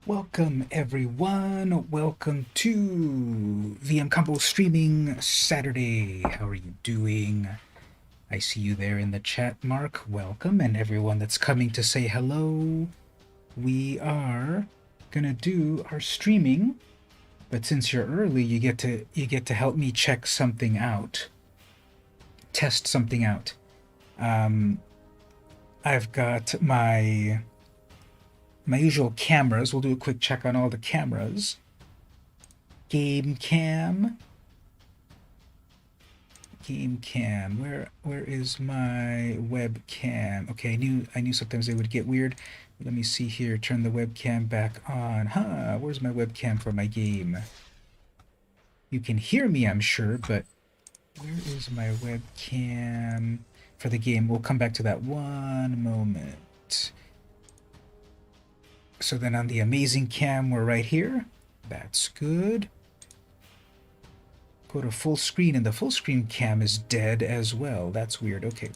Welcome everyone. Welcome to VM Combo Streaming Saturday. How are you doing? I see you there in the chat, Mark. Welcome, and everyone that's coming to say hello. We are gonna do our streaming, but since you're early, you get to help me check something out, test something out. I've got my usual cameras. We'll do a quick check on all the cameras. Game cam. Game cam. Where is my webcam? Okay, I knew sometimes they would get weird. Let me see here. Turn the webcam back on. Where's my webcam for my game? You can hear me, I'm sure, but where is my webcam for the game? We'll come back to that one moment. So then on the amazing cam, we're right here. That's good. Go to full screen, and the full screen cam is dead as well. That's weird. Okay.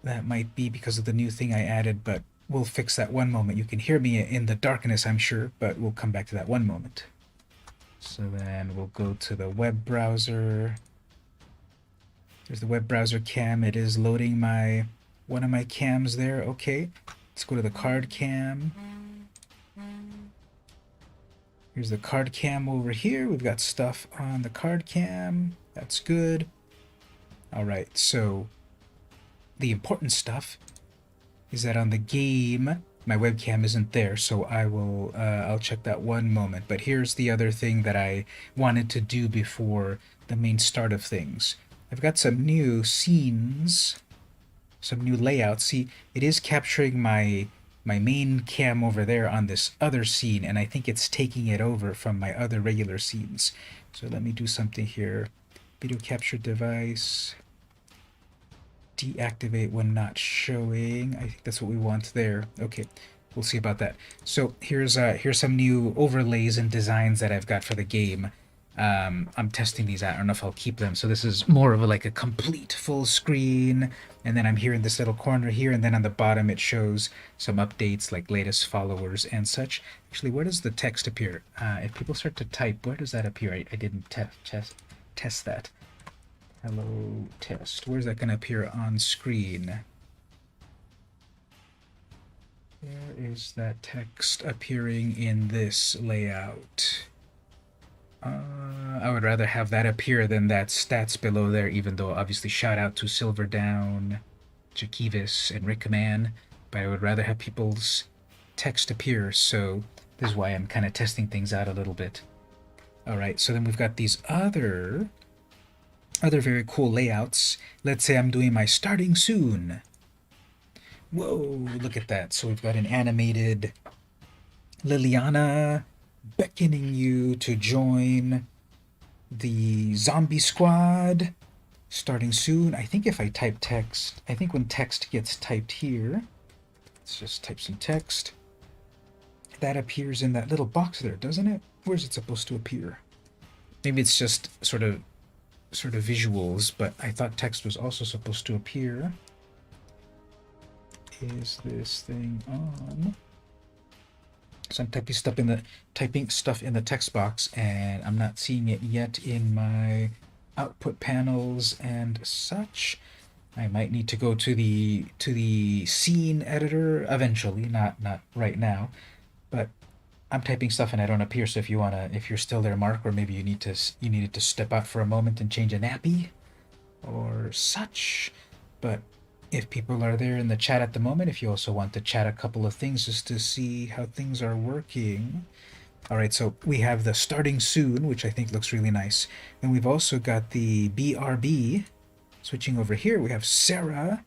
That might be because of the new thing I added, but we'll fix that one moment. You can hear me in the darkness, I'm sure, but we'll come back to that one moment. So then we'll go to the web browser. There's the web browser cam. It is loading one of my cams there. Okay. Let's go to the card cam. Here's the card cam over here. We've got stuff on the card cam. That's good. All right, so the important stuff is that on the game, my webcam isn't there, so I'll check that one moment. But here's the other thing that I wanted to do before the main start of things. I've got some new scenes, some new layouts. See, it is capturing my main cam over there on this other scene, and I think it's taking it over from my other regular scenes. So let me do something here. Video capture device. Deactivate when not showing. I think that's what we want there. Okay, we'll see about that. So here's some new overlays and designs that I've got for the game. I'm testing these out. I don't know if I'll keep them. So this is more of like a complete full screen, and then I'm here in this little corner here, and then on the bottom it shows some updates like latest followers and such. Actually, where does the text appear? If people start to type, where does that appear? I didn't test that. Hello test. Where's that going to appear on screen? Where is that text appearing in this layout? I would rather have that appear than that stats below there, even though obviously shout out to Silverdown, Jakivis, and Rickman, but I would rather have people's text appear, so this is why I'm kind of testing things out a little bit. Alright, so then we've got these other very cool layouts. Let's say I'm doing my starting soon. Whoa, look at that. So we've got an animated Liliana beckoning you to join the zombie squad starting soon. I think if I type text, I think when text gets typed here, let's just type some text. That appears in that little box there, doesn't it? Where's it supposed to appear? Maybe it's just sort of visuals, but I thought text was also supposed to appear. Is this thing on? So I'm typing stuff in the text box, and I'm not seeing it yet in my output panels and such. I might need to go to the scene editor eventually, not right now, but I'm typing stuff and I don't appear. So if you're still there, Mark, or maybe you needed to step out for a moment and change a nappy or such. But if people are there in the chat at the moment, if you also want to chat a couple of things just to see how things are working. All right, so we have the starting soon, which I think looks really nice. Then we've also got the BRB. Switching over here, we have Sarah,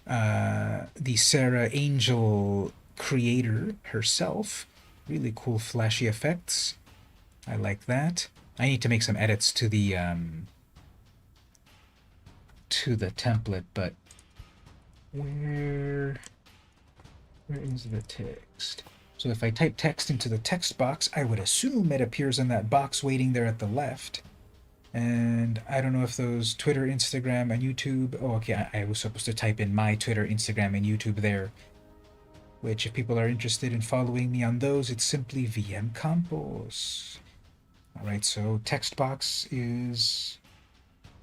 the Sarah Angel creator herself. Really cool flashy effects. I like that. I need to make some edits to the template, but where is the text? So if I type text into the text box, I would assume it appears in that box waiting there at the left. And I don't know if those Twitter, Instagram, and YouTube... Oh, okay, I was supposed to type in my Twitter, Instagram, and YouTube there. which if people are interested in following me on those, it's simply VM Campos. Alright, so text box is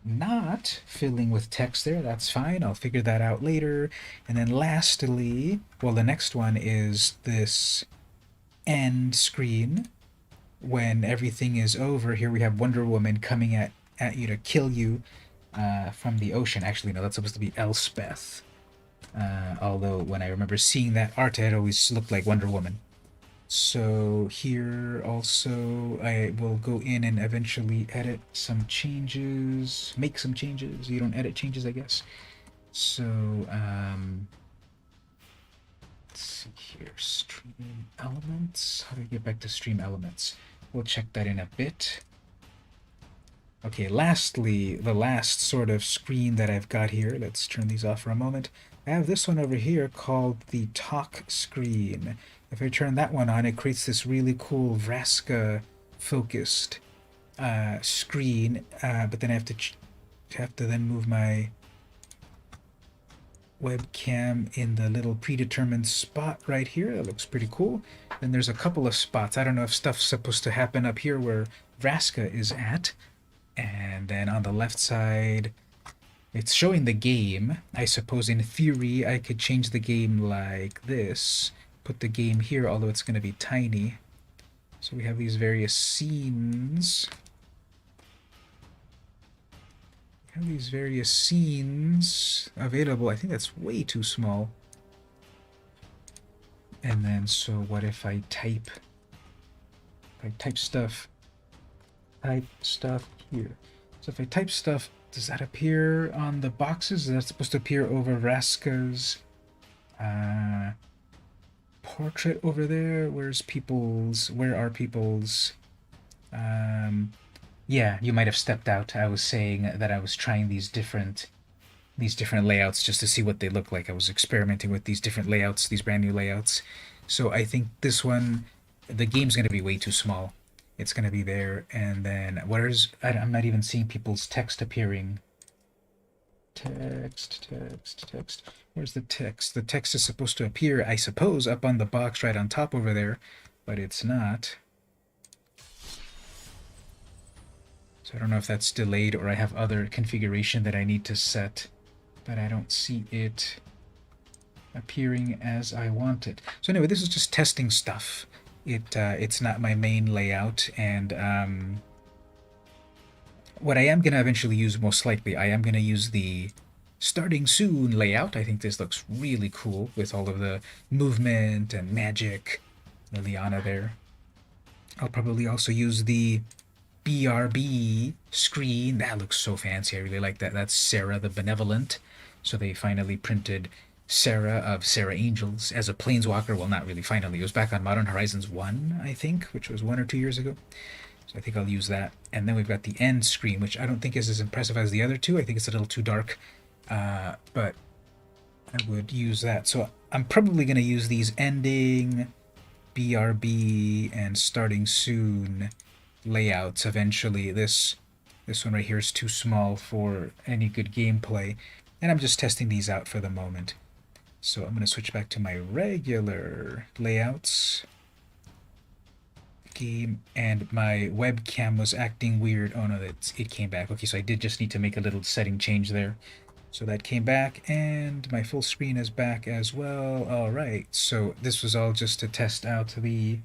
not filling with text there. That's fine. I'll figure that out later. And then lastly, well, the next one is this end screen. When everything is over, here we have Wonder Woman coming at you to kill you from the ocean. Actually, no, that's supposed to be Elspeth. Although when I remember seeing that art, it always looked like Wonder Woman. So here also I will go in and eventually edit some changes, make some changes. You don't edit changes, I guess. So let's see here, stream elements. How do I get back to stream elements? We'll check that in a bit. Okay, lastly, the last sort of screen that I've got here, let's turn these off for a moment. I have this one over here called the talk screen. If I turn that one on, it creates this really cool Vraska focused screen, but then I have to then move my webcam in the little predetermined spot right here. That looks pretty cool. Then there's a couple of spots. I don't know if stuff's supposed to happen up here where Vraska is at. And then on the left side, it's showing the game. I suppose in theory I could change the game like this. Put the game here, although it's going to be tiny. So we have these various scenes. We have these various scenes available. I think that's way too small. And then, so what if I type stuff here. So if I type stuff, does that appear on the boxes? Is that supposed to appear over Vraska's portrait over there? Where are people's yeah, you might have stepped out. I was saying that I was trying these different layouts just to see what they look like. I was experimenting with these different layouts, these brand new layouts. So I think this one, the game's going to be way too small. It's going to be there, and then I'm not even seeing people's text appearing. Text. Where's the text? The text is supposed to appear, I suppose, up on the box right on top over there, but it's not. So I don't know if that's delayed or I have other configuration that I need to set, but I don't see it appearing as I want it. So anyway, this is just testing stuff. It's not my main layout, and what I am going to eventually use, most likely, I am going to use the starting soon layout. I think this looks really cool with all of the movement and magic. Liliana there. I'll probably also use the BRB screen. That looks so fancy. I really like that. That's Sarah the Benevolent. So they finally printed Sarah of Sarah Angels as a Planeswalker. Well, not really finally. It was back on Modern Horizons 1, I think, which was 1 or 2 years ago. So I think I'll use that. And then we've got the end screen, which I don't think is as impressive as the other two. I think it's a little too dark, but I would use that. So I'm probably going to use these ending, BRB, and starting soon layouts eventually. This one right here is too small for any good gameplay, and I'm just testing these out for the moment. So I'm going to switch back to my regular layouts. Game, and my webcam was acting weird. Oh no, it came back. Okay, so I did just need to make a little setting change there. So that came back, and my full screen is back as well. Alright, so this was all just to test out the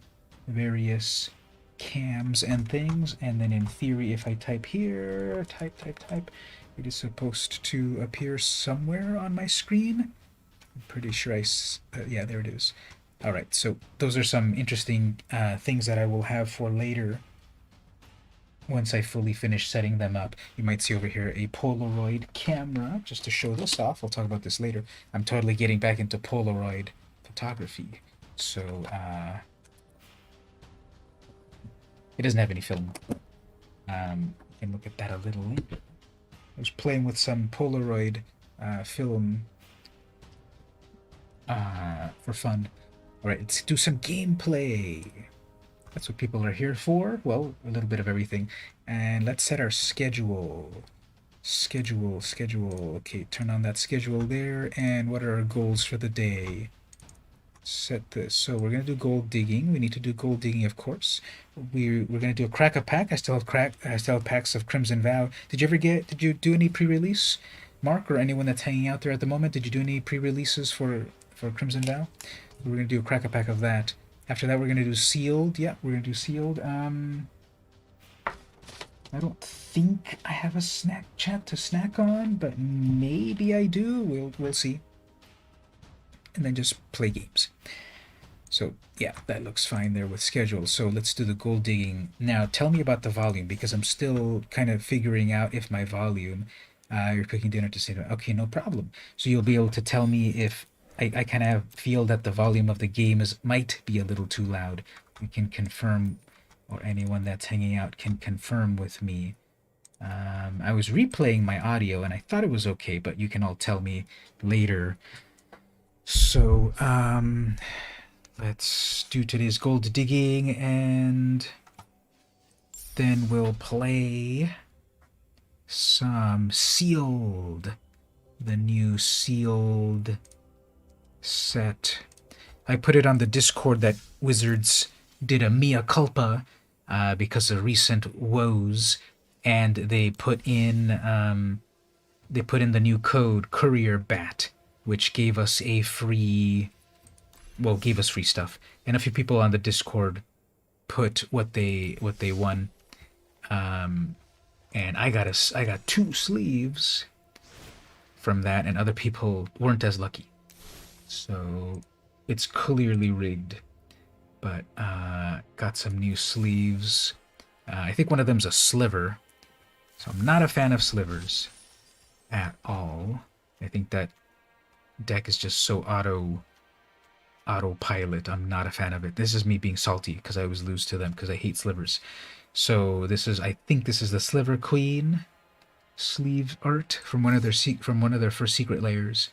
various cams and things, and then in theory, if I type here, type, it is supposed to appear somewhere on my screen. I'm pretty sure yeah, there it is. Alright, so those are some interesting things that I will have for later once I fully finish setting them up. You might see over here a Polaroid camera, just to show this off. I'll talk about this later. I'm totally getting back into Polaroid photography. So, it doesn't have any film. You can look at that a little later. I was playing with some Polaroid film for fun. Alright, let's do some gameplay. That's what people are here for. Well, a little bit of everything. And let's set our schedule. Schedule. Okay, turn on that schedule there. And what are our goals for the day? set this. So we're gonna do gold digging. We need to do gold digging, of course. We're gonna do a crack a pack. I still have packs of Crimson Vow. Did you do any pre-release, Mark, or anyone that's hanging out there at the moment? Did you do any pre-releases for Crimson Vow? We're gonna do a crack a pack of that. After that, we're gonna do sealed. Yeah, we're gonna do sealed. I don't think I have a snack chat to snack on, but maybe I do. We'll see. And then just play games. So yeah, that looks fine there with schedule. So let's do the gold digging. Now tell me about the volume, because I'm still kind of figuring out if my volume, you're cooking dinner to say, okay, no problem. So you'll be able to tell me if I kind of feel that the volume of the game might be a little too loud. You can confirm, or anyone that's hanging out can confirm with me. I was replaying my audio and I thought it was okay, but you can all tell me later. So, let's do today's gold digging, and then we'll play some sealed. The new sealed set. I put it on the Discord that Wizards did a mea culpa because of recent woes, and they put in the new code Courier Bat, which gave us free stuff. And a few people on the Discord put what they won, and I got 2 sleeves from that, and other people weren't as lucky. So it's clearly rigged, but got some new sleeves. I think one of them's a sliver, so I'm not a fan of slivers at all. I think that deck is just so autopilot. I'm not a fan of it. This is me being salty because I always lose to them because I hate slivers. So I think this is the Sliver Queen sleeve art from one of their first secret layers,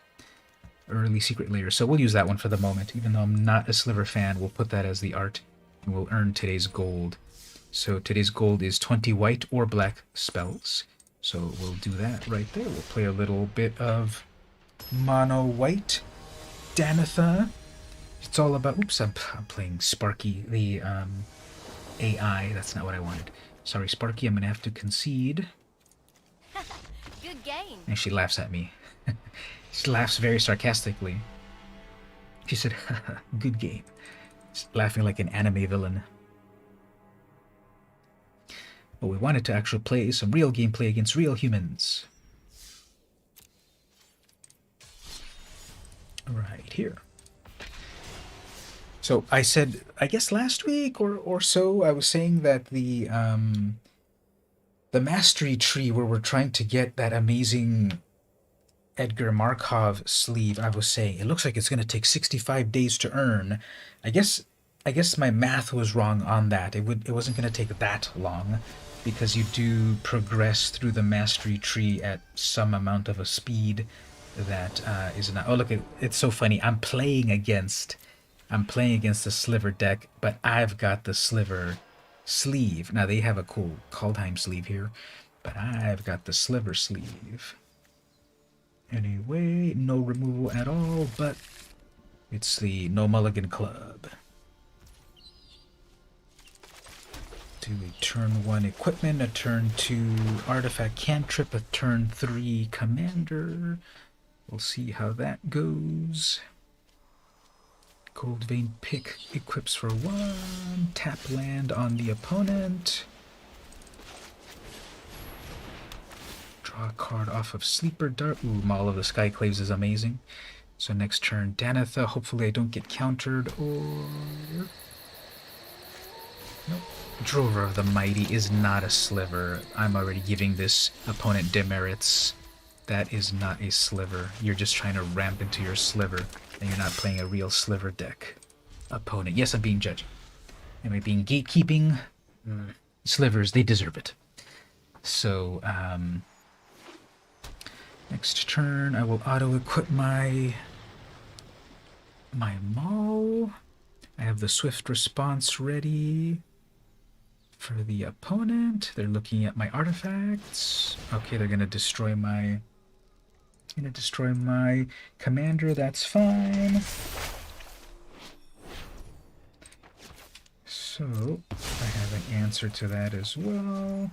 early secret layers. So we'll use that one for the moment, even though I'm not a sliver fan. We'll put that as the art, and we'll earn today's gold. So today's gold is 20 white or black spells. So we'll do that right there. We'll play a little bit of mono white Danitha. It's all about, oops, I'm playing Sparky, the AI. That's not what I wanted. Sorry, Sparky, I'm gonna have to concede. Good game. And she laughs at me. She laughs very sarcastically. She said, good game. She's laughing like an anime villain. But we wanted to actually play some real gameplay against real humans. Right here. So I said, I guess last week or so, I was saying that the mastery tree where we're trying to get that amazing Edgar Markov sleeve, I was saying it looks like it's going to take 65 days to earn. I guess my math was wrong on that. It wasn't going to take that long, because you do progress through the mastery tree at some amount of a speed that is not. Oh, look, it's so funny. I'm playing against the sliver deck, but I've got the sliver sleeve. Now they have a cool Kaldheim sleeve here, but I've got the sliver sleeve. Anyway, no removal at all, but it's the No Mulligan Club. Do a turn 1 equipment, a turn 2 artifact cantrip, a turn 3 commander. We'll see how that goes. Gold Vein Pick equips for 1. Tap land on the opponent. Draw a card off of Sleeper Dart. Ooh, Maul of the Skyclaves is amazing. So next turn, Danitha. Hopefully I don't get countered, or... Nope. Drover of the Mighty is not a sliver. I'm already giving this opponent demerits. That is not a sliver. You're just trying to ramp into your sliver, and you're not playing a real sliver deck. Opponent. Yes, I'm being judgy. Am I being gatekeeping? Slivers, they deserve it. So, next turn, I will auto-equip my Maul. I have the swift response ready for the opponent. They're looking at my artifacts. Okay, they're gonna destroy my commander. That's fine. So, I have an answer to that as well.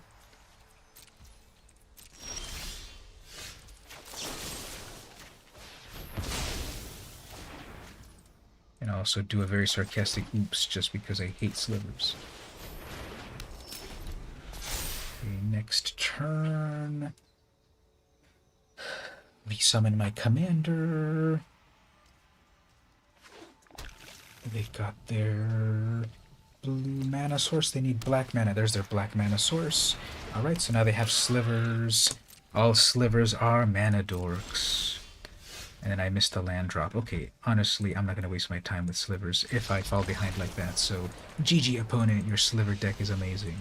And I also do a very sarcastic oops just because I hate slivers. Okay, next turn. Resummon my commander. They got their blue mana source. They need black mana. There's their black mana source. Alright, so now they have slivers. All slivers are mana dorks. And then I missed the land drop. Okay, honestly, I'm not going to waste my time with slivers if I fall behind like that. So, GG opponent, your sliver deck is amazing.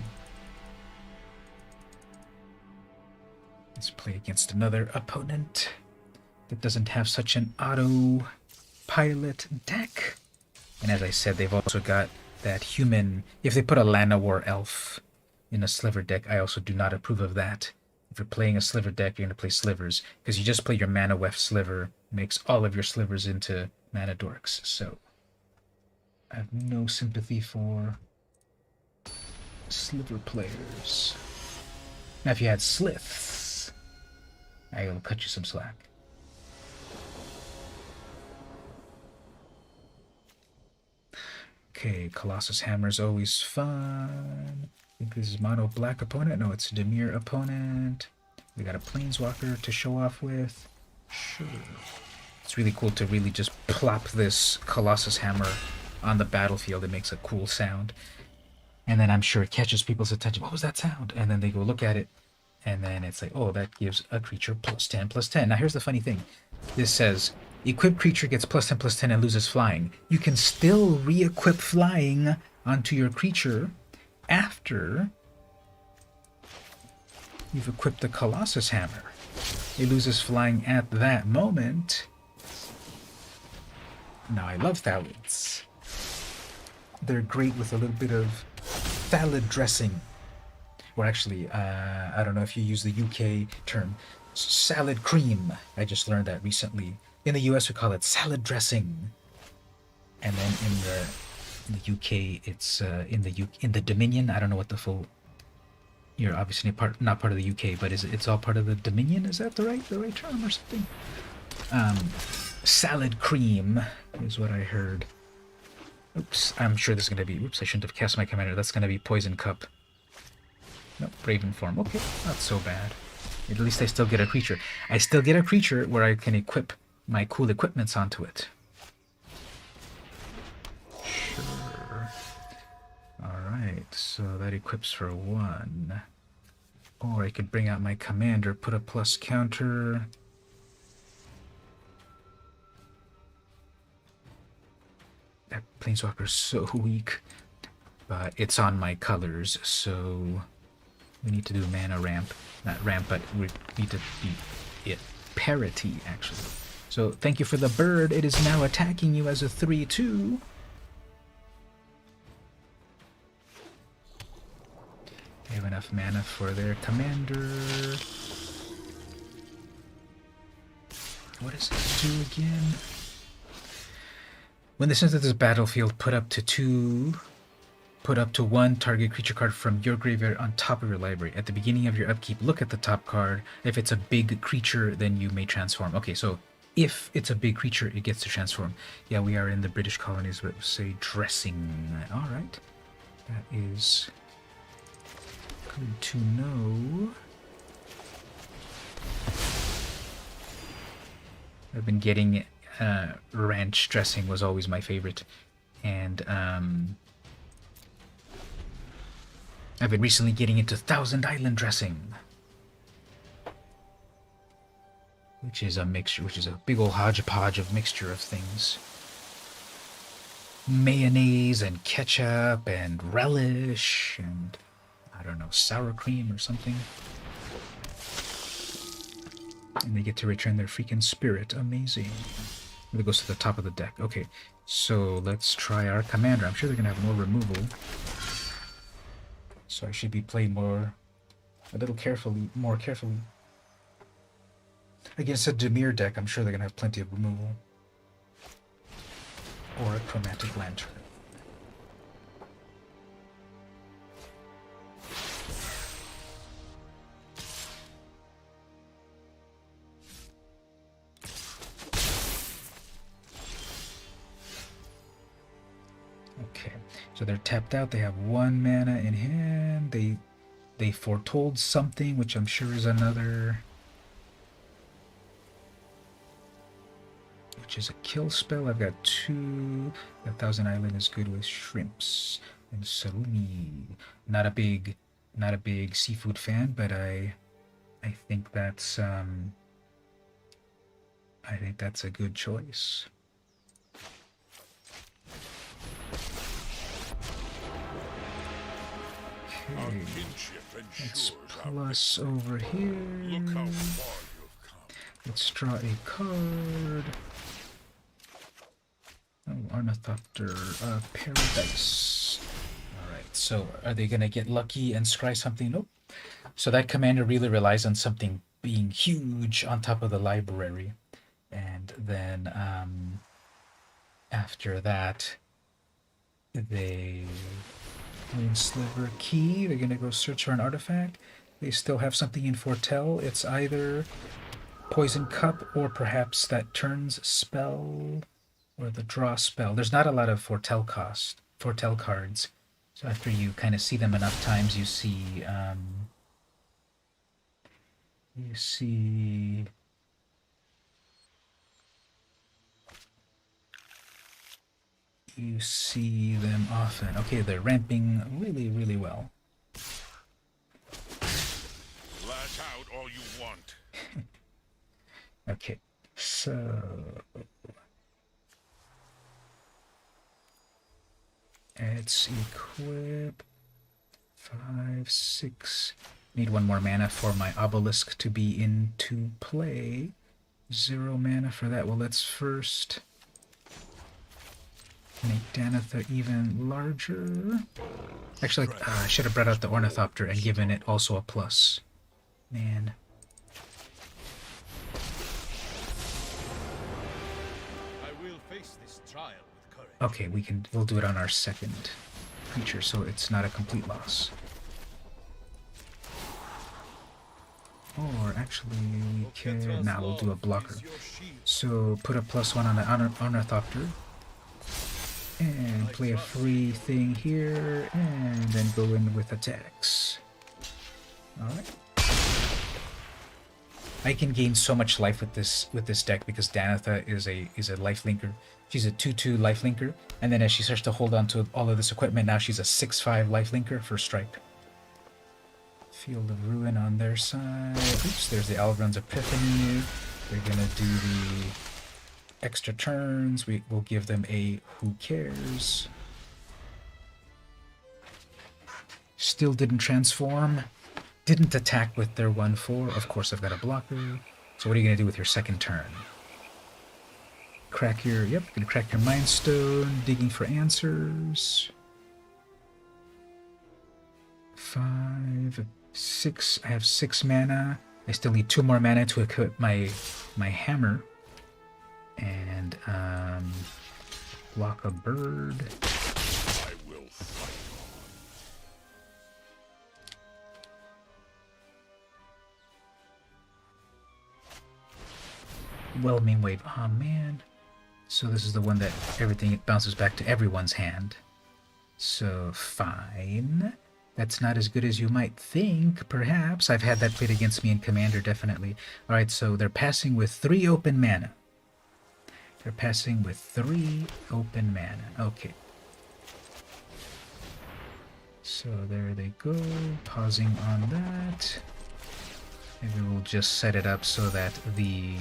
Let's play against another opponent that doesn't have such an auto-pilot deck. And as I said, they've also got that human... If they put a Llanowar elf in a sliver deck, I also do not approve of that. If you're playing a sliver deck, you're going to play slivers. Because you just play your mana weft sliver, makes all of your slivers into mana dorks. So, I have no sympathy for sliver players. Now if you had sliths, I will cut you some slack. Okay, Colossus Hammer is always fun. I think this is mono black opponent. No, it's a Dimir opponent. We got a Planeswalker to show off with. Sure. It's really cool to really just plop this Colossus Hammer on the battlefield. It makes a cool sound. And then I'm sure it catches people's attention. What was that sound? And then they go look at it. And then it's like, oh, that gives a creature +10/+10. Now here's the funny thing. This says, equipped creature gets +10/+10 and loses flying. You can still re-equip flying onto your creature after you've equipped the Colossus Hammer. It loses flying at that moment. Now I love Thalids. They're great with a little bit of Thalid dressing. Or actually, I don't know if you use the UK term, salad cream. I just learned that recently. In the US, we call it salad dressing. And then in the UK, it's in the Dominion. I don't know what the full. You're obviously not part of the UK, but it's all part of the Dominion? Is that the right term or something? Salad cream is what I heard. Oops, I'm sure this is gonna be. Oops, I shouldn't have cast my commander. That's gonna be Poison Cup. Nope, Raven form. Okay, not so bad. At least I still get a creature. I still get a creature where I can equip my cool equipments onto it. Sure. Alright, so that equips for 1. Or I could bring out my commander, put a plus counter. That Planeswalker's so weak. But it's on my colors, so we need to do mana ramp. Not ramp, but we need to be parity, actually. So thank you for the bird. It is now attacking you as a 3/2. They have enough mana for their commander. What does it do again? When this enters this battlefield, put up to 1 target creature card from your graveyard on top of your library. At the beginning of your upkeep, look at the top card. If it's a big creature, then you may transform. Okay, so if it's a big creature, it gets to transform. Yeah, we are in the British colonies, but say dressing. Alright. That is good to know. I've been getting ranch dressing was always my favorite. And I've been recently getting into Thousand Island dressing, which is a big old hodgepodge of mixture of things. Mayonnaise and ketchup and relish and, I don't know, sour cream or something. And they get to return their freaking spirit. Amazing. It goes to the top of the deck. Okay, so let's try our commander. I'm sure they're going to have more removal. So I should be playing more carefully. Against a Dimir deck, I'm sure they're going to have plenty of removal. Or a Chromatic Lantern. Okay, so they're tapped out. They have 1 mana in hand. They foretold something, which I'm sure is another, which is a kill spell. I've got 2. A Thousand Island is good with shrimps and salumi. Not a big seafood fan, but I think that's a good choice. Okay, let's plus over here. Let's draw a card. Oh, Ornithopter, Paradise. Alright, so are they going to get lucky and scry something? Nope. So that commander really relies on something being huge on top of the library. And then after that, they Sliver Key. They're going to go search for an artifact. They still have something in Foretell. It's either Poison Cup or perhaps that turns spell or the draw spell. There's not a lot of Foretell cards. So after you kind of see them enough times, you see them often. Okay, they're ramping really, really well. Lash out all you want. Okay, so let's equip 5, 6. Need 1 more mana for my obelisk to be into play. 0 mana for that. Well, let's first make Danitha even larger. Actually, I should have brought out the Ornithopter and given it also a plus. Man. I will face this trial with courage. Okay, we'll do it on our second creature, so it's not a complete loss. Or actually, we can. Now we'll do a blocker. So put a +1 on the Ornithopter. And play a free thing here, and then go in with attacks. Alright. I can gain so much life with this deck because Danitha is a lifelinker. She's a 2/2 lifelinker, and then as she starts to hold on to all of this equipment, now she's a 6/5 lifelinker for strike. Field of Ruin on their side. Oops, there's the Algron's Epiphany. They're gonna do the extra turns. We will give them a who cares. Still didn't transform. Didn't attack with their 1/4. Of course, I've got a blocker. So what are you gonna do with your second turn? Crack your, gonna crack your Mind Stone, digging for answers. 5, 6. I have 6 mana. I still need 2 more mana to equip my hammer. And block a bird. I will fight on. Whelming Wave. Oh man. So this is the one that it bounces back to everyone's hand. So fine. That's not as good as you might think, perhaps. I've had that played against me in Commander, definitely. Alright, so they're passing with 3 open mana. They're passing with 3 open mana. Okay. So there they go. Pausing on that. Maybe we'll just set it up so that the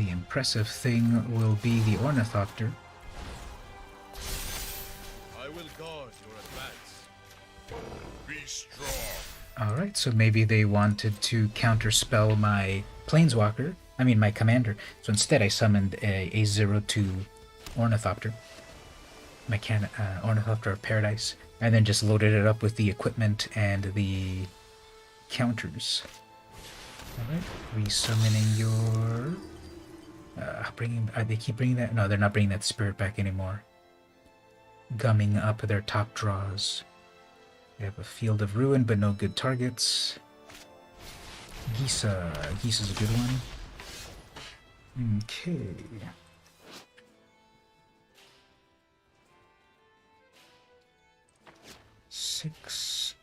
impressive thing will be the Ornithopter. I will guard your advance. Be strong. Alright, so maybe they wanted to counterspell my Planeswalker. I mean my commander. So instead I summoned a 0/2 Ornithopter. My Ornithopter of Paradise. And then just loaded it up with the equipment and the counters. Alright, resummoning your... they keep bringing that... No, they're not bringing that spirit back anymore. Gumming up their top draws. They have a Field of Ruin, but no good targets. Gisa. Gisa's a good one. Okay.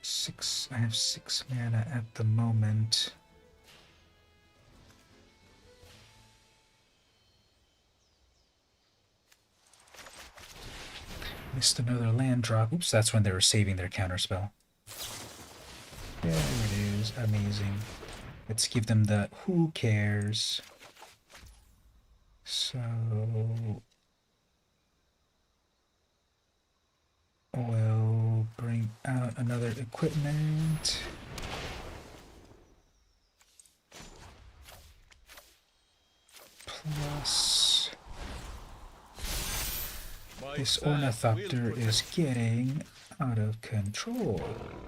Six. I have 6 mana at the moment. Missed another land drop. Oops, that's when they were saving their counterspell. There it is. Amazing. Let's give them the who cares. So we'll bring out another equipment. Plus, this Ornithopter is getting out of control.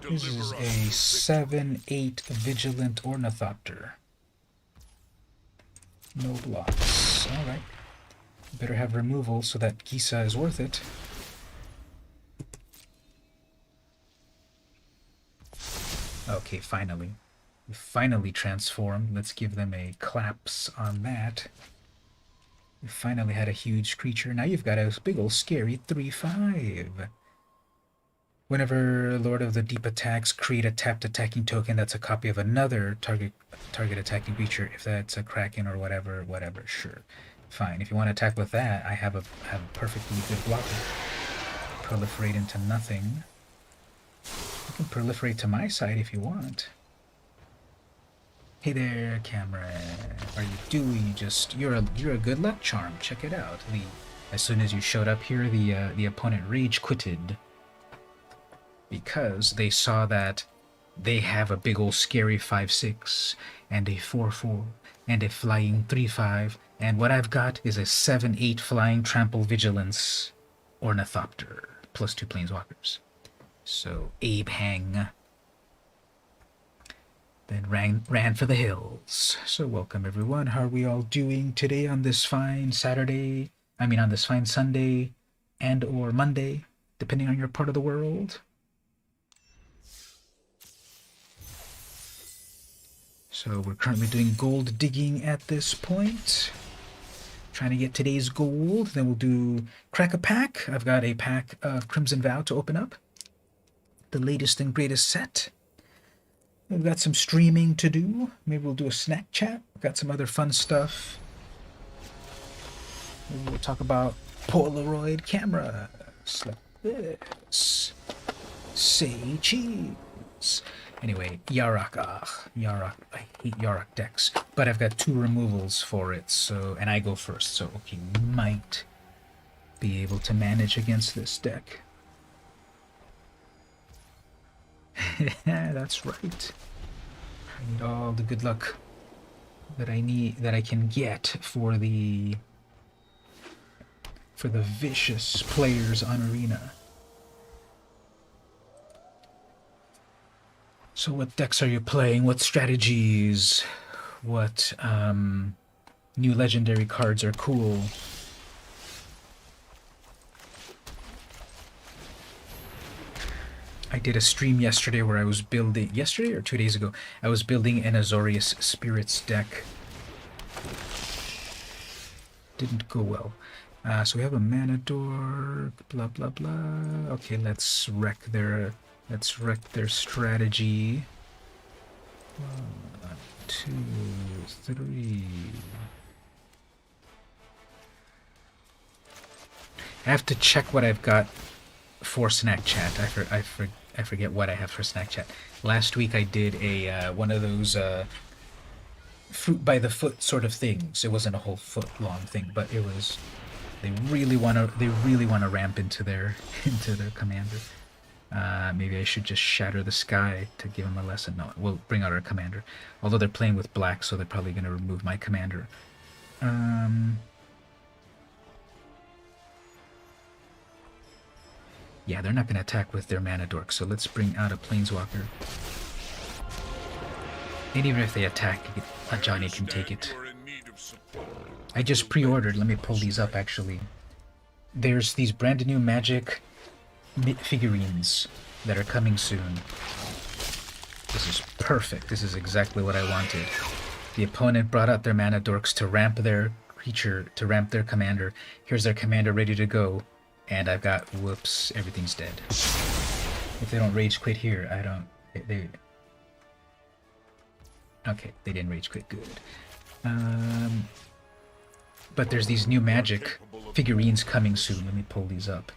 This is a 7/8 Vigilant Ornithopter. No blocks. Alright. Better have removal so that Gisa is worth it. Okay, finally. We finally transformed. Let's give them a collapse on that. We finally had a huge creature. Now you've got a big old scary 3/5. Whenever Lord of the Deep attacks, create a tapped attacking token that's a copy of another target attacking creature. If that's a Kraken or whatever, sure. Fine. If you want to attack with that, I have a perfectly good blocker. Proliferate into nothing. You can proliferate to my side if you want. Hey there, camera. Are you doing? You're a good luck charm. Check it out. As soon as you showed up here, the opponent rage quitted because they saw that they have a big old scary 5/6 and a 4/4 and a flying 3/5, and what I've got is a 7/8 flying trample vigilance ornithopter plus 2 planeswalkers. So Abe Hang then ran for the hills. So welcome everyone. How are we all doing today on this fine Saturday? I mean on this fine Sunday and or Monday, depending on your part of the world. So we're currently doing gold digging at this point. Trying to get today's gold. Then we'll do crack a pack. I've got a pack of Crimson Vow to open up. The latest and greatest set. We've got some streaming to do. Maybe we'll do a snack chat. We've got some other fun stuff. Maybe we'll talk about Polaroid cameras like this. Say cheese. Anyway, Yarok. I hate Yarok decks. But I've got 2 removals for it, so, and I go first, so okay, might be able to manage against this deck. That's right. I need all the good luck that I can get for the vicious players on Arena. So what decks are you playing? What strategies? What new legendary cards are cool? I did a stream yesterday where I was building... Yesterday or 2 days ago? I was building an Azorius Spirits deck. Didn't go well. So we have a Mana Dork, blah blah blah. Okay, let's wreck their strategy. 1, 2, 3. I have to check what I've got for Snack Chat. I forget what I have for Snack Chat. Last week I did a one of those fruit by the foot sort of things. It wasn't a whole foot long thing, but it was. They really want to ramp into their commander. Maybe I should just shatter the sky to give them a lesson. No, we'll bring out our commander. Although they're playing with black, so they're probably going to remove my commander. Yeah, they're not going to attack with their Mana Dork, so let's bring out a Planeswalker. And even if they attack, Johnny can take it. I just pre-ordered. Let me pull these up, actually. There's these brand new Magic figurines that are coming soon. This is perfect. This is exactly what I wanted. The opponent brought out their Mana Dorks to ramp their creature, to ramp their commander. Here's their commander ready to go. And I've got, whoops, everything's dead. If they don't rage quit here, I don't... They... Okay, they didn't rage quit. Good. But there's these new magic figurines coming soon. Let me pull these up.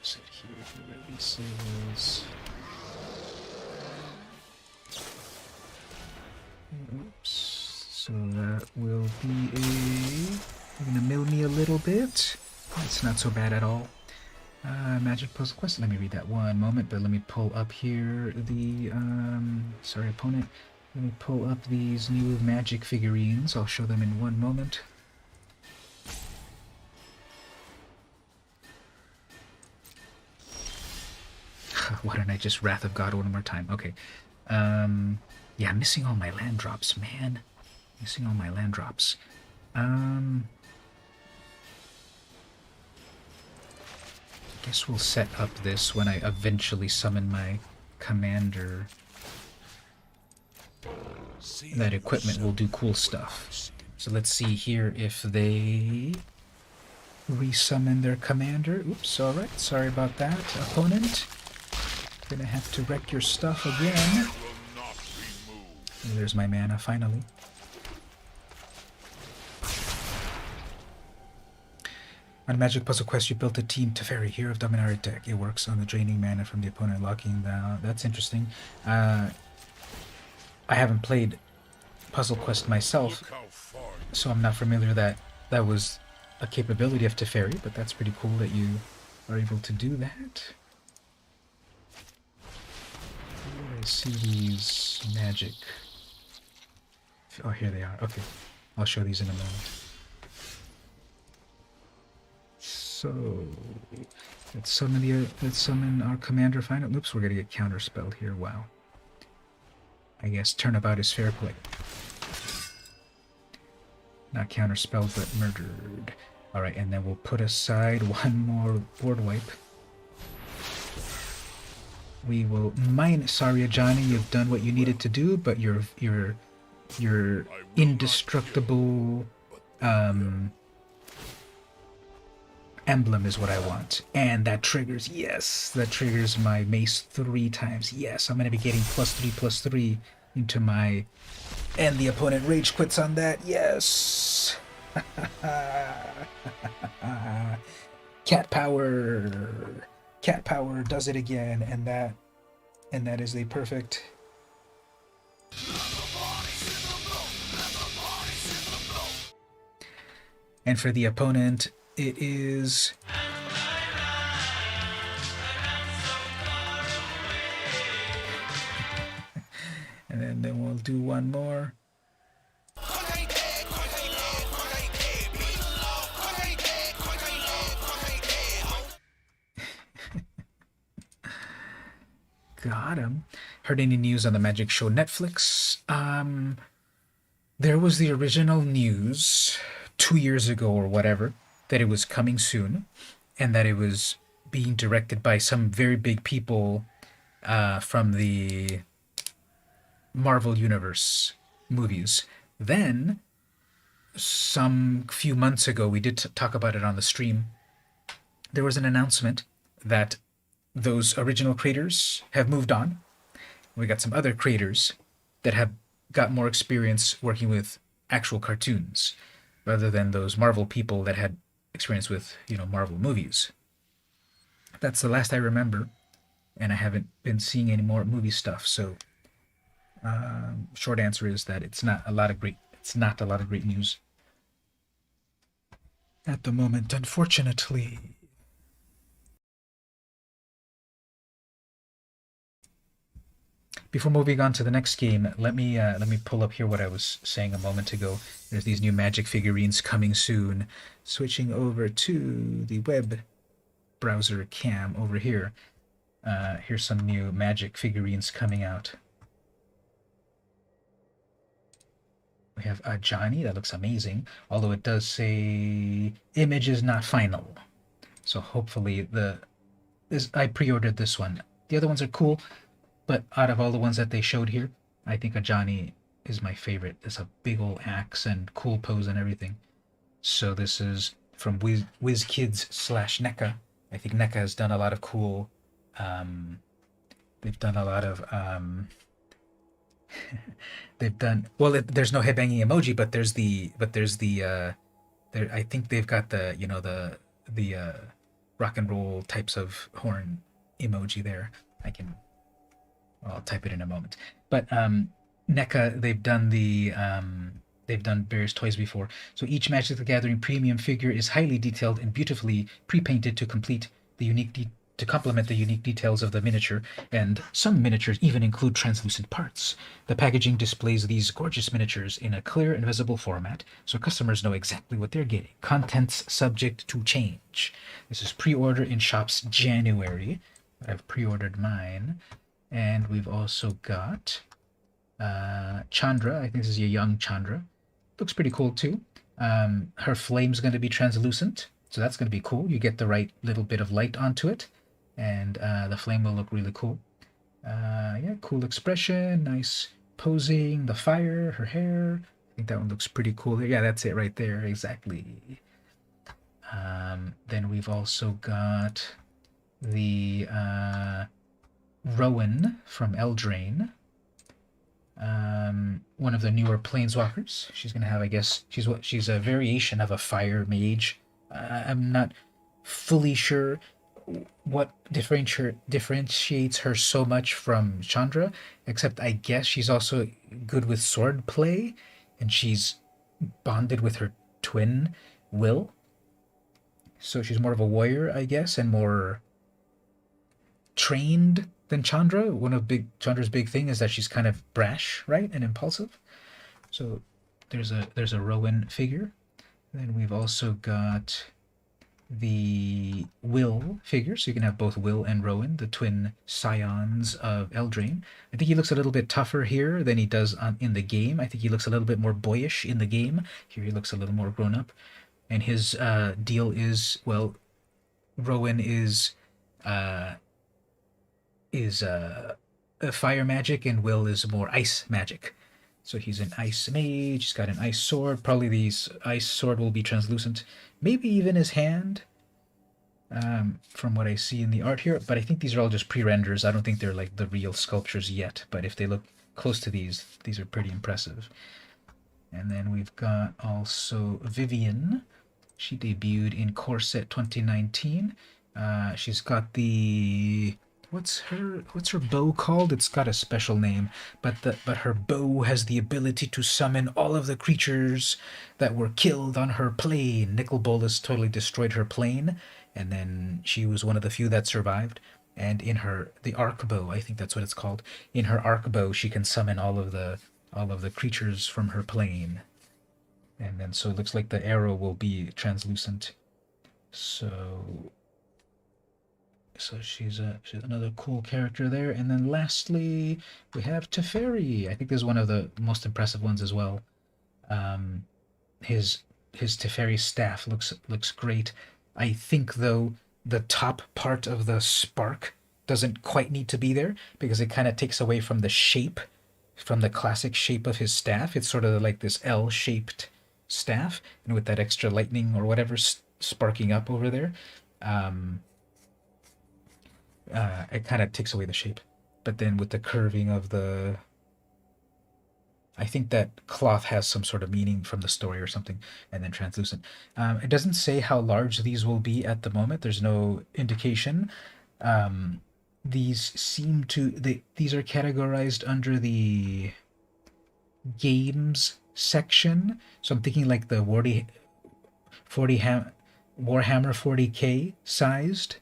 Sit here, releases. Oops. So that will be a... You're gonna mill me a little bit. It's not so bad at all. Magic puzzle quest. Let me read that one moment, but let me pull up here the, sorry, opponent. Let me pull up these new magic figurines. I'll show them in one moment. Why don't I just Wrath of God one more time? Okay. Yeah, I'm missing all my land drops, man. Missing all my land drops. Guess we'll set up this when I eventually summon my commander. That equipment will do cool stuff. So let's see here if they resummon their commander. Oops, alright, sorry about that, opponent. Gonna have to wreck your stuff again. There's my mana, finally. On Magic Puzzle Quest, you built a team Teferi, Hero of Dominaria deck. It works on the draining mana from the opponent, locking down. That's interesting. I haven't played Puzzle Quest myself, so I'm not familiar that that was a capability of Teferi, but that's pretty cool that you are able to do that. I see these magic... Oh, here they are. Okay, I'll show these in a moment. So, let's summon our commander final. Oops, we're gonna get counterspelled here. Wow. I guess turnabout is fair play. Not counterspelled, but murdered. Alright, and then we'll put aside one more board wipe. We will mine. Sorry, Johnny, you've done what you needed to do, but your indestructible emblem is what I want. And that triggers, yes, that triggers my mace 3 times. Yes, I'm going to be getting +3/+3 into my... And the opponent rage quits on that. Yes! Cat power! Cat power does it again, and that is a perfect... And for the opponent, it is... and then we'll do one more. Got him. Heard any news on the Magic Show Netflix? There was the original news 2 years ago or whatever that it was coming soon, and that it was being directed by some very big people from the Marvel Universe movies. Then, some few months ago, we did talk about it on the stream, there was an announcement that those original creators have moved on. We got some other creators that have got more experience working with actual cartoons, rather than those Marvel people that had experience with, you know, Marvel movies. That's the last I remember, and I haven't been seeing any more movie stuff. So, short answer is that it's not a lot of great news at the moment, unfortunately. Before moving on to the next game, let me pull up here what I was saying a moment ago. There's these new Magic figurines coming soon. Switching over to the web browser cam over here. Here's some new Magic figurines coming out. We have Johnny, that looks amazing, although it does say image is not final. So hopefully I pre-ordered this one. The other ones are cool, but out of all the ones that they showed here, I think a Johnny is my favorite. It's a big old axe and cool pose and everything. So this is from WizKids / NECA. I think NECA has done a lot of cool. They've done a lot of. They've done well. There's no headbanging emoji, but there's the. There, I think they've got the the rock and roll types of horn emoji there. I can. I'll type it in a moment. But NECA, they've done various toys before. So each Magic the Gathering premium figure is highly detailed and beautifully pre-painted to complete the to complement the unique details of the miniature, and some miniatures even include translucent parts. The packaging displays these gorgeous miniatures in a clear and visible format, so customers know exactly what they're getting. Contents subject to change. This is pre-order in shops January. I've pre-ordered mine. And we've also got Chandra. I think this is a young Chandra. Looks pretty cool too. Her flame's going to be translucent, so that's going to be cool. You get the right little bit of light onto it, and the flame will look really cool. Yeah, cool expression, nice posing, the fire, her hair. I think that one looks pretty cool. Yeah, that's it right there, exactly. Then we've also got the Rowan from Eldraine. One of the newer planeswalkers. She's gonna have, I guess, she's a variation of a fire mage. I'm not fully sure what differentiates her so much from Chandra, except I guess she's also good with sword play, and she's bonded with her twin, Will. So she's more of a warrior, I guess, and more trained than Chandra. One of Chandra's big thing is that she's kind of brash, right, and impulsive. So there's a Rowan figure. Then we've also got the Will figure, so you can have both Will and Rowan, the twin scions of Eldraine. I think he looks a little bit tougher here than he does in the game. I think he looks a little bit more boyish in the game. Here he looks a little more grown up. And his deal is, well, Rowan is fire magic, and Will is more ice magic. So he's an ice mage. He's got an ice sword. Probably these ice sword will be translucent. Maybe even his hand, from what I see in the art here. But I think these are all just pre-renders. I don't think they're like the real sculptures yet. But if they look close to these are pretty impressive. And then we've got also Vivian. She debuted in Core Set 2019. She's got the what's her bow called? It's got a special name, but her bow has the ability to summon all of the creatures that were killed on her plane. Nicol Bolas totally destroyed her plane, and then she was one of the few that survived. And in the arc bow, I think that's what it's called. In her arc bow, she can summon all of the creatures from her plane. And then so it looks like the arrow will be translucent. So she's another cool character there. And then lastly, we have Teferi. I think this is one of the most impressive ones as well. His Teferi staff looks great. I think though the top part of the spark doesn't quite need to be there, because it kind of takes away from the shape, from the classic shape of his staff. It's sort of like this L-shaped staff, and with that extra lightning or whatever sparking up over there, it kind of takes away the shape. But then with the curving of the, I think that cloth has some sort of meaning from the story or something, and then translucent. It doesn't say how large these will be at the moment. There's no indication. These are categorized under the games section. So I'm thinking like the Warhammer 40k sized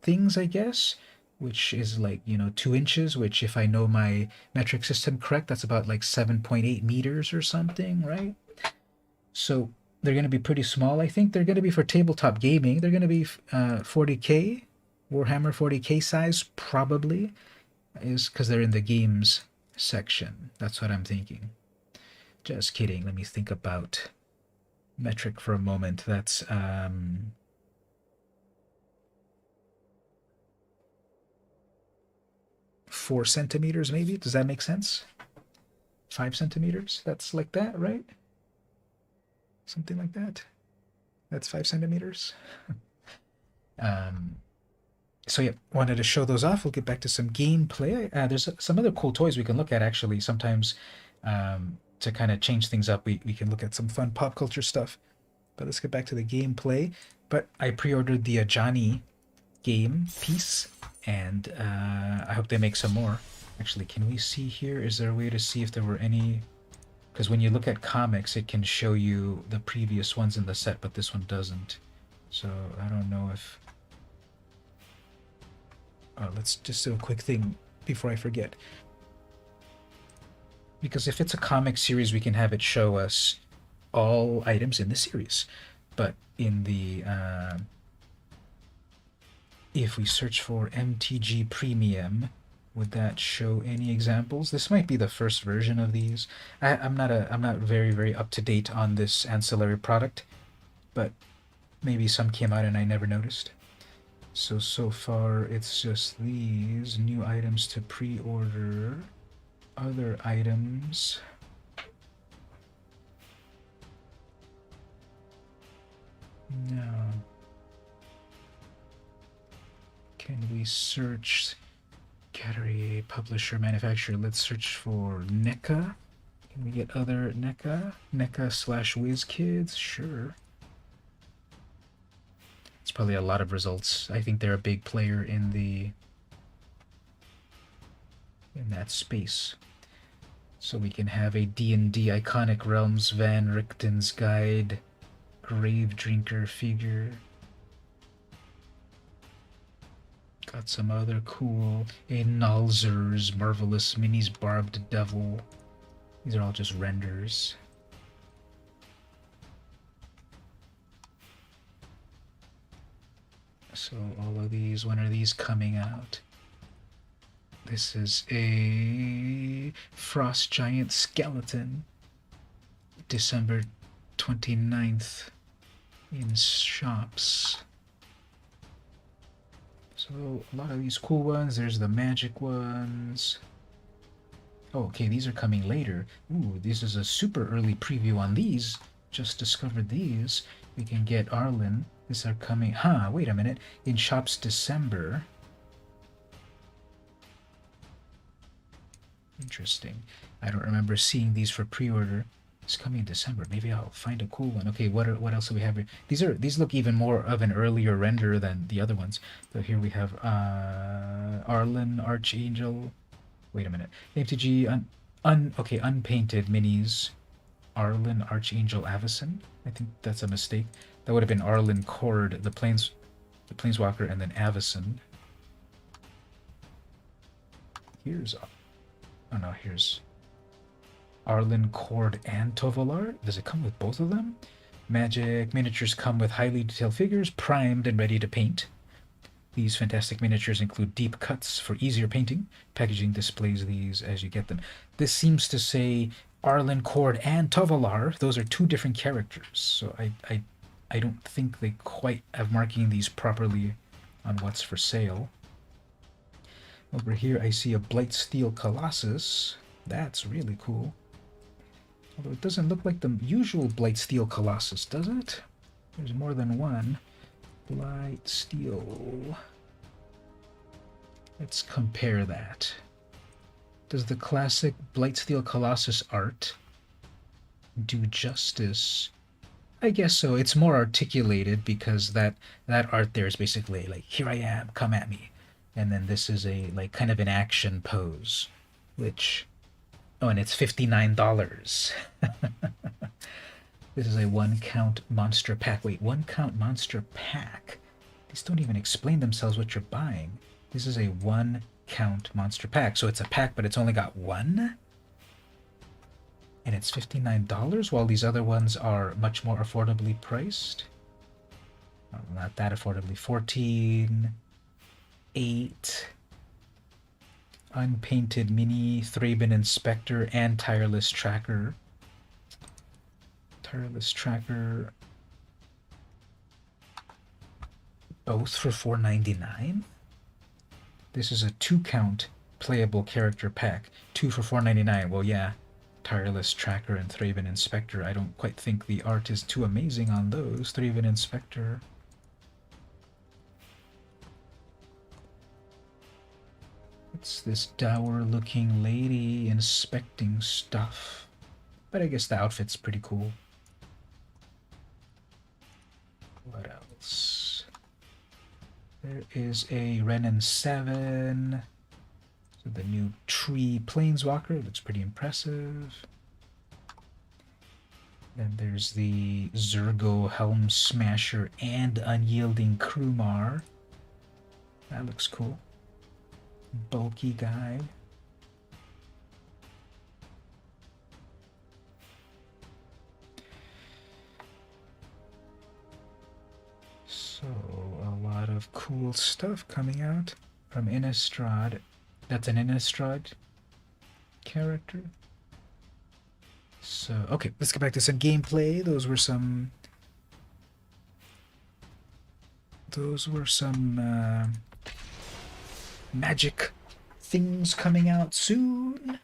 things, I guess, which is like, 2 inches, which if I know my metric system correct, that's about like 7.8 meters or something, right? So they're going to be pretty small. I think they're going to be for tabletop gaming. They're going to be 40k, Warhammer 40k size, probably, is because they're in the games section. That's what I'm thinking. Just kidding. Let me think about metric for a moment. That's 4 centimeters, maybe. Does that make sense? 5 centimeters. That's like that, right? Something like that. That's 5 centimeters. So yeah, wanted to show those off. We'll get back to some gameplay. There's some other cool toys we can look at actually. Sometimes to kind of change things up, we can look at some fun pop culture stuff. But let's get back to the gameplay. But I pre-ordered the Ajani game piece, and I hope they make some more. Actually, can we see here? Is there a way to see if there were any? Because when you look at comics, it can show you the previous ones in the set, but this one doesn't. So I don't know if... let's just do a quick thing before I forget. Because if it's a comic series, we can have it show us all items in the series. But in the... if we search for MtG Premium, would that show any examples? This might be the first version of these. I'm not very up to date on this ancillary product, but maybe some came out and I never noticed. So far it's just these new items to pre-order. Other items. No. Can we search category, publisher, manufacturer? Let's search for NECA. Can we get other NECA? NECA / WizKids? Sure. It's probably a lot of results. I think they're a big player in that space. So we can have a D&D Iconic Realms Van Richten's Guide Grave Drinker figure. Got some other cool, a Nalzer's Marvelous Minis Barbed Devil. These are all just renders. So all of these, when are these coming out? This is a Frost Giant Skeleton. December 29th in shops. So a lot of these cool ones. There's the magic ones. Oh, okay, these are coming later. Ooh, this is a super early preview on these. Just discovered these. We can get Arlen. These are coming. Huh, wait a minute. In shops December. Interesting. I don't remember seeing these for pre-order. It's coming in December. Maybe I'll find a cool one. Okay, what else do we have here? These look even more of an earlier render than the other ones. So here we have Arlen Archangel. Wait a minute. MTG unpainted minis. Arlen Archangel Avacyn. I think that's a mistake. That would have been Arlen Cord, the Planeswalker, and then Avacyn. Here's Arlen Cord and Tovolar. Does it come with both of them? Magic miniatures come with highly detailed figures, primed and ready to paint. These fantastic miniatures include deep cuts for easier painting. Packaging displays these as you get them. This seems to say Arlen Cord and Tovolar. Those are two different characters. So I don't think they quite have marking these properly on what's for sale. Over here I see a Blightsteel Colossus. That's really cool. Although it doesn't look like the usual Blightsteel Colossus, does it? There's more than one. Blightsteel. Let's compare that. Does the classic Blightsteel Colossus art do justice? I guess so. It's more articulated because that art there is basically like, here I am, come at me. And then this is a like kind of an action pose, which... Oh, and it's $59. This is a one-count monster pack. Wait, one-count monster pack? These don't even explain themselves what you're buying. This is a one-count monster pack. So it's a pack, but it's only got one? And it's $59, while these other ones are much more affordably priced? Oh, not that affordably. 14, 8... Unpainted Mini, Thraben Inspector, and Tireless Tracker. Tireless Tracker. Both for $4.99? This is a 2-count playable character pack. 2 for $4.99. Well, yeah. Tireless Tracker and Thraben Inspector. I don't quite think the art is too amazing on those. Thraben Inspector. What's this dour looking lady inspecting stuff? But I guess the outfit's pretty cool. What else? There is a Renin 7. So the new tree planeswalker looks pretty impressive. Then there's the Zergo Helm Smasher and Unyielding Krumar. That looks cool. Bulky guy. So, a lot of cool stuff coming out from Innistrad. That's an Innistrad character. So, okay, let's get back to some gameplay. Those were some magic things coming out soon.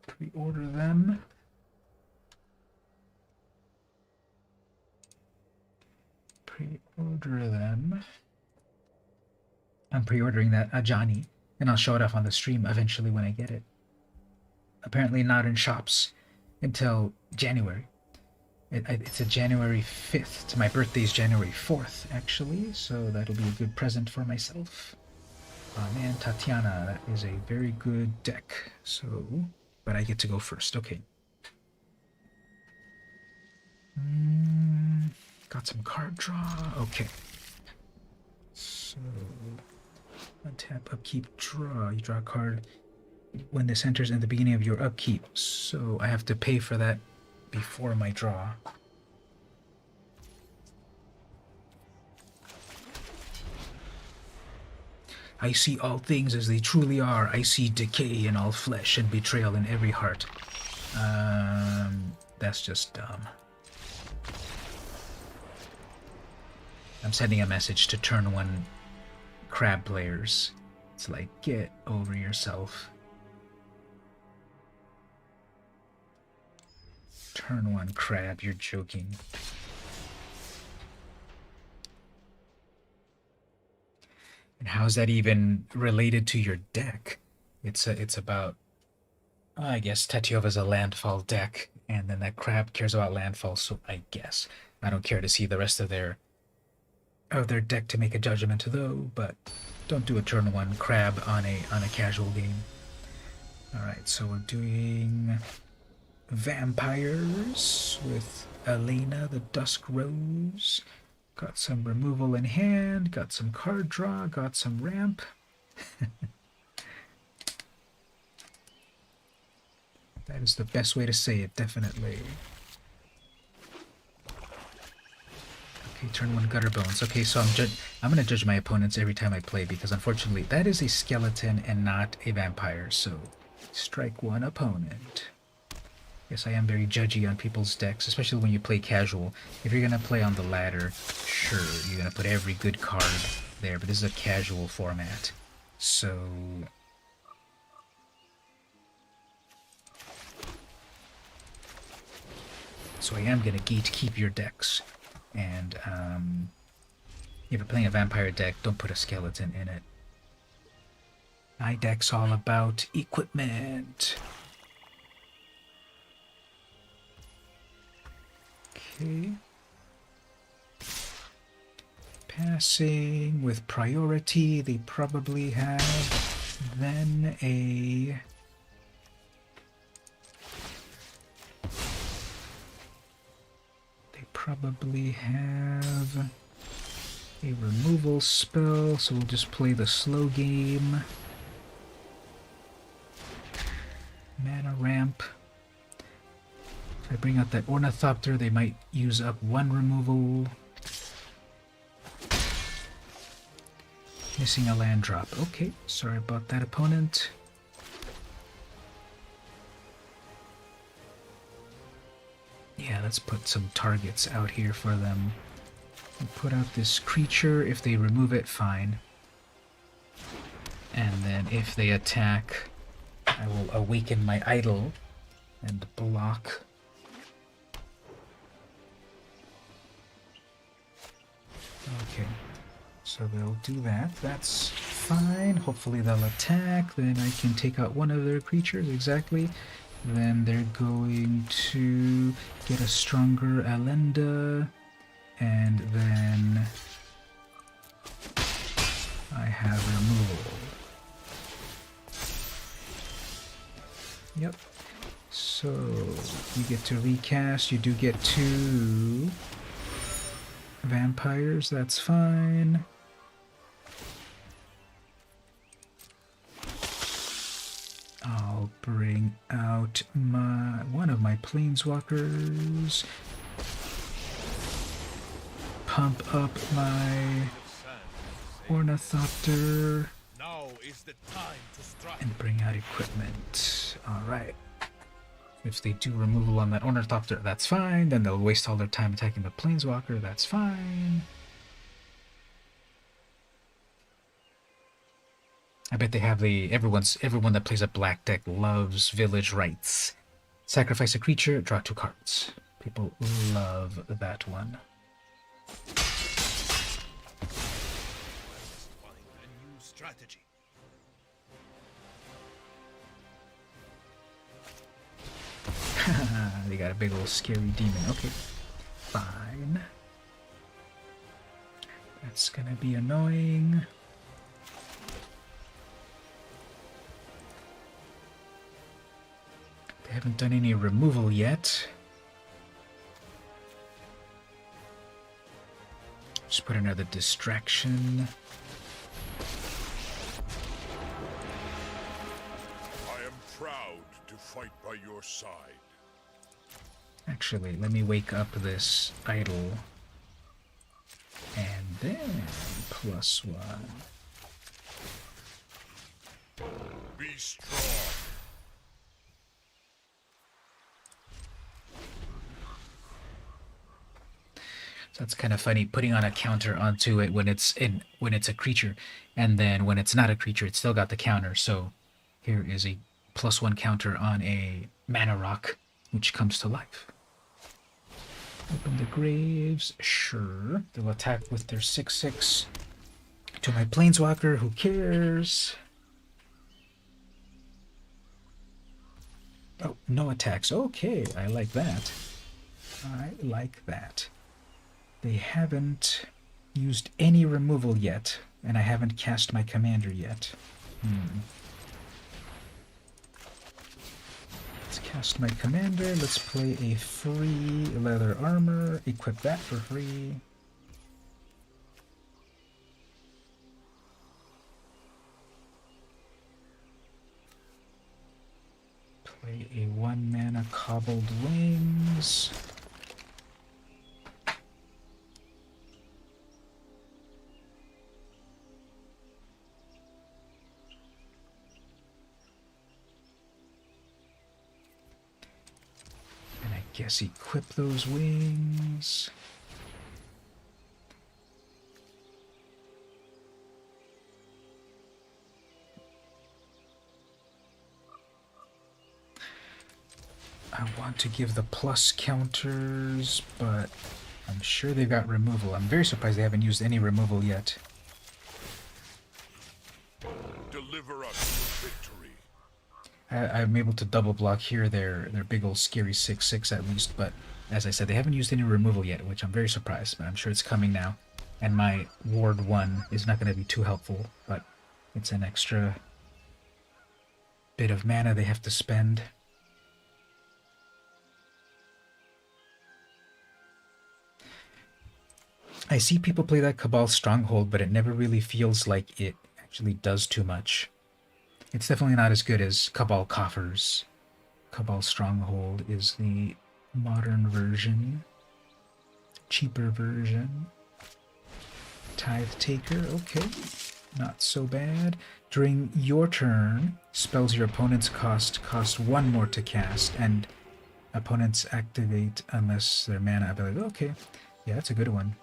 Pre-order them. Pre-order them. I'm pre-ordering that Ajani, and I'll show it off on the stream eventually when I get it. Apparently not in shops until January. It's a January 5th. My birthday is January 4th, actually, so that'll be a good present for myself. Oh man, Tatiana, that is a very good deck. So, but I get to go first. Okay. Got some card draw. Okay. So, untap, upkeep, draw. You draw a card when this enters in the beginning of your upkeep. So I have to pay for that before my draw. I see all things as they truly are. I see decay in all flesh and betrayal in every heart. That's just dumb. I'm sending a message to turn 1 crab players. It's like, get over yourself. Turn 1 crab, you're joking. And how's that even related to your deck? It's about, I guess Tetyova's a landfall deck, and then that crab cares about landfall, so I guess. I don't care to see the rest of their deck to make a judgment though, but don't do a turn 1 crab on a casual game. Alright, so we're doing vampires with Elena the Dusk Rose. Got some removal in hand, got some card draw, got some ramp. That is the best way to say it, definitely. Okay, turn 1 Gutter Bones. Okay, so I'm gonna judge my opponents every time I play because unfortunately that is a skeleton and not a vampire. So strike 1 opponent. Yes, I am very judgy on people's decks, especially when you play casual. If you're gonna play on the ladder, sure, you're gonna put every good card there, but this is a casual format. So I am gonna gatekeep your decks. And if you're playing a vampire deck, don't put a skeleton in it. My deck's all about equipment. Okay. Passing with priority. They probably have then a... probably have a removal spell, so we'll just play the slow game. Mana ramp. If I bring out that Ornithopter, they might use up 1 removal. Missing a land drop. Okay, sorry about that, opponent. Yeah, let's put some targets out here for them. We'll put out this creature. If they remove it, fine. And then if they attack, I will awaken my idol and block. Okay. So they'll do that. That's fine. Hopefully they'll attack. Then I can take out one of their creatures. Exactly. Then they're going to get a stronger Alenda. And then I have removal. Yep. So you get to recast. You do get 2 vampires. That's fine. I'll bring out one of my planeswalkers. Pump up my Ornithopter. Now is the time to strike. And bring out equipment. Alright. If they do removal on that Ornithopter, that's fine. Then they'll waste all their time attacking the Planeswalker. That's fine. I bet they have everyone that plays a black deck loves Village Rites. Sacrifice a creature, draw 2 cards. People love that one. Let's find a new strategy. They got a big old scary demon. Okay, fine. That's gonna be annoying. They haven't done any removal yet. Just put another distraction. I am proud to fight by your side. Actually, let me wake up this idol. And then +1. Be strong. So that's kind of funny, putting on a counter onto it when it's a creature, and then when it's not a creature, it's still got the counter. So here is a +1 counter on a mana rock, which comes to life. Open the graves, sure. They'll attack with their 6/6 to my planeswalker. Who cares? Oh, no attacks. Okay, I like that. I like that. They haven't used any removal yet, and I haven't cast my commander yet. Let's cast my commander. Let's play a free leather armor. Equip that for free. Play a 1-mana Cobbled Wings. Guess equip those wings. I want to give the plus counters, but I'm sure they've got removal. I'm very surprised they haven't used any removal yet. Deliver us to victory. I'm able to double block here their big old scary 6/6 at least, but as I said, they haven't used any removal yet, which I'm very surprised, but I'm sure it's coming now. And my Ward 1 is not going to be too helpful, but it's an extra bit of mana they have to spend. I see people play that Cabal Stronghold, but it never really feels like it actually does too much. It's definitely not as good as Cabal Coffers. Cabal Stronghold is the modern version. Cheaper version. Tithe Taker, okay. Not so bad. During your turn, spells your opponent's cost 1 more to cast, and opponents activate unless their mana ability. Okay, yeah, that's a good one.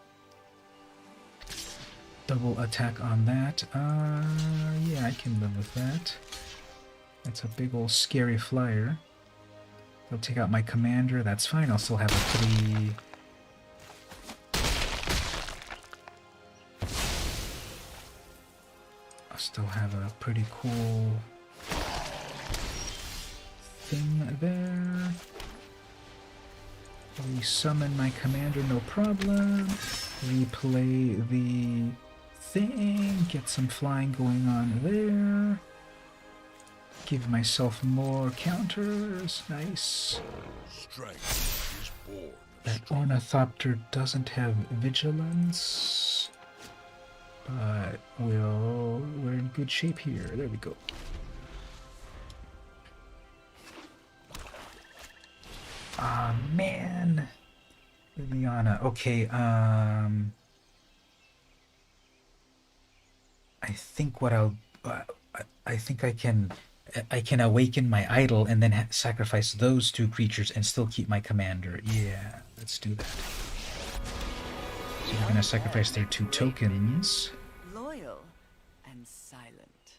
Double attack on that. Yeah, I can live with that. That's a big old scary flyer. They'll take out my commander. That's fine. I'll still have a 3. Still have a pretty cool thing there. Resummon my commander, no problem. Replay the thing. Get some flying going on there. Give myself more counters. Nice. Strength is born. That Ornithopter doesn't have vigilance. But we're in good shape here. There we go. Ah, man. Liliana. Okay, I think what I think I can awaken my idol and then sacrifice those two creatures and still keep my commander. Yeah, let's do that. So we're gonna sacrifice their 2 tokens. Loyal and silent.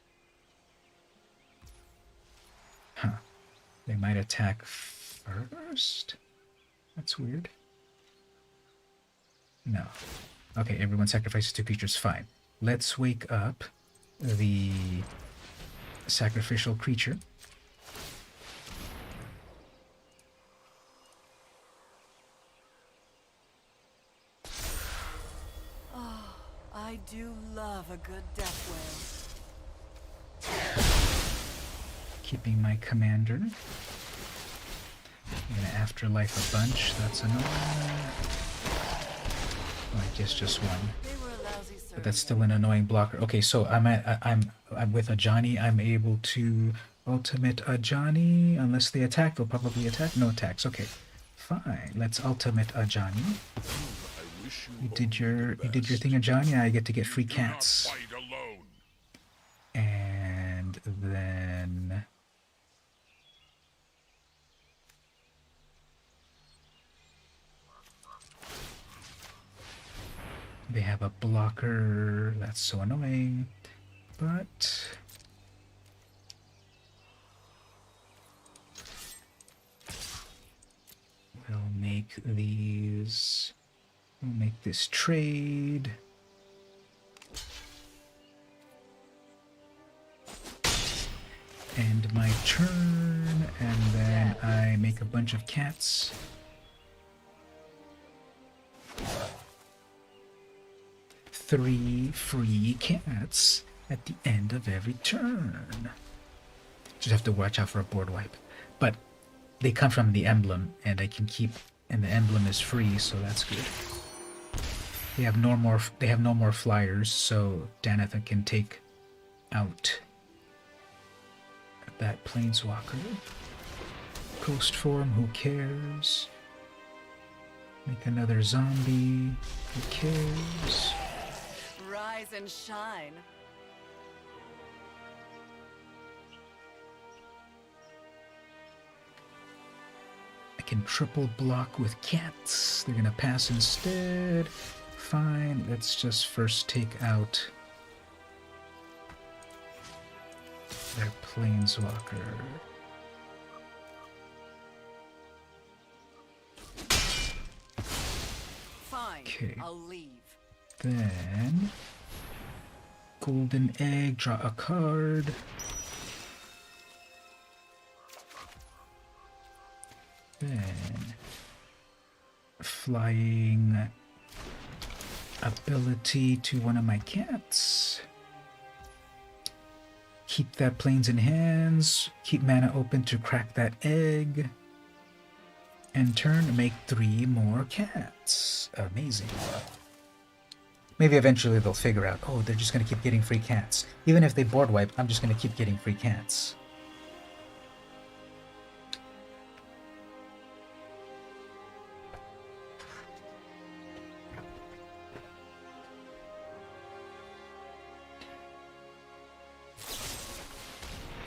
Huh. They might attack first? That's weird. No. Okay, everyone sacrifices 2 creatures. Fine. Let's wake up the sacrificial creature. Oh, I do love a good death wail. Keeping my commander. I'm gonna afterlife a bunch. That's annoying. Well, I guess just one. They were a lousy But that's service. still an annoying blocker. Okay, so I'm with a Johnny. I'm able to ultimate a Johnny unless they attack. They'll probably attack. No attacks. Okay, fine. Let's ultimate a Johnny. I wish You only did your the best. thing, a Johnny. I get to get free Do not cats. fight alone. And then they have a blocker. That's so annoying. But we'll make these. We'll make this trade. End my turn, and then I make a bunch of cats. Three free cats at the end of every turn. Just have to watch out for a board wipe. But they come from the emblem, and I can keep, and the emblem is free, so that's good. They have no more flyers, so Danathan can take out that planeswalker. Ghost form, who cares? Make another zombie, who cares? Rise and shine. I can triple block with cats. They're gonna pass instead. Fine, let's just first take out their planeswalker. Fine. Okay. I'll leave. Then golden egg, draw a card. Then flying ability to one of my cats. Keep that planes in hands. Keep mana open to crack that egg. And turn, make 3 more cats. Amazing. Maybe eventually they'll figure out, oh, they're just going to keep getting free cats. Even if they board wipe, I'm just going to keep getting free cats.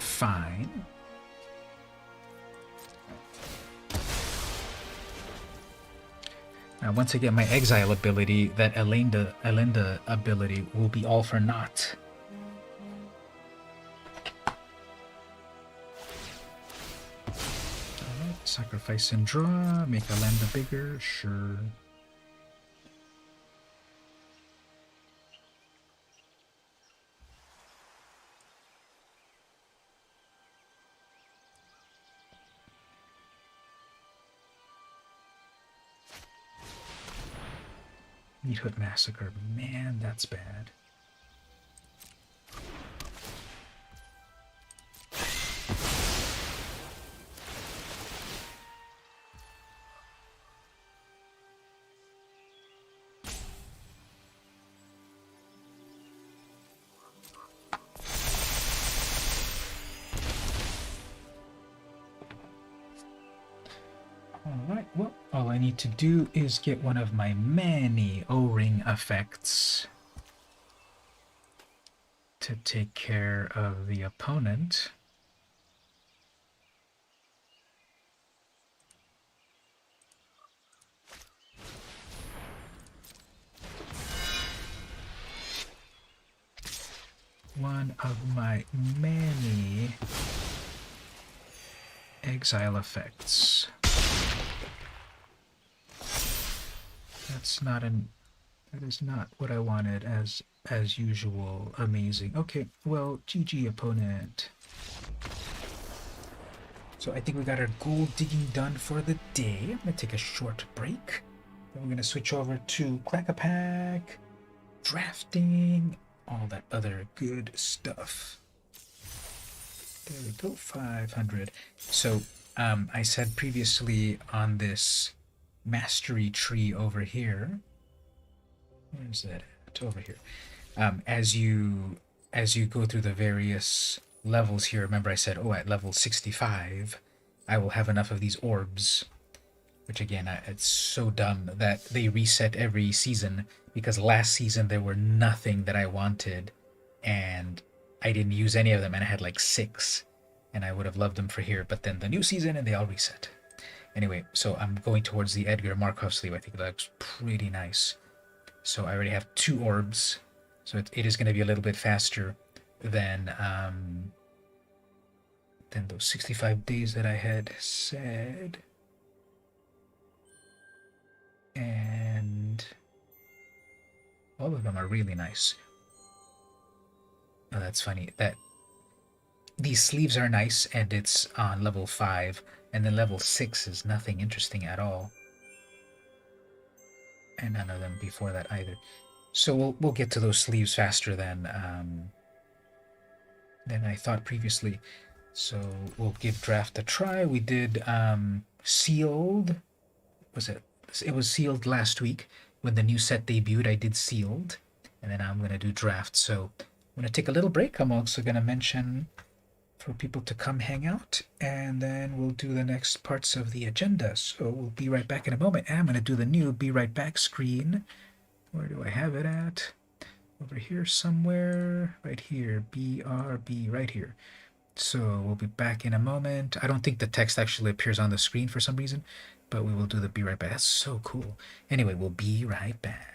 Fine. Now, once I get my exile ability, that Elenda ability will be all for naught. Alright, sacrifice and draw, make Elenda bigger, sure. Meat Hood Massacre. Man, that's bad. Alright, well, all I need to do is get one of my many O-ring effects to take care of the opponent. One of my many exile effects. That is not what I wanted as usual. Amazing. Okay, well, GG opponent. So I think we got our gold digging done for the day. I'm gonna take a short break. Then we're gonna switch over to Crack a Pack, drafting, all that other good stuff. There we go, 500. So I said previously on this mastery tree over here, where is that at? Over here. As you go through the various levels here, remember I said, oh, at level 65 I will have enough of these orbs, which again, it's so dumb that they reset every season, because last season there were nothing that I wanted and I didn't use any of them, and I had like 6 and I would have loved them for here, but then the new season and they all reset. Anyway, so I'm going towards the Edgar Markov sleeve. I think it looks pretty nice. So I already have 2 orbs, so it is going to be a little bit faster than those 65 days that I had said. And all of them are really nice. Oh, that's funny. That these sleeves are nice, and it's on level 5, and then level 6 is nothing interesting at all. And none of them before that either. So we'll get to those sleeves faster than I thought previously. So we'll give draft a try. We did sealed. Was it? It was sealed last week when the new set debuted. I did sealed, and then I'm gonna do draft. So I'm gonna take a little break. I'm also gonna mention for people to come hang out, and then we'll do the next parts of the agenda. So we'll be right back in a moment. And I'm gonna do the new be right back screen. Where do I have it at? Over here somewhere. Right here. BRB. Right here. So we'll be back in a moment. I don't think the text actually appears on the screen for some reason, but we will do the be right back. That's so cool. Anyway, we'll be right back.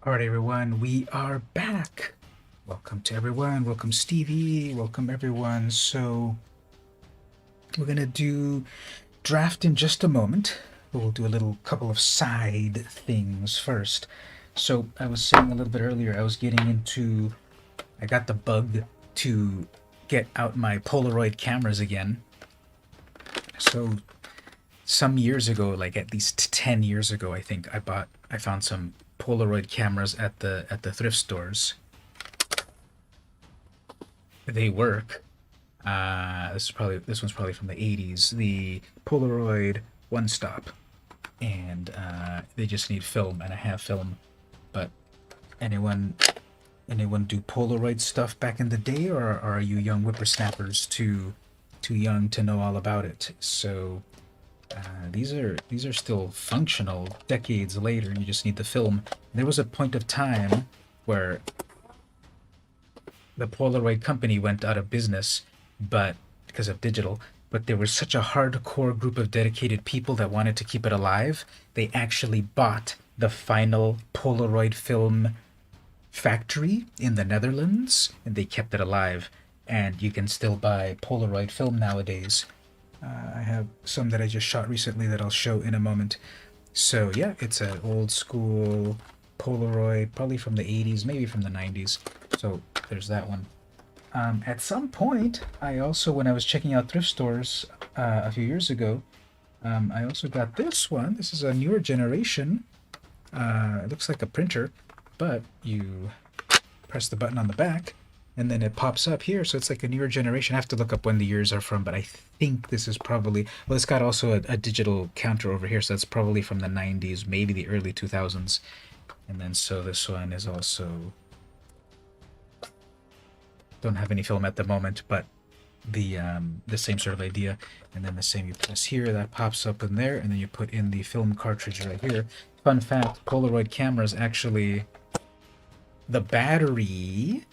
All right, everyone, we are back. Welcome to everyone. Welcome, Stevie. Welcome, everyone. So, we're going to do draft in just a moment. We'll do a little couple of side things first. So, I was saying a little bit earlier, I got the bug to get out my Polaroid cameras again. So, some years ago, like at least 10 years ago, I think I found some Polaroid cameras at the thrift stores. They work. This one's probably from the 80s. The Polaroid One Stop, and they just need film, and I have film. But anyone do Polaroid stuff back in the day, or are you young whippersnappers too young to know all about it? So these are still functional decades later. You just need the film. There was a point of time where the Polaroid company went out of business, but because of digital. But there was such a hardcore group of dedicated people that wanted to keep it alive. They actually bought the final Polaroid film factory in the Netherlands, and they kept it alive. And you can still buy Polaroid film nowadays. I have some that I just shot recently that I'll show in a moment. So yeah, it's an old school Polaroid, probably from the 80s, maybe from the 90s. So there's that one. At some point, I also, when I was checking out thrift stores a few years ago, I also got this one. This is a newer generation. It looks like a printer, but you press the button on the back, and then it pops up here. So it's like a newer generation. I have to look up when the years are from, but I think this is probably, well, it's got also a digital counter over here, so that's probably from the 90s, maybe the early 2000s. And then so this one is also, don't have any film at the moment, but the same sort of idea. And then the same, you press here, that pops up in there, and then you put in the film cartridge right here. Fun fact, Polaroid cameras actually, the battery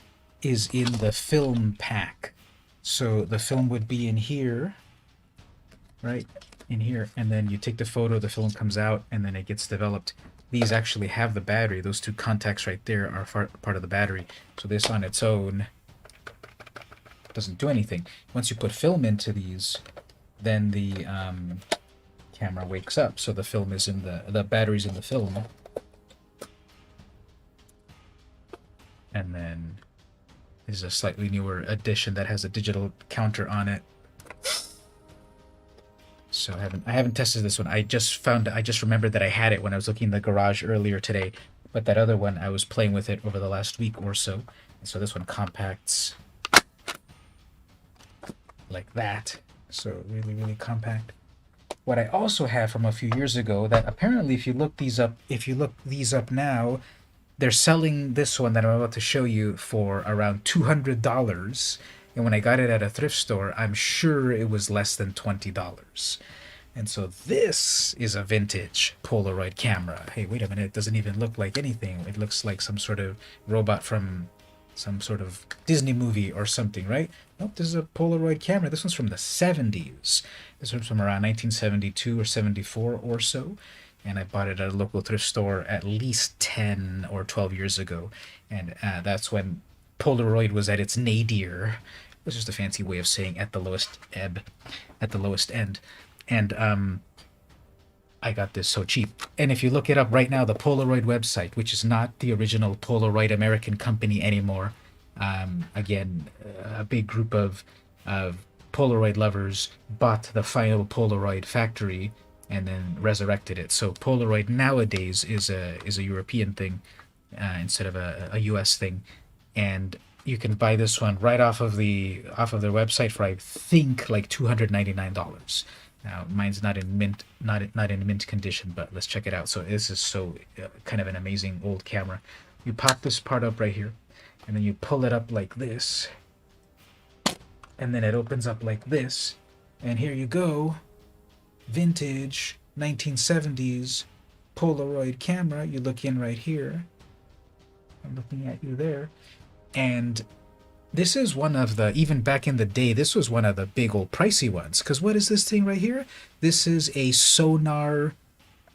is in the film pack. So the film would be in here, right? In here, and then you take the photo, the film comes out, and then it gets developed. These actually have the battery. Those two contacts right there are part of the battery. So this on its own doesn't do anything. Once you put film into these, then the camera wakes up. So the film is in the battery's in the film. And then there's a slightly newer edition that has a digital counter on it. So I haven't tested this one. I just remembered that I had it when I was looking in the garage earlier today. But that other one, I was playing with it over the last week or so. And so this one compacts like that. So really, really compact. What I also have from a few years ago that apparently if you look these up now, they're selling this one that I'm about to show you for around $200. And when I got it at a thrift store, I'm sure it was less than $20. And so this is a vintage Polaroid camera. Hey, wait a minute, it doesn't even look like anything. It looks like some sort of robot from some sort of Disney movie or something, right? Nope, this is a Polaroid camera. This one's from the 70s. This one's from around 1972 or 74 or so. And I bought it at a local thrift store at least 10 or 12 years ago. And that's when Polaroid was at its nadir. It was just a fancy way of saying at the lowest ebb, at the lowest end. And I got this so cheap. And if you look it up right now, the Polaroid website, which is not the original Polaroid American company anymore, again, a big group of Polaroid lovers bought the final Polaroid factory and then resurrected it. So Polaroid nowadays is a European thing instead of a US thing, and you can buy this one right off of their website for I think like $299. Now mine's not in mint condition, but let's check it out. So this is so kind of an amazing old camera. You pop this part up right here, and then you pull it up like this, and then it opens up like this, and here you go. Vintage 1970s Polaroid camera. You look in right here. I'm looking at you there. And this is one of the, even back in the day, this was one of the big old pricey ones. Because what is this thing right here? This is a sonar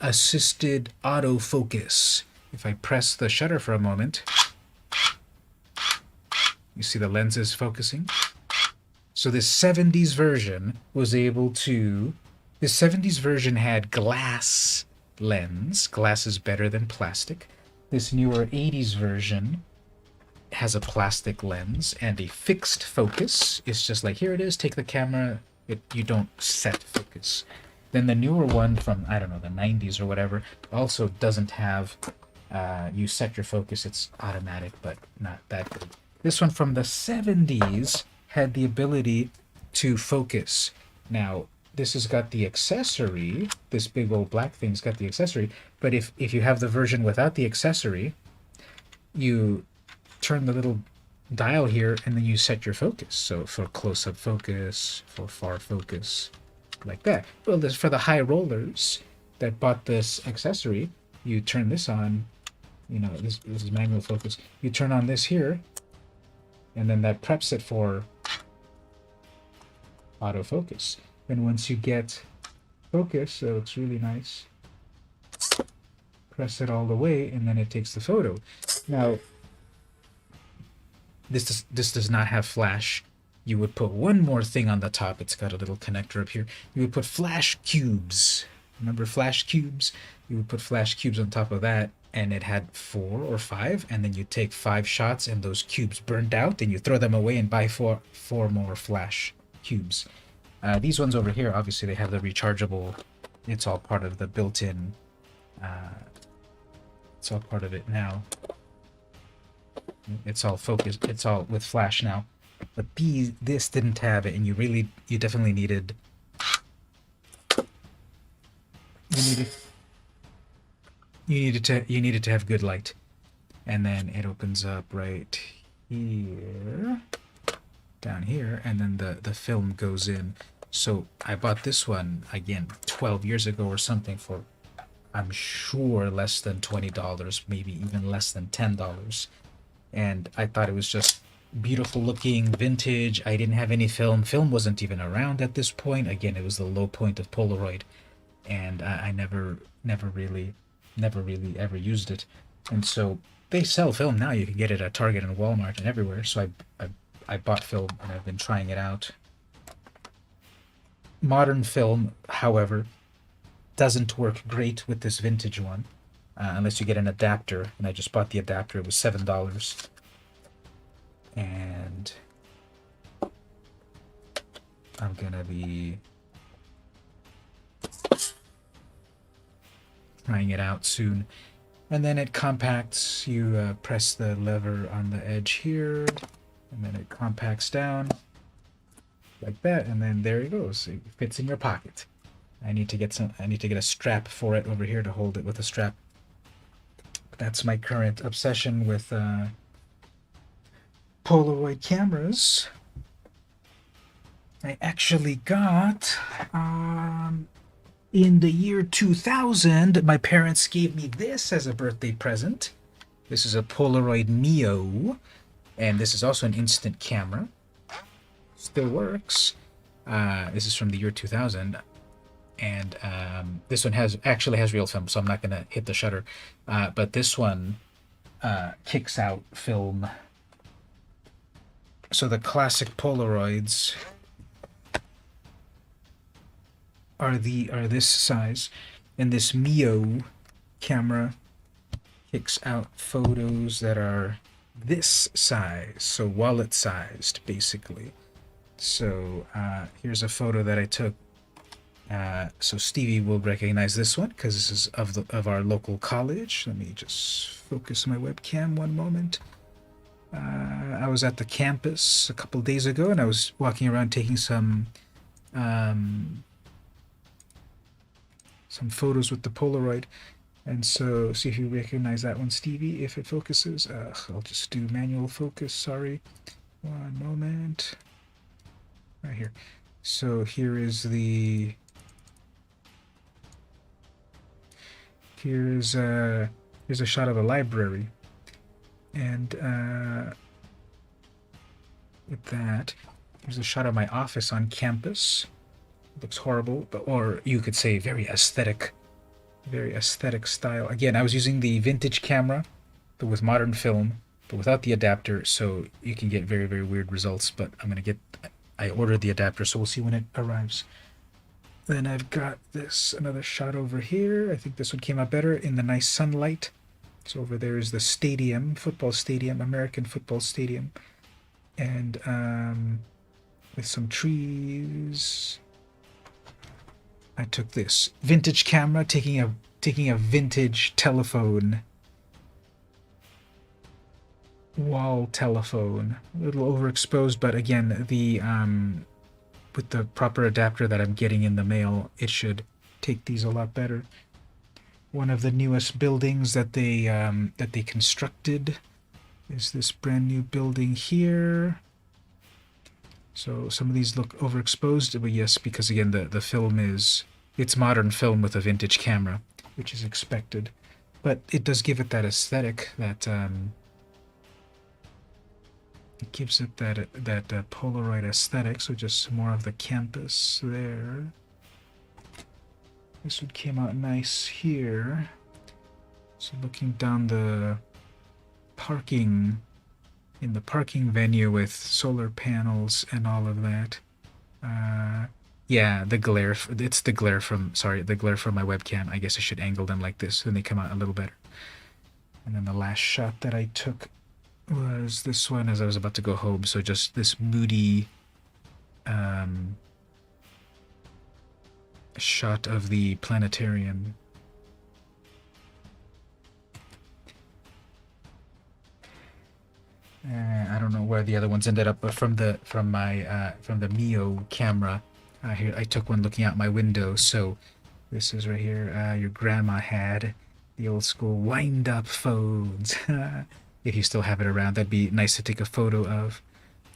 assisted autofocus. if I press the shutter for a moment, you see the lens is focusing. So this 70s version was able to... This 70s version had glass lens. Glass is better than plastic. This newer 80s version has a plastic lens and a fixed focus. It's just like, here it is, take the camera. You don't set focus. Then the newer one from, I don't know, the 90s or whatever, also doesn't have, you set your focus, it's automatic, but not that good. This one from the 70s had the ability to focus. Now, this has got the accessory, this big old black thing's got the accessory, but if you have the version without the accessory, you turn the little dial here and then you set your focus. So for close-up focus, for far focus, like that. Well, this for the high rollers that bought this accessory, you turn this on, you know, this is manual focus. You turn on this here, and then that preps it for autofocus. And once you get focus, it looks really nice. Press it all the way, and then it takes the photo. Now, this does not have flash. You would put one more thing on the top. It's got a little connector up here. You would put flash cubes. Remember flash cubes? You would put flash cubes on top of that, and it had 4 or 5, and then you take 5 shots, and those cubes burned out, and you throw them away and buy four more flash cubes. These ones over here, obviously, they have the rechargeable. It's all part of the built-in. It's all part of it now. It's all focused. It's all with flash now. But this didn't have it, and you definitely needed. You needed to have good light, and then it opens up right here, down here, and then the film goes in. So I bought this one again 12 years ago or something for, I'm sure, less than $20, maybe even less than $10. And I thought it was just beautiful looking, vintage. I didn't have any film. Film wasn't even around at this point. Again, it was the low point of Polaroid, and I never really ever used it. And so they sell film now. You can get it at Target and Walmart and everywhere. So I bought film, and I've been trying it out. Modern film, however, doesn't work great with this vintage one. Unless you get an adapter, and I just bought the adapter. It was $7, and I'm gonna be trying it out soon. And then it compacts. You press the lever on the edge here, and then it compacts down like that, and then there it goes. It fits in your pocket. I need to get a strap for it over here to hold it with a strap. That's my current obsession with Polaroid cameras. I actually got, in the year 2000, my parents gave me this as a birthday present. This is a Polaroid Neo, and this is also an instant camera. Still works. This is from the year 2000. And this one actually has real film, so I'm not going to hit the shutter. But this one kicks out film. So the classic Polaroids are this size, and this Mio camera kicks out photos that are this size, so wallet-sized, basically. So here's a photo that I took. So Stevie will recognize this one because this is of our local college. Let me just focus my webcam one moment. I was at the campus a couple days ago, and I was walking around taking some photos with the Polaroid. And so, see if you recognize that one, Stevie, if it focuses. I'll just do manual focus, sorry. One moment. Right here. So here's a shot of a library, and with that, here's a shot of my office on campus. It looks horrible, or you could say very aesthetic. Very aesthetic style. Again, I was using the vintage camera, but with modern film, but without the adapter, so you can get very, very weird results. But I ordered the adapter, so we'll see when it arrives. Then I've got this, another shot over here. I think this one came out better in the nice sunlight. So over there is the stadium, football stadium, American football stadium. And with some trees. I took this vintage camera, taking a vintage telephone, wall telephone, a little overexposed, but again, the with the proper adapter that I'm getting in the mail, it should take these a lot better. One of the newest buildings that they constructed is this brand new building here. So some of these look overexposed, but yes, because again the film it's modern film with a vintage camera, which is expected. But it does give it that aesthetic, that it gives it that Polaroid aesthetic. So just more of the campus there. This one came out nice here. So looking down the parking, in the parking venue with solar panels and all of that. Yeah, the glare, it's the glare from, sorry, the glare from my webcam. I guess I should angle them like this, then they come out a little better. And then the last shot that I took was this one as I was about to go home. So just this moody shot of the planetarium. I don't know where the other ones ended up, but from the Mio camera, here I took one looking out my window. So this is right here. Your grandma had the old school wind-up phones. If you still have it around, that'd be nice to take a photo of.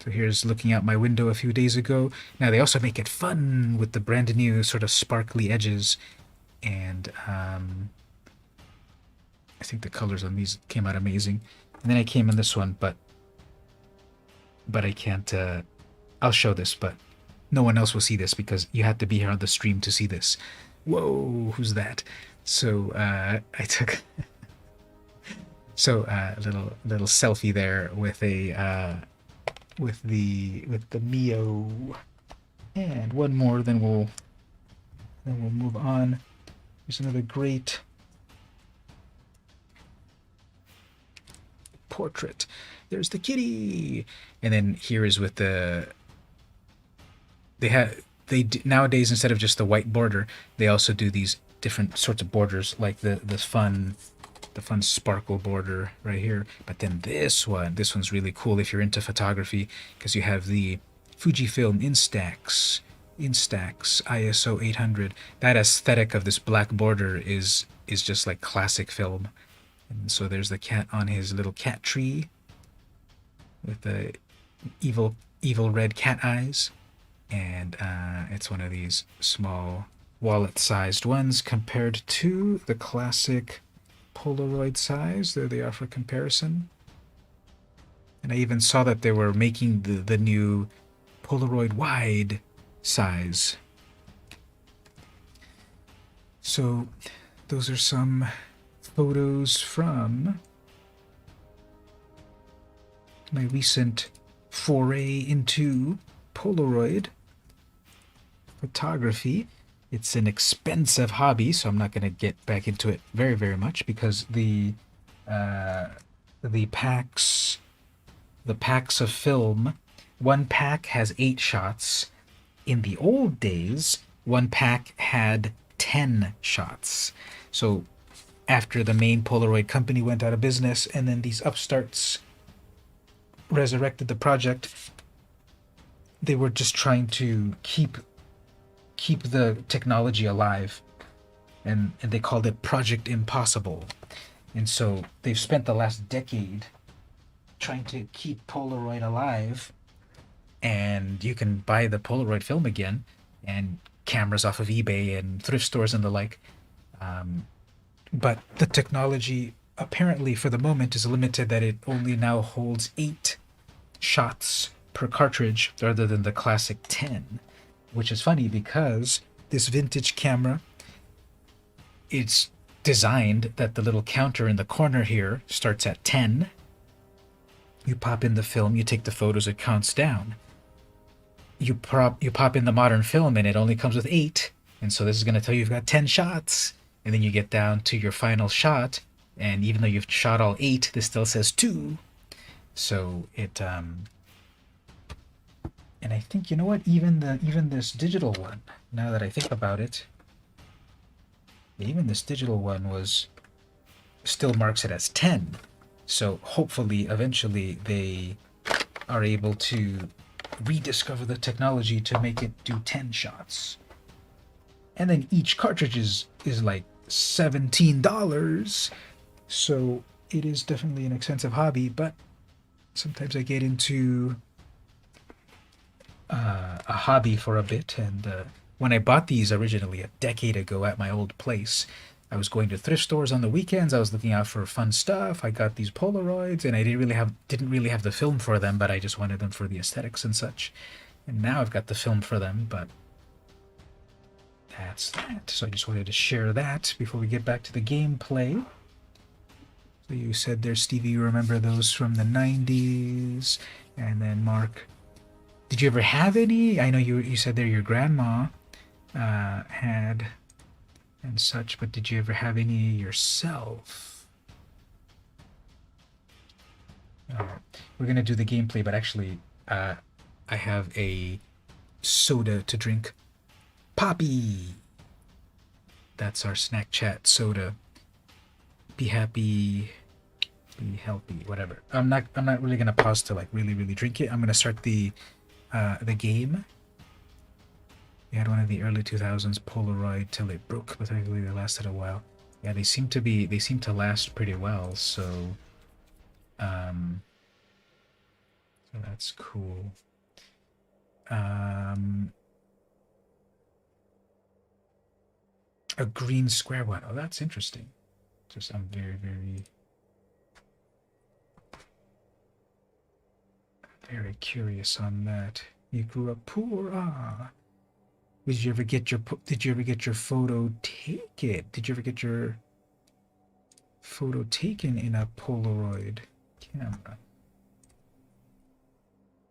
So here's looking out my window a few days ago. Now they also make it fun with the brand new sort of sparkly edges, and I think the colors on these came out amazing. And then I came in this one, but I can't, I'll show this, but no one else will see this because you had to be here on the stream to see this. Whoa, who's that? So I took little selfie there with a with the Mio, and one more, then we'll move on. Here's another great portrait. There's the kitty, and then here is with the nowadays, instead of just the white border, they also do these different sorts of borders, like the fun sparkle border right here. But then this one's really cool if you're into photography, because you have the Fujifilm Instax ISO 800. That aesthetic of this black border is just like classic film. And so there's the cat on his little cat tree with the evil red cat eyes, and it's one of these small wallet-sized ones compared to the classic Polaroid size. There they are for comparison. And I even saw that they were making the new Polaroid wide size. So those are some photos from my recent foray into Polaroid photography. It's an expensive hobby, so I'm not going to get back into it very, very much, because the packs of film, one pack has 8 shots. In the old days, one pack had 10 shots. So after the main Polaroid company went out of business, and then these upstarts resurrected the project, they were just trying to keep the technology alive, and they called it Project Impossible. And so they've spent the last decade trying to keep Polaroid alive, and you can buy the Polaroid film again, and cameras off of eBay and thrift stores and the like. But the technology apparently for the moment is limited, that it only now holds 8 shots per cartridge rather than the classic 10, which is funny because this vintage camera, it's designed that the little counter in the corner here starts at 10. You pop in the film, you take the photos, it counts down. You pop in the modern film and it only comes with 8, and so this is going to tell you you've got 10 shots, and then you get down to your final shot, and even though you've shot all 8, this still says 2. So it and I think, you know what, even this digital one, now that I think about it, even this digital one was still marks it as 10. So hopefully eventually they are able to rediscover the technology to make it do 10 shots. And then each cartridge is like $17. So it is definitely an expensive hobby, but sometimes I get into a hobby for a bit. And when I bought these originally a decade ago at my old place, I was going to thrift stores on the weekends. I was looking out for fun stuff. I got these Polaroids, and I didn't really have the film for them, but I just wanted them for the aesthetics and such. And now I've got the film for them, but that's that. So I just wanted to share that before we get back to the gameplay. So you said there, Stevie, you remember those from the 90s. And then Mark, did you ever have any? I know you said there your grandma had and such, but did you ever have any yourself? We're gonna do the gameplay, but actually I have a soda to drink. Poppy! That's our snack chat soda. Be happy, be healthy, whatever. I'm not really gonna pause to like really drink it. I'm gonna start the game. We had one of the early 2000s Polaroid till it broke, but thankfully they lasted a while. Yeah, they seem to last pretty well, so so that's cool. A green square one. Oh, that's interesting. Just I'm very curious on that. You grew up poor, ah. Did you ever get your photo taken? Did you ever get your photo taken in a Polaroid camera?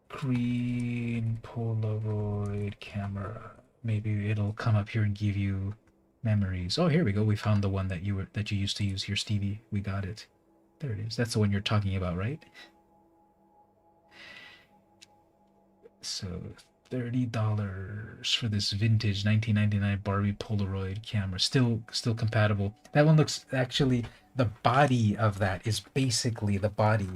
Green Polaroid camera. Maybe it'll come up here and give you memories. Oh, here we go. We found the one that you used to use here, Stevie. We got it. There it is. That's the one you're talking about, right? So $30 for this vintage 1999 Barbie Polaroid camera. Still compatible. That one looks, actually, the body of that is basically the body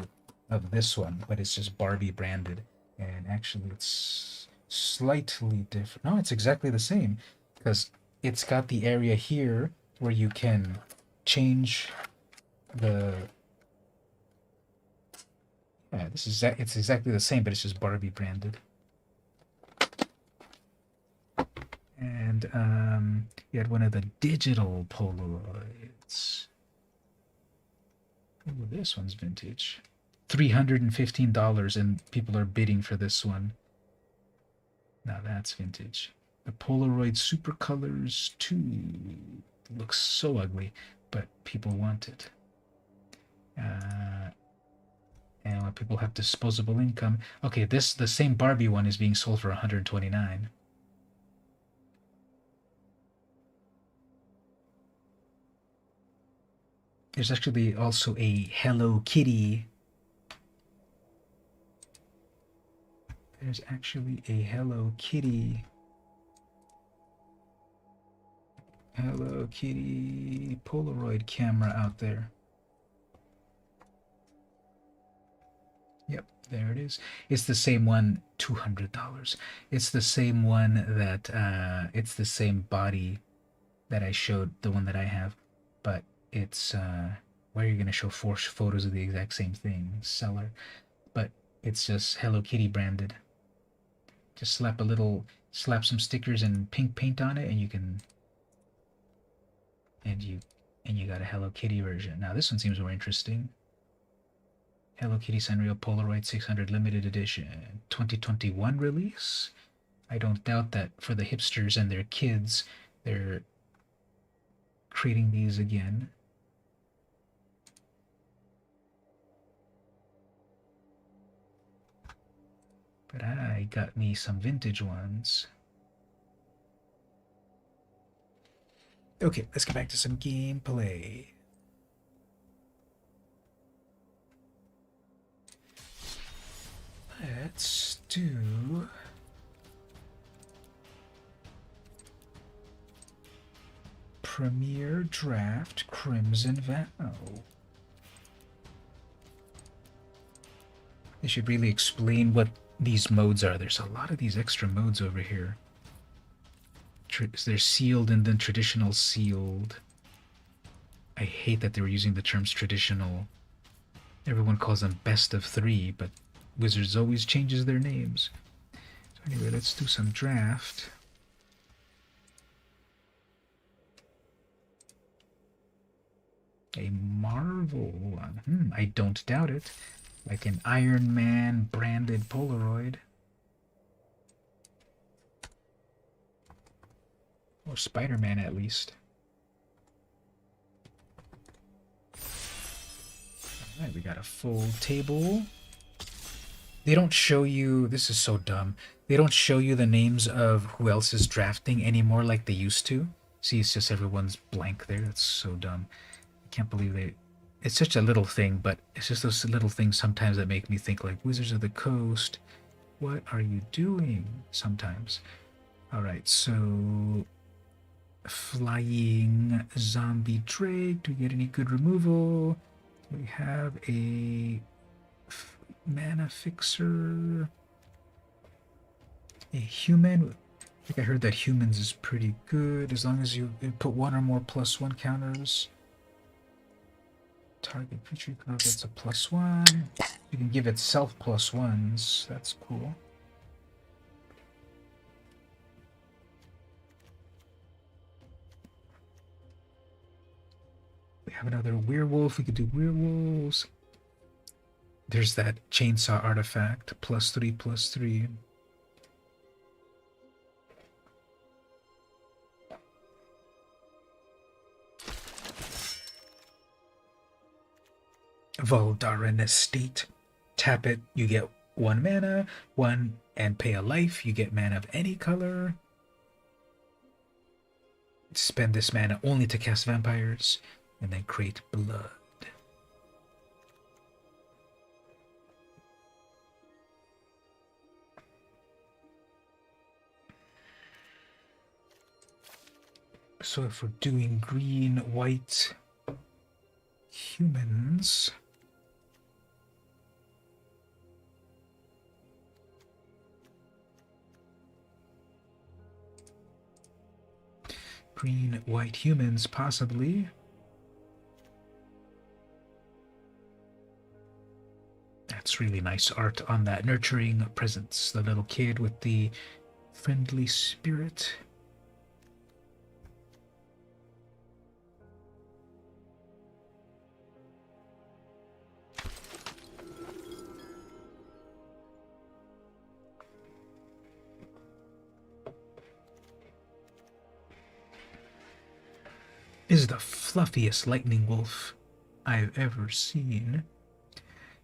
of this one, but it's just Barbie branded. And actually it's slightly different. No, it's exactly the same, because it's got the area here where you can change the... Yeah, it's exactly the same, but it's just Barbie branded. And you had one of the digital Polaroids. Ooh, this one's vintage. $315, and people are bidding for this one. Now that's vintage. The Polaroid Super Colors 2 looks so ugly, but people want it. And when people have disposable income. Okay, the same Barbie one is being sold for $129. There's actually also a Hello Kitty. There's actually a Hello Kitty Polaroid camera out there. Yep, there it is. It's the same one, $200. It's the same one that, it's the same body that I showed, the one that I have, but it's, why are you going to show 4 photos of the exact same thing? Seller. But it's just Hello Kitty branded. Just slap some stickers and pink paint on it, and you can, and you got a Hello Kitty version. Now this one seems more interesting. Hello Kitty Sanrio Polaroid 600 limited edition, 2021 release. I don't doubt that for the hipsters and their kids, they're creating these again. But I got me some vintage ones. Okay, let's get back to some gameplay. Let's do... Premier Draft Crimson Vow. They should really explain what these modes are. There's a lot of these extra modes over here. They're sealed and then traditional sealed. I hate that they were using the terms traditional. Everyone calls them best of 3, but Wizards always changes their names. So anyway, let's do some draft. A Marvel one. I don't doubt it. Like an Iron Man branded Polaroid. Or Spider-Man at least. Alright, we got a full table. They don't show you, this is so dumb, they don't show you the names of who else is drafting anymore like they used to. See, it's just everyone's blank there. That's so dumb. I can't believe they... It's such a little thing, but it's just those little things sometimes that make me think like, Wizards of the Coast, what are you doing sometimes? Alright, so... Flying Zombie Drake. Do we get any good removal? We have a mana fixer. A human. I think I heard that humans is pretty good as long as you put 1 or more +1 counters. Target creature you control gets a +1. You can give itself +1s. That's cool. We have another werewolf. We could do werewolves. There's that chainsaw artifact. +3/+3. Voldaren Estate. Tap it, you get 1 mana, 1 and pay a life. You get mana of any color. Spend this mana only to cast vampires. And then create blood. So if we're doing green, white, humans... Green, white humans, possibly. That's really nice art on that nurturing presence. The little kid with the friendly spirit. This is the fluffiest lightning wolf I've ever seen.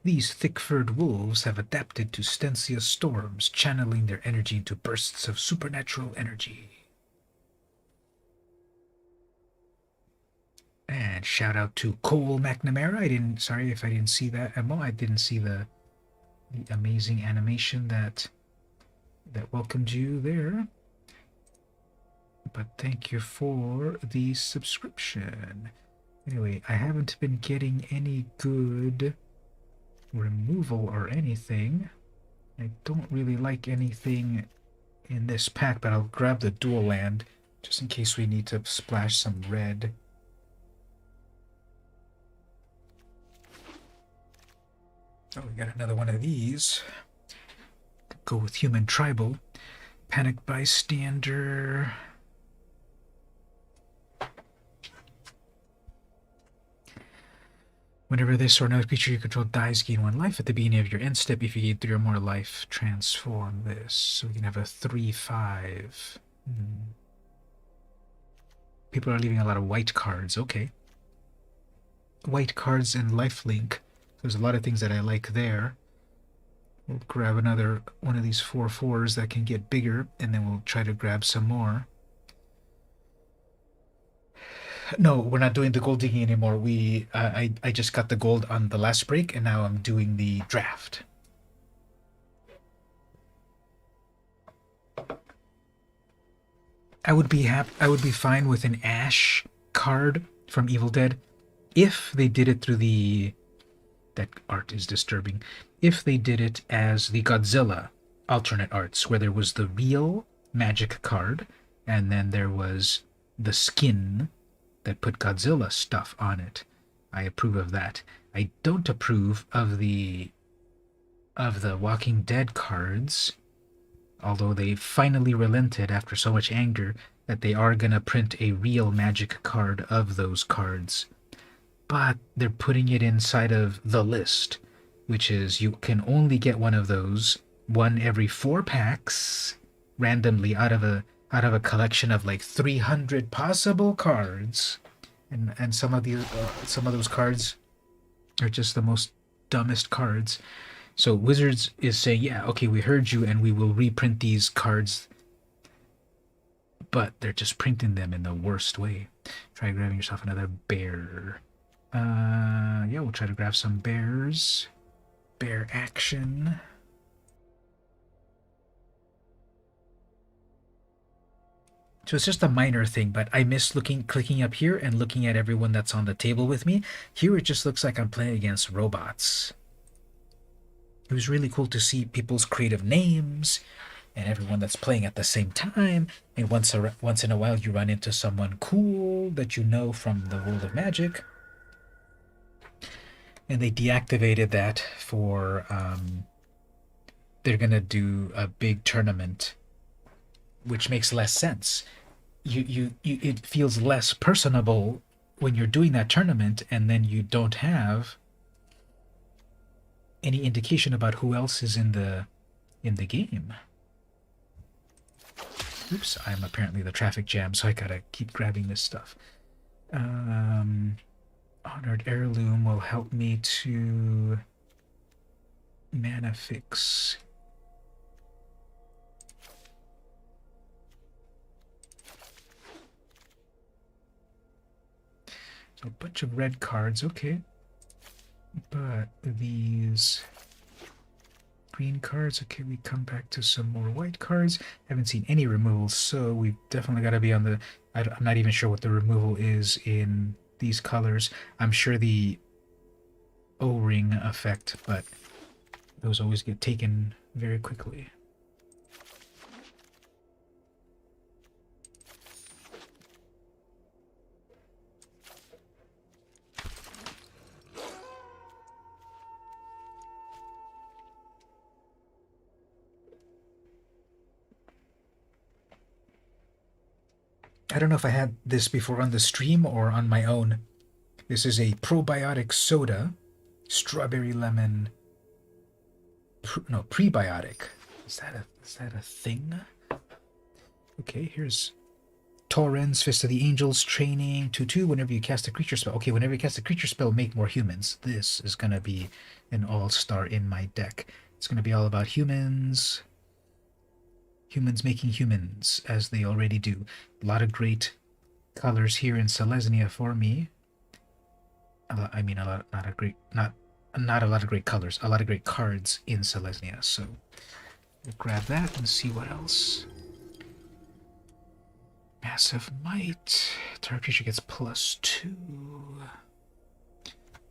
These thick-furred wolves have adapted to Stensia storms, channeling their energy into bursts of supernatural energy. And shout out to Cole McNamara. Sorry if I didn't see that Emma. I didn't see the amazing animation that welcomed you there. But thank you for the subscription. Anyway, I haven't been getting any good removal or anything. I don't really like anything in this pack, but I'll grab the dual land just in case we need to splash some red. Oh, we got another one of these. Go with human tribal. Panic bystander. Whenever this or another creature you control dies, gain 1 life at the beginning of your end step. If you gain 3 or more life, transform this. So we can have a 3/5. People are leaving a lot of white cards. Okay. White cards and lifelink. There's a lot of things that I like there. We'll grab another one of these 4/4s that can get bigger, and then we'll try to grab some more. No, we're not doing the gold digging anymore. I just got the gold on the last break, and now I'm doing the draft. I would be fine with an Ash card from Evil Dead if they did it through the... That art is disturbing. If they did it as the Godzilla alternate arts, where there was the real magic card, and then there was the skin that put Godzilla stuff on it. I approve of that. I don't approve of the Walking Dead cards, although they finally relented after so much anger that they are gonna print a real magic card of those cards. But they're putting it inside of the list, which is you can only get one of those, one every 4 packs, randomly out of a collection of like 300 possible cards, and some of those cards are just the most dumbest cards. So Wizards is saying, yeah, okay, we heard you, and we will reprint these cards, but they're just printing them in the worst way. Try grabbing yourself another bear. Yeah, we'll try to grab some bears. Bear action. So it's just a minor thing, but I miss clicking up here and looking at everyone that's on the table with me. Here it just looks like I'm playing against robots. It was really cool to see people's creative names and everyone that's playing at the same time. And once in a while you run into someone cool that you know from the world of Magic. And they deactivated that for they're gonna do a big tournament, which makes less sense. It feels less personable when you're doing that tournament, and then you don't have any indication about who else is in the game. Oops, I'm apparently the traffic jam, so I gotta keep grabbing this stuff. Honored Heirloom will help me to mana fix. So a bunch of red cards, okay. But these green cards, okay, we come back to some more white cards. Haven't seen any removals, so we've definitely got to be on the... I'm not even sure what the removal is in these colors. I'm sure the O-ring effect, but those always get taken very quickly. I don't know if I had this before on the stream or on my own. This is a probiotic soda, strawberry lemon. No, prebiotic. Is that a thing? Okay, here's Torrens, Fist of the Angels, training 2/2. Whenever you cast a creature spell. Okay, whenever you cast a creature spell, make more humans. This is gonna be an all-star in my deck. It's gonna be all about humans. Humans making humans, as they already do. A lot of great colors here in Selesnya for me. I mean, not a lot of great colors. A lot of great cards in Selesnya. So we'll grab that and see what else. Massive Might. Target creature gets +2.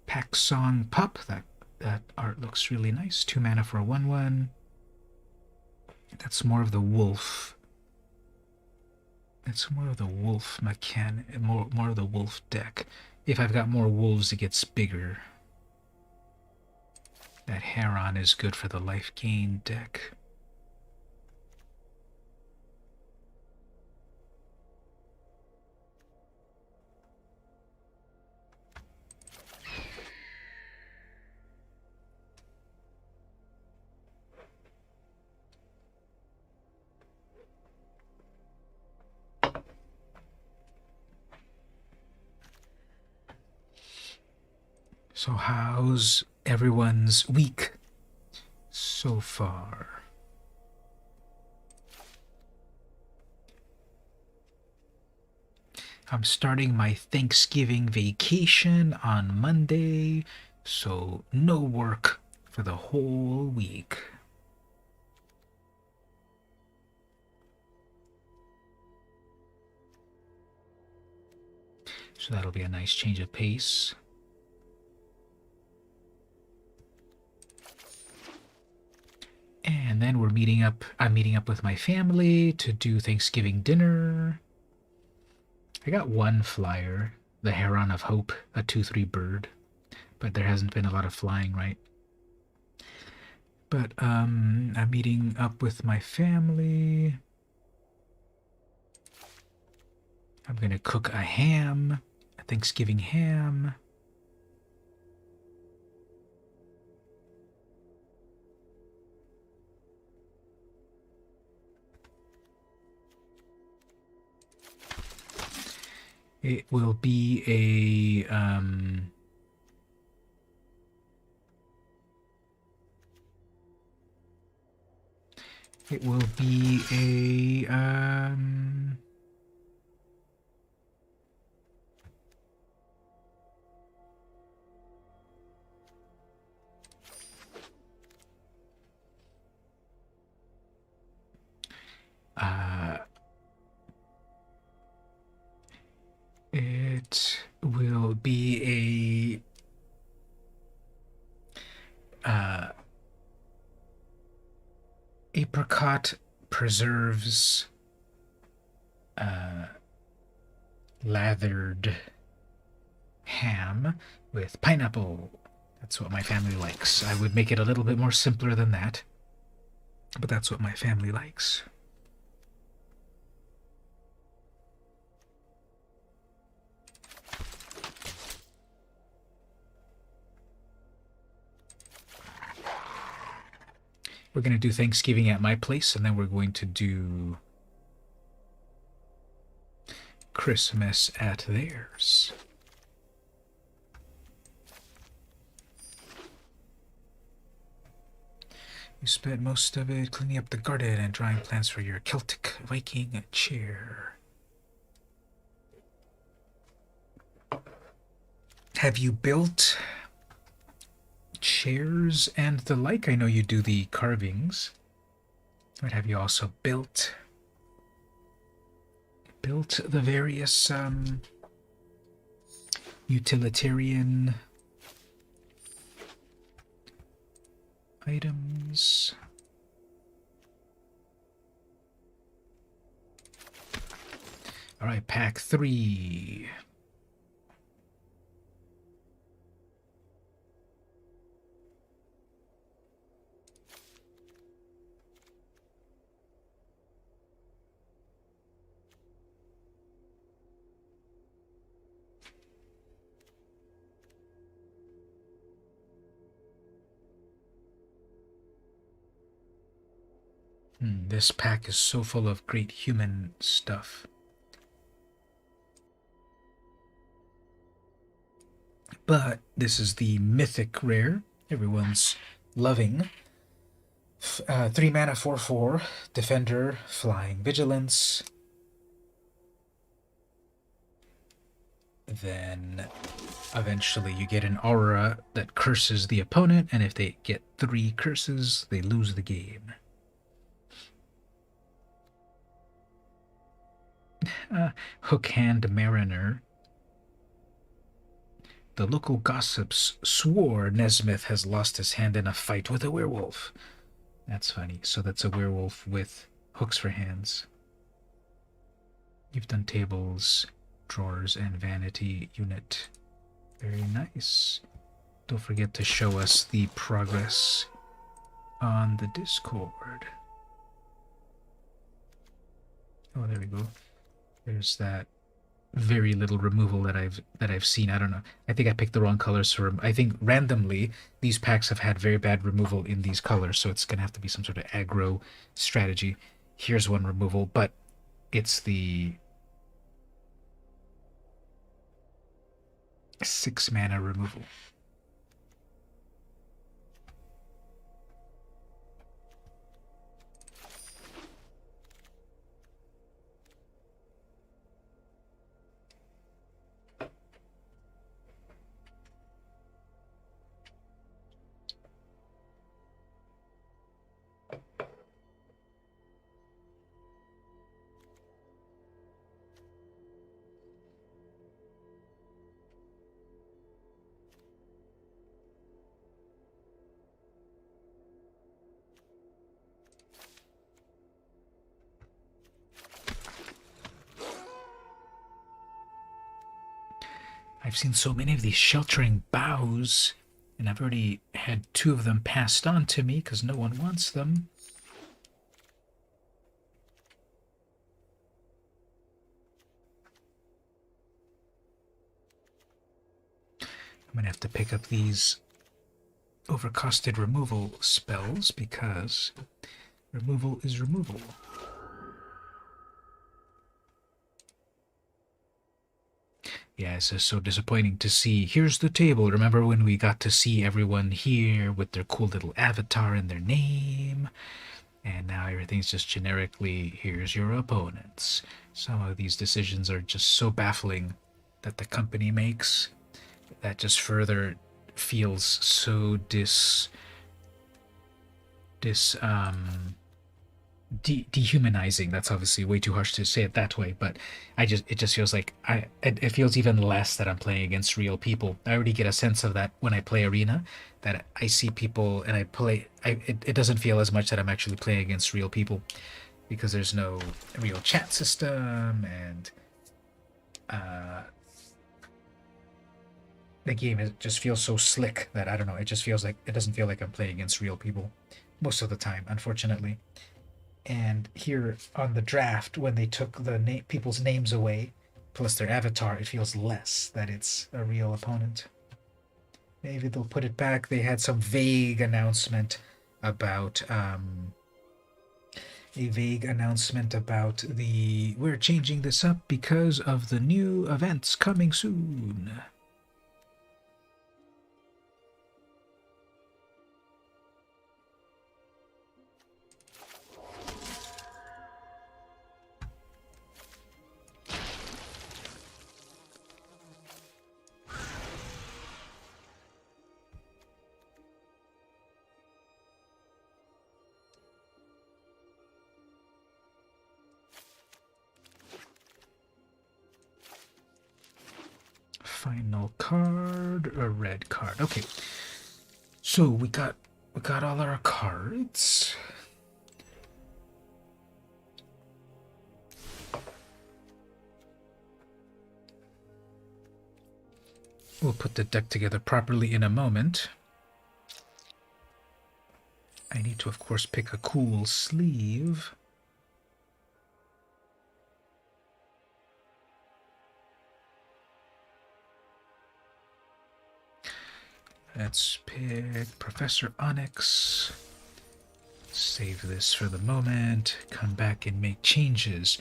Pack Song Pup. That art looks really nice. 2 mana for a 1/1. That's more of the wolf. It's more of the wolf mechanic, more of the wolf deck. If I've got more wolves, it gets bigger. That Heron is good for the life gain deck. So how's everyone's week so far? I'm starting my Thanksgiving vacation on Monday, so no work for the whole week. So that'll be a nice change of pace. And then we're meeting up. I'm meeting up with my family to do Thanksgiving dinner. I got one flyer, the Heron of Hope, a 2/3 bird, but there hasn't been a lot of flying, right? But I'm meeting up with my family. I'm gonna cook a ham, a Thanksgiving ham. It will be it will be a it will be a apricot preserves lathered ham with pineapple. That's what my family likes. I would make it a little bit more simpler than that, but that's what my family likes. We're going to do Thanksgiving at my place, and then we're going to do Christmas at theirs. You spent most of it cleaning up the garden and drawing plans for your Celtic Viking chair. Have you built chairs and the like? I know you do the carvings, but have you also built the various utilitarian items? All right, pack 3. This pack is so full of great human stuff. But this is the mythic rare everyone's loving. 3 mana, 4/4, Defender, Flying Vigilance. Then eventually you get an aura that curses the opponent, and if they get 3 curses, they lose the game. Hookhand Mariner. The local gossips swore Nesmith has lost his hand in a fight with a werewolf. That's funny. So that's a werewolf with hooks for hands. You've done tables, drawers, and vanity unit. Very nice. Don't forget to show us the progress on the Discord. Oh, there we go. There's that very little removal that I've seen. I don't know. I think I picked the wrong colors for. I think randomly these packs have had very bad removal in these colors, so it's gonna have to be some sort of aggro strategy. Here's one removal, but it's the 6 mana removal. I've seen so many of these sheltering boughs, and I've already had 2 of them passed on to me because no one wants them. I'm going to have to pick up these overcosted removal spells because removal is removal. Yeah, it's just so disappointing to see. Here's the table. Remember when we got to see everyone here with their cool little avatar and their name? And now everything's just generically, here's your opponents. Some of these decisions are just so baffling that the company makes that just further feels so dehumanizing. That's obviously way too harsh to say it that way, but it just feels like it feels even less that I'm playing against real people. I already get a sense of that when I play Arena, that I see people and I play. It doesn't feel as much that I'm actually playing against real people because there's no real chat system, and the game just feels so slick that I don't know. It just feels like it doesn't feel like I'm playing against real people most of the time, unfortunately. And here on the draft, when they took the people's names away, plus their avatar, it feels less that it's a real opponent. Maybe they'll put it back. They had some vague announcement about we're changing this up because of the new events coming soon. Final card, a red card. Okay, so we got all our cards. We'll put the deck together properly in a moment. I need to, of course, pick a cool sleeve. Let's pick Professor Onyx. Save this for the moment. Come back and make changes.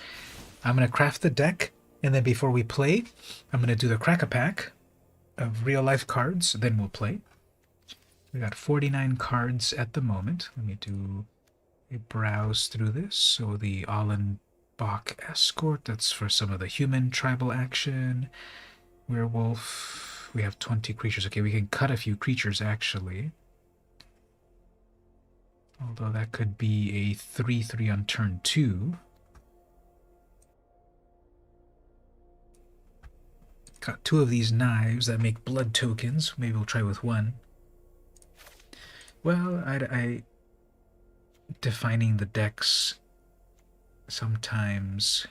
I'm going to craft the deck, and then before we play, I'm going to do the crack-a-pack of real-life cards, then we'll play. We got 49 cards at the moment. Let me do a browse through this. So the Allenbach Escort, that's for some of the human tribal action. Werewolf. We have 20 creatures. Okay, we can cut a few creatures, actually. Although that could be a 3/3 on turn 2. Got 2 of these knives that make blood tokens. Maybe we'll try with 1. Well, I defining the decks sometimes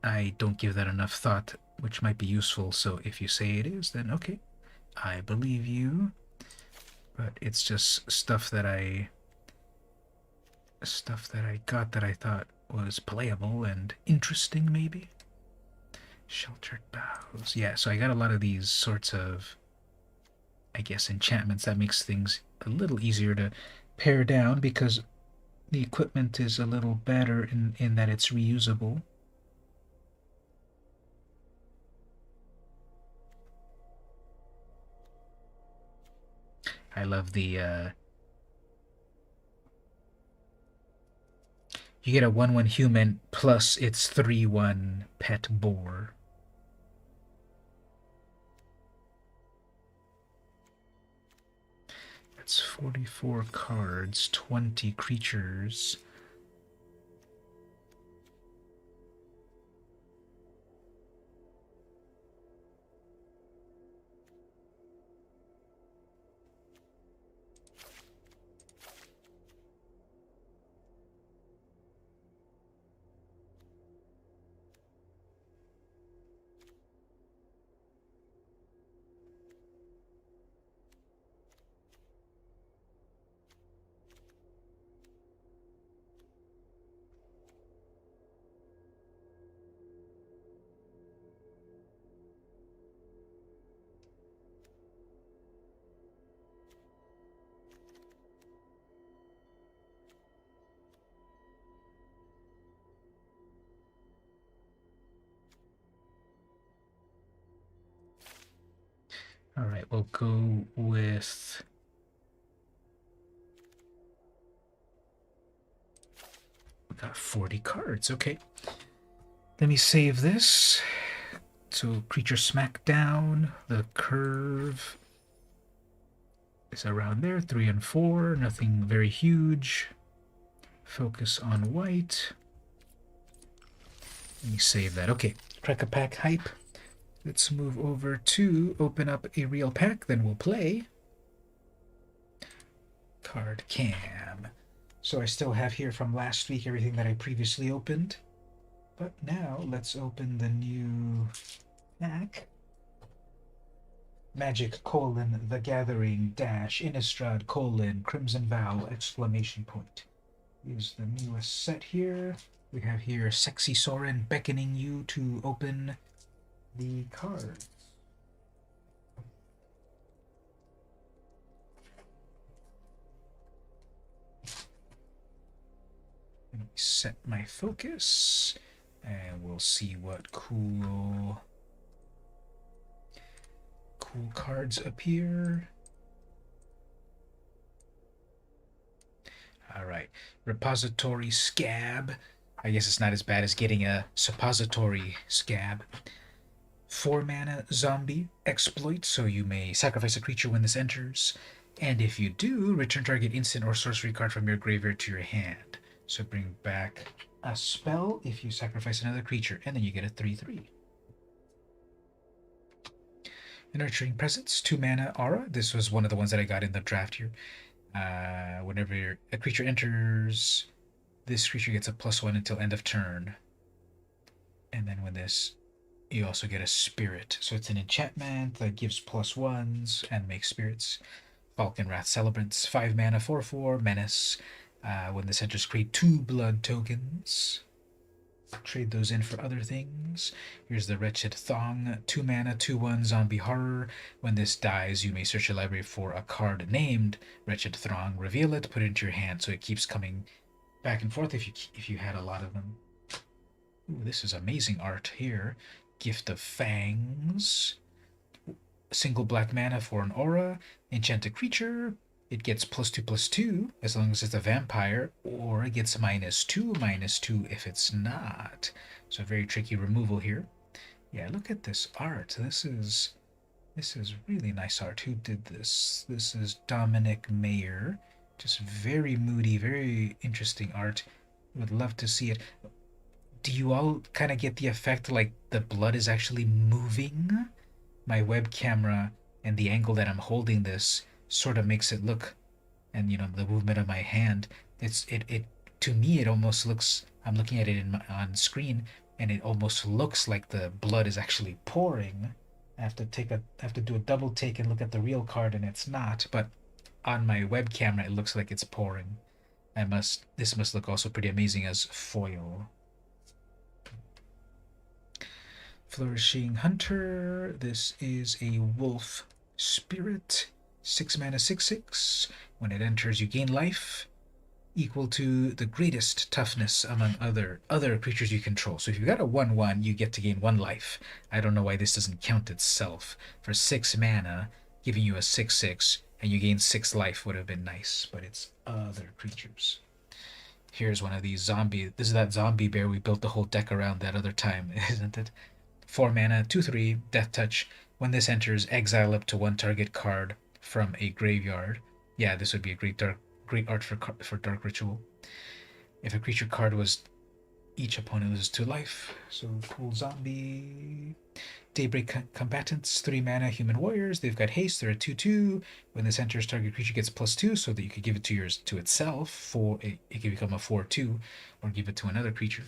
I don't give that enough thought, which might be useful. So if you say it is, then okay, I believe you. But it's just stuff that I got that I thought was playable and interesting, maybe. Sheltered boughs. Yeah, so I got a lot of these sorts of, I guess, enchantments. That makes things a little easier to pare down because the equipment is a little better in that it's reusable. I love the, you get a 1/1 human plus its 3/1 pet boar. That's 44 cards, 20 creatures. All right, we'll go with. We got 40 cards. Okay. Let me save this. So creature smackdown. The curve is around there. 3 and 4. Nothing very huge. Focus on white. Let me save that. Okay. Crack a pack hype. Let's move over to open up a real pack. Then we'll play. Card cam. So I still have here from last week everything that I previously opened. But now let's open the new pack. Magic : The Gathering Innistrad : Crimson Vow ! Use the newest set here. We have here Sexy Soren beckoning you to open the cards. Let me set my focus, and we'll see what cool cards appear. All right, Repository Scab. I guess it's not as bad as getting a suppository scab. 4 mana zombie exploit, so you may sacrifice a creature when this enters. And if you do, return target instant or sorcery card from your graveyard to your hand. So bring back a spell if you sacrifice another creature, and then you get a 3/3. Nurturing Presence, 2 mana aura. This was one of the ones that I got in the draft here. Whenever a creature enters, this creature gets a +1 until end of turn. And then when this, you also get a spirit. So it's an enchantment that gives +1s and makes spirits. Falcon Wrath Celebrants, 5 mana, 4/4, menace. When this enters, create 2 blood tokens. Trade those in for other things. Here's the Wretched Thong, 2 mana, 2/1 zombie horror. When this dies, you may search your library for a card named Wretched Throng, reveal it, put it into your hand, so it keeps coming back and forth if you had a lot of them. Ooh, this is amazing art here. Gift of Fangs. Single black mana for an aura. Enchant a creature. It gets +2/+2 as long as it's a vampire, or it gets -2/-2 if it's not. So very tricky removal here. Yeah, look at this art. This is really nice art. Who did this? This is Dominic Mayer. Just very moody, very interesting art. Would love to see it. Do you all kind of get the effect like the blood is actually moving? My web camera and the angle that I'm holding this sort of makes it look, and the movement of my hand, it to me it almost looks, I'm looking at it on screen, and it almost looks like the blood is actually pouring. I have to do a double take and look at the real card, and it's not, but on my web camera it looks like it's pouring. This must look also pretty amazing as foil. Flourishing Hunter. This is a wolf spirit. 6 mana, 6/6. When it enters, you gain life equal to the greatest toughness among other creatures you control. So if you've got a 1/1, you get to gain 1 life. I don't know why this doesn't count itself. For 6 mana, giving you a 6/6, and you gain 6 life would have been nice, but it's other creatures. Here's one of these zombie. This is that zombie bear we built the whole deck around that other time, isn't it? 4 mana, 2/3, Death Touch. When this enters, exile up to 1 target card from a graveyard. Yeah, this would be a great art for Dark Ritual. If a creature card was, each opponent loses 2 life. So cool zombie. Daybreak Combatants, 3 mana, human warriors. They've got haste. They're a 2/2. When this enters, target creature gets +2, so that you could give it to itself. It could become a 4/2, or give it to another creature.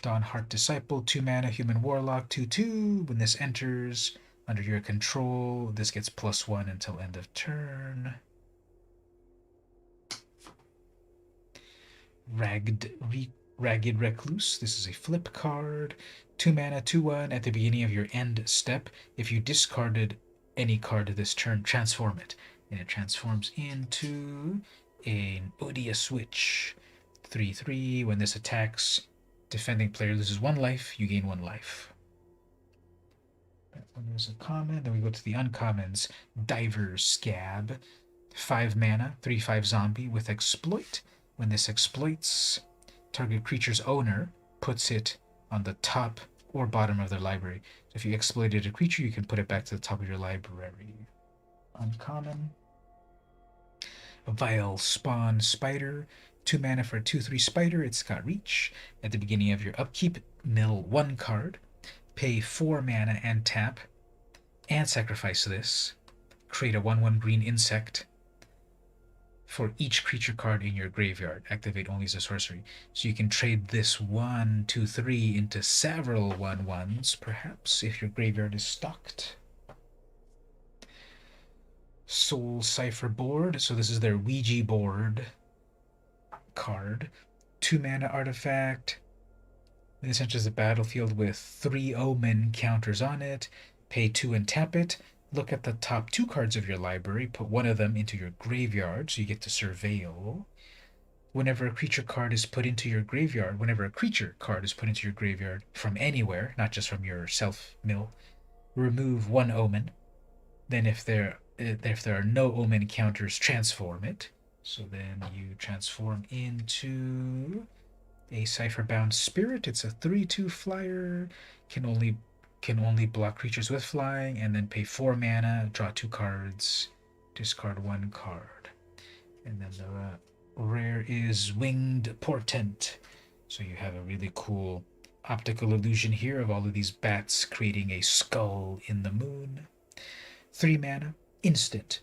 Dawnheart Disciple, 2 mana, human warlock, 2/2. When this enters under your control, this gets +1 until end of turn. Ragged Recluse. This is a flip card. 2 mana, 2/1. At the beginning of your end step, if you discarded any card this turn, transform it. And it transforms into an Odious Witch. 3/3. When this attacks, defending player loses 1 life, you gain 1 life. That one is a common. Then we go to the uncommons. Diver's Scab. 5 mana, 3/5 zombie with exploit. When this exploits, target creature's owner puts it on the top or bottom of their library. So if you exploited a creature, you can put it back to the top of your library. Uncommon. A Vile Spawn Spider. 2 mana for a 2/3 spider. It's got reach. At the beginning of your upkeep, mill 1 card. Pay 4 mana and tap. And sacrifice this. Create a 1/1 green insect for each creature card in your graveyard. Activate only as a sorcery. So you can trade this 1, 2, 3 into several 1/1s, perhaps, if your graveyard is stocked. Soul Cipher Board. So this is their Ouija board card. 2 mana artifact. This enters the battlefield with 3 omen counters on it. Pay 2 and tap it. Look at the top 2 cards of your library. Put one of them into your graveyard, so you get to surveil. Whenever a creature card is put into your graveyard, from anywhere, not just from your self mill, remove 1 omen. Then if there are no omen counters, transform it. So then you transform into a Cipher-bound Spirit. It's a 3/2 flyer. Can only block creatures with flying, and then pay 4 mana, draw 2 cards, discard 1 card. And then the rare is Winged Portent. So you have a really cool optical illusion here of all of these bats creating a skull in the moon. 3 mana, instant.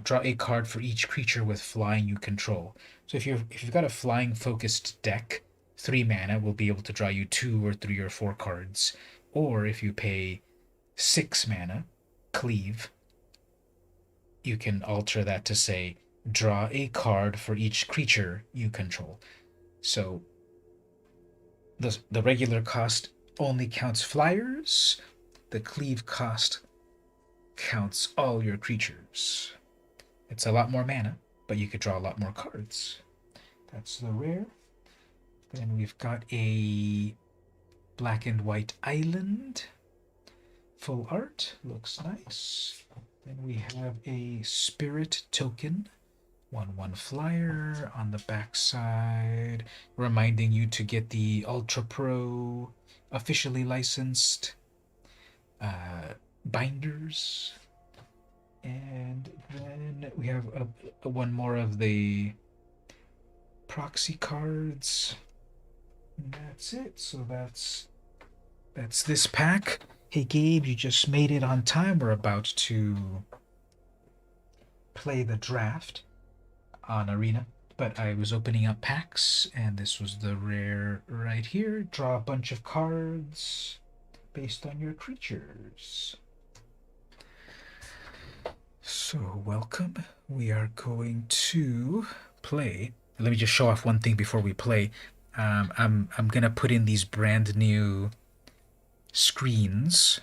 Draw a card for each creature with flying you control. So if you've got a flying focused deck, 3 mana will be able to draw you 2 or 3 or 4 cards. Or if you pay 6 mana, cleave, you can alter that to say draw a card for each creature you control. So the regular cost only counts flyers. The cleave cost counts all your creatures. It's a lot more mana, but you could draw a lot more cards. That's the rare. Then we've got a black and white island. Full art. Looks nice. Then we have a spirit token. 1/1 flyer on the back side, reminding you to get the Ultra Pro officially licensed binders. And then we have one more of the proxy cards. And that's it. So that's this pack. Hey Gabe, you just made it on time. We're about to play the draft on Arena. But I was opening up packs, and this was the rare right here. Draw a bunch of cards based on your creatures. So welcome. We are going to play. Let me just show off one thing before we play. I'm gonna put in these brand new screens.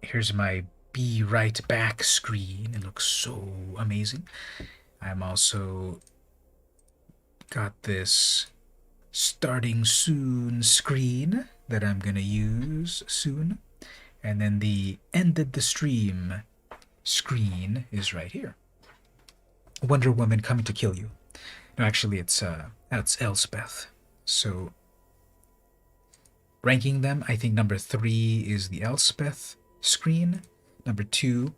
Here's my Be Right Back screen. It looks so amazing. I'm also got this starting soon screen that I'm gonna use soon. And then the ended the stream screen is right here. Wonder Woman coming to kill you. No, actually, it's Elspeth. So, ranking them, I think number 3 is the Elspeth screen. Number 2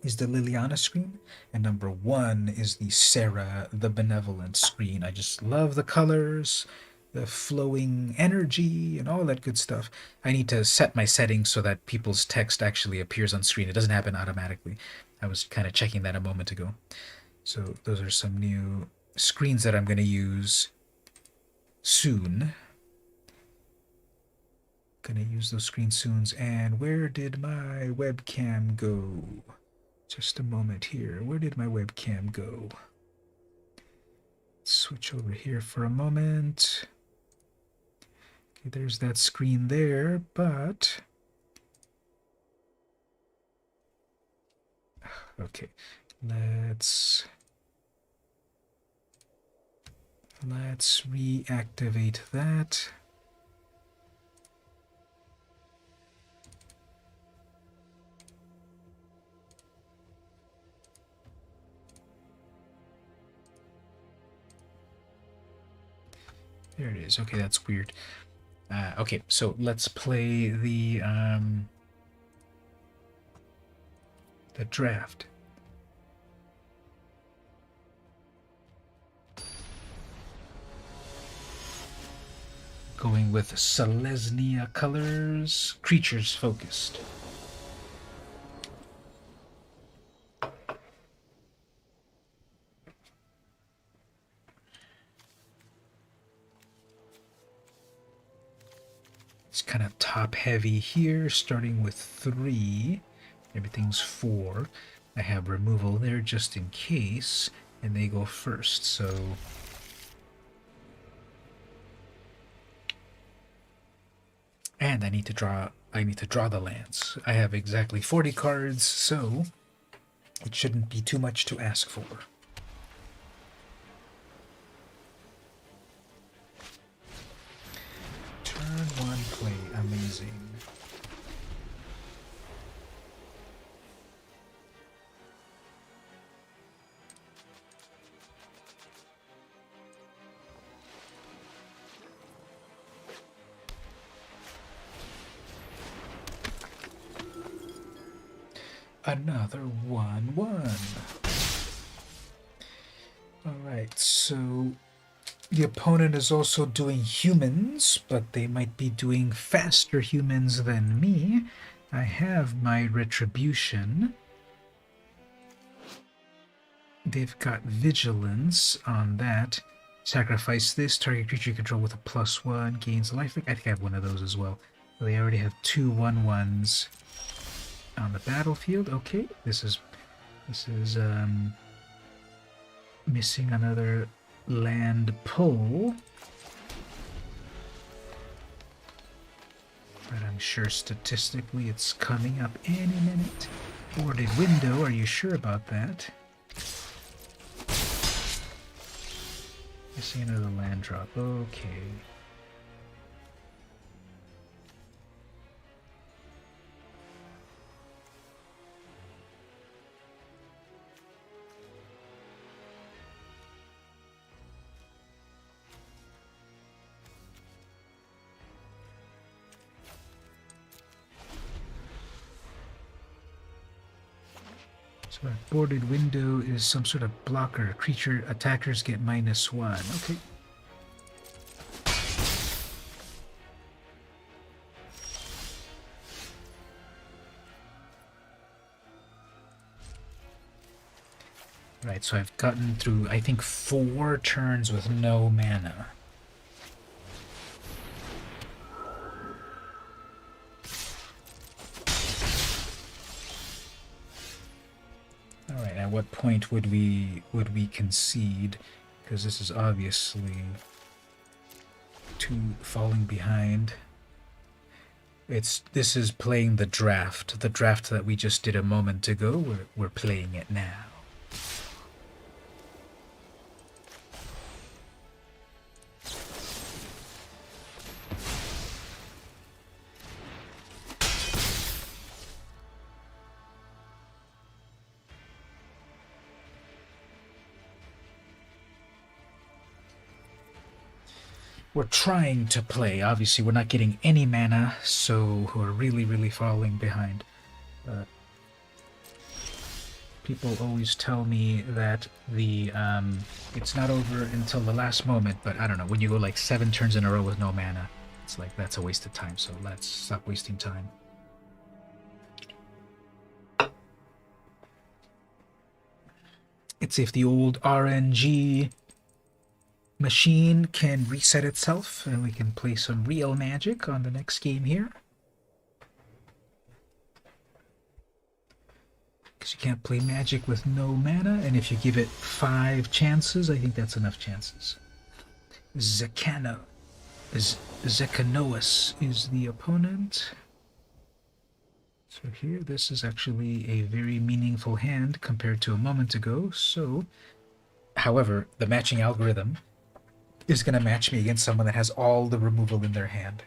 is the Liliana screen. And number 1 is the Sarah the Benevolent screen. I just love the colors, the flowing energy, and all that good stuff. I need to set my settings so that people's text actually appears on screen. It doesn't happen automatically. I was kind of checking that a moment ago. So those are some new screens that I'm going to use soon. Going to use those screens soon. And where did my webcam go? Just a moment here. Where did my webcam go? Switch over here for a moment. Okay, there's that screen there, but... Okay, let's reactivate that. There it is. Okay, that's weird. Okay, so let's play the draft. Going with Selesnya colors, creatures focused. It's kind of top heavy here, starting with 3. Everything's 4. I have removal there just in case, and they go first, so and I need to draw the lands. I have exactly 40 cards, so it shouldn't be too much to ask for. Turn 1 play, amazing. Another 1/1. Alright, so the opponent is also doing humans, but they might be doing faster humans than me. I have my retribution. They've got vigilance on that. Sacrifice this, target creature you control with a +1 gains life. I think I have one of those as well. So they already have 2 1/1s on the battlefield. Okay, this is missing another land pull, but I'm sure statistically it's coming up any minute. Boarded window, are you sure about that? Missing another land drop. Okay. So a boarded window is some sort of blocker. Creature attackers get -1. Okay. Right, so I've gotten through, I think, 4 turns with no mana. Alright, at what point would we concede? Because this is obviously too falling behind. This is playing the draft that we just did a moment ago. We're playing it now. We're trying to play. Obviously, we're not getting any mana, so we're really, really falling behind. People always tell me that it's not over until the last moment, but I don't know. When you go like 7 turns in a row with no mana, it's like that's a waste of time. So let's stop wasting time. It's if the old RNG machine can reset itself and we can play some real Magic on the next game here. Because you can't play Magic with no mana, and if you give it 5 chances, I think that's enough chances. Zekanoos is the opponent. So here, this is actually a very meaningful hand compared to a moment ago. So, however, the matching algorithm is going to match me against someone that has all the removal in their hand.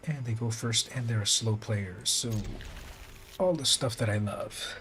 And they go first, and they're a slow player, so all the stuff that I love.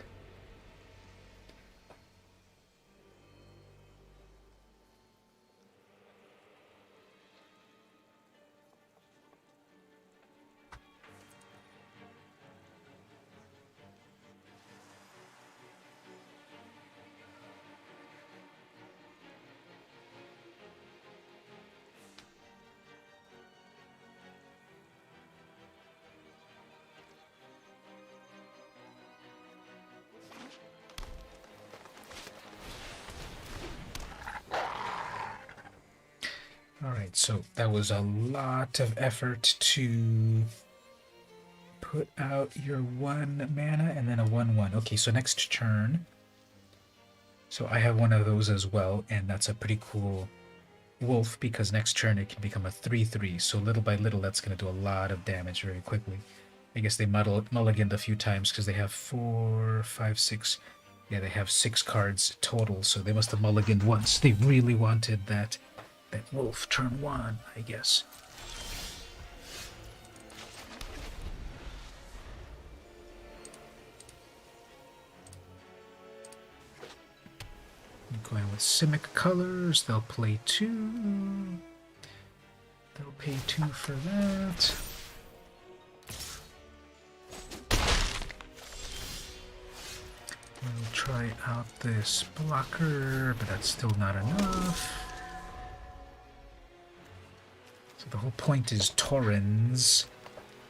Alright, so that was a lot of effort to put out your 1 mana and then a 1/1. Okay, so next turn. So I have one of those as well, and that's a pretty cool wolf because next turn it can become a 3/3. So little by little, that's going to do a lot of damage very quickly. I guess they mulliganed a few times because they have 4, 5, 6. Yeah, they have 6 cards total, so they must have mulliganed once. They really wanted that wolf turn 1, I guess. I'm going with Simic colors. They'll play 2. They'll pay 2 for that. We'll try out this blocker, but that's still not enough. So the whole point is Torrens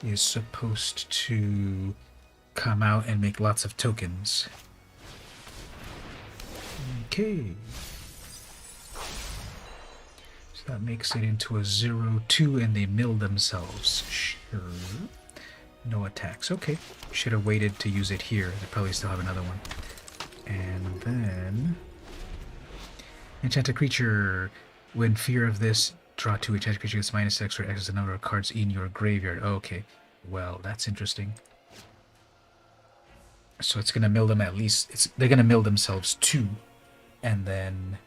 is supposed to come out and make lots of tokens. Okay. So that makes it into a 0/2 and they mill themselves. Sure. No attacks. Okay. Should have waited to use it here. They probably still have another one. And then... enchant a creature. When fear of this, draw 2 enchanted creature gets -X or X is the number of cards in your graveyard. Okay. Well, that's interesting. So it's going to mill them at least... they're going to mill themselves 2. And then...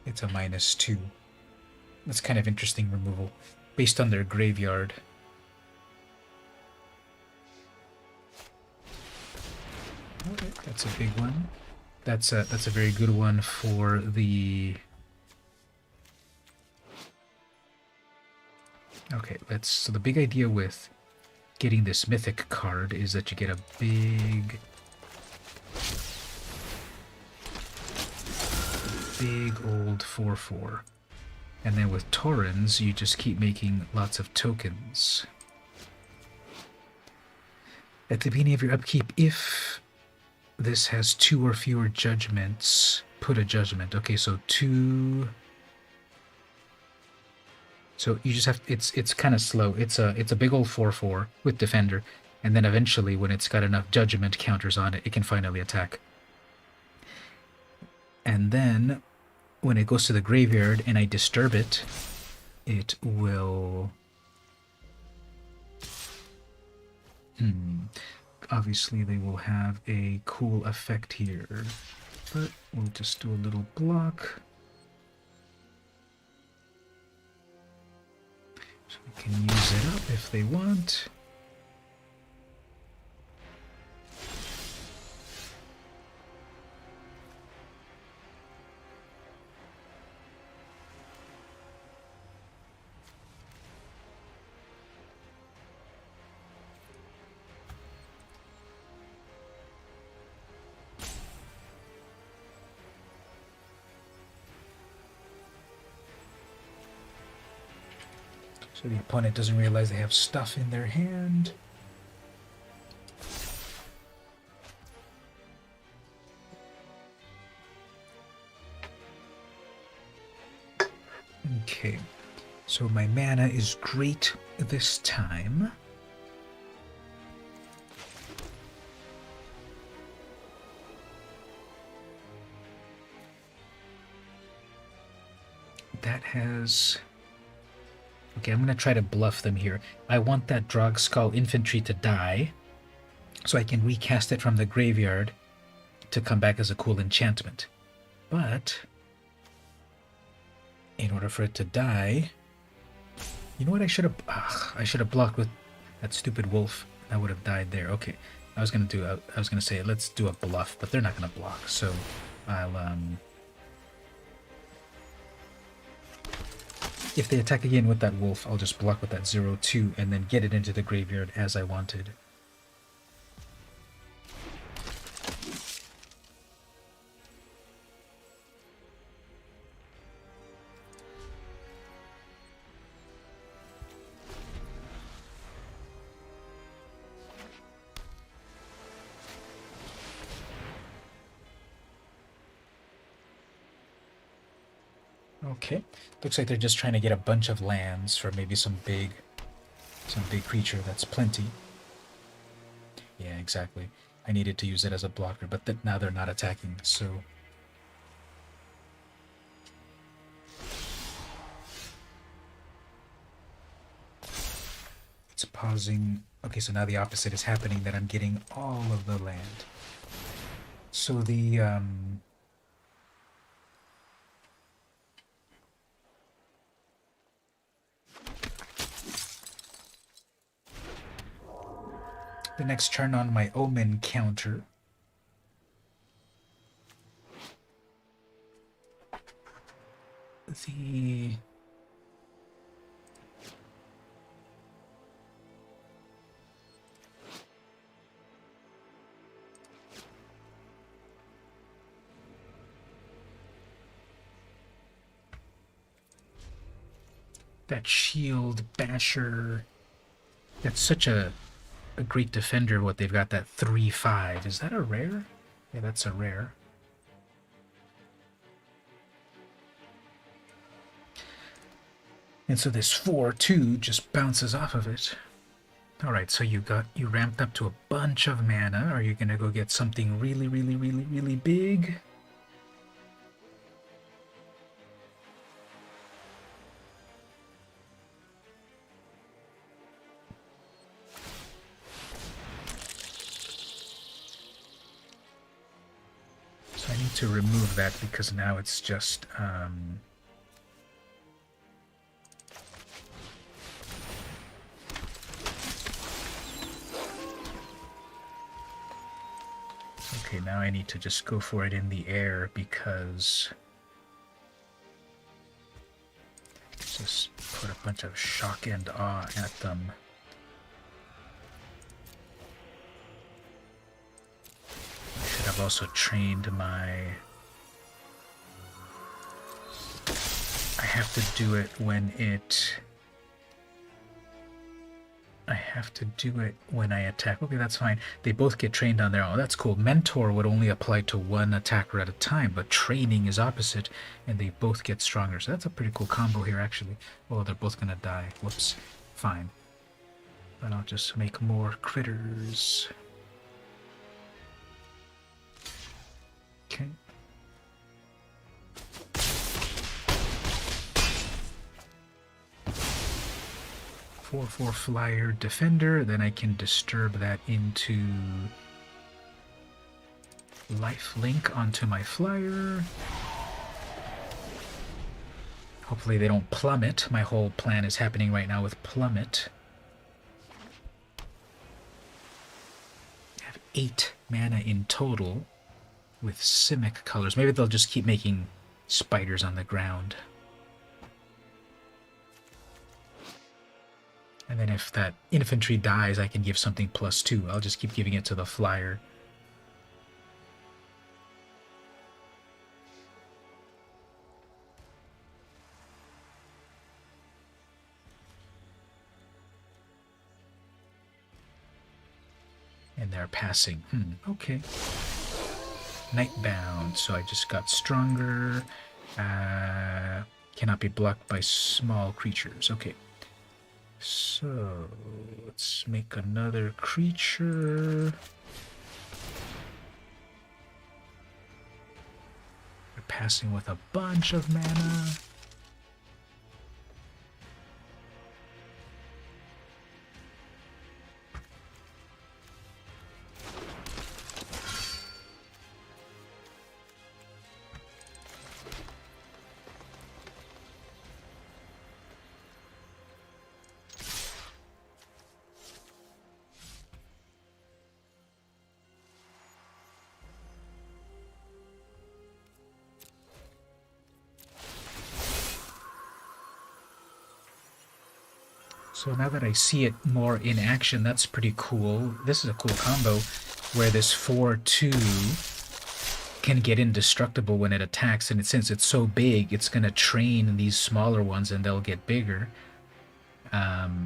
it's a -2. That's kind of interesting removal. Based on their graveyard. Okay, that's a big one. That's a very good one for the... okay, so the big idea with getting this mythic card is that you get a big old 4/4. And then with Torrens, you just keep making lots of tokens. At the beginning of your upkeep, if this has 2 or fewer judgments, put a judgment. Okay, so 2... so you just have... it's kind of slow. It's a big old 4/4 with Defender, and then eventually, when it's got enough judgment counters on it, it can finally attack. And then, when it goes to the graveyard and I disturb it, it will... obviously, they will have a cool effect here, but we'll just do a little block. So we can use it up if they want. So the opponent doesn't realize they have stuff in their hand. Okay, so my mana is great this time. That has... okay, I'm going to try to bluff them here. I want that Drogskull infantry to die, so I can recast it from the graveyard to come back as a cool enchantment. But, in order for it to die... you know what, I should have blocked with that stupid wolf. That would have died there. Okay, I was going to say, let's do a bluff, but they're not going to block, so I'll, if they attack again with that wolf, I'll just block with that 0/2 and then get it into the graveyard as I wanted. Okay. Looks like they're just trying to get a bunch of lands for maybe some big creature. That's plenty. Yeah, exactly. I needed to use it as a blocker, but now they're not attacking, so... It's pausing. Okay, so now the opposite is happening, that I'm getting all of the land. So the next turn on my Omen counter, the that shield basher, that's such a great defender. What they've got, that 3/5, is that a rare? Yeah, that's a rare. And so this 4/2 just bounces off of it. All right, so you ramped up to a bunch of mana. Are you gonna go get something really, really, really, really big? So I need to remove that because now it's just okay, now I need to just go for it in the air because just put a bunch of shock and awe at them. I should have also trained my... I have to do it when it... I have to do it when I attack. Okay, that's fine. They both get trained on their own. That's cool. Mentor would only apply to one attacker at a time, but training is opposite, and they both get stronger. So that's a pretty cool combo here, actually. Oh, they're both gonna die. Whoops. Fine. But I'll just make more critters. Okay. 4/4 flyer defender, then I can disturb that into lifelink onto my flyer. Hopefully they don't plummet. My whole plan is happening right now with plummet. I have 8 mana in total with Simic colors. Maybe they'll just keep making spiders on the ground. And then if that infantry dies, I can give something +2. I'll just keep giving it to the flyer. And they're passing. Okay. Nightbound, so I just got stronger. Cannot be blocked by small creatures. Okay. So, let's make another creature. We're passing with a bunch of mana. So now that I see it more in action, that's pretty cool. This is a cool combo where this 4/2 can get indestructible when it attacks, and since it's so big, it's going to train these smaller ones and they'll get bigger. So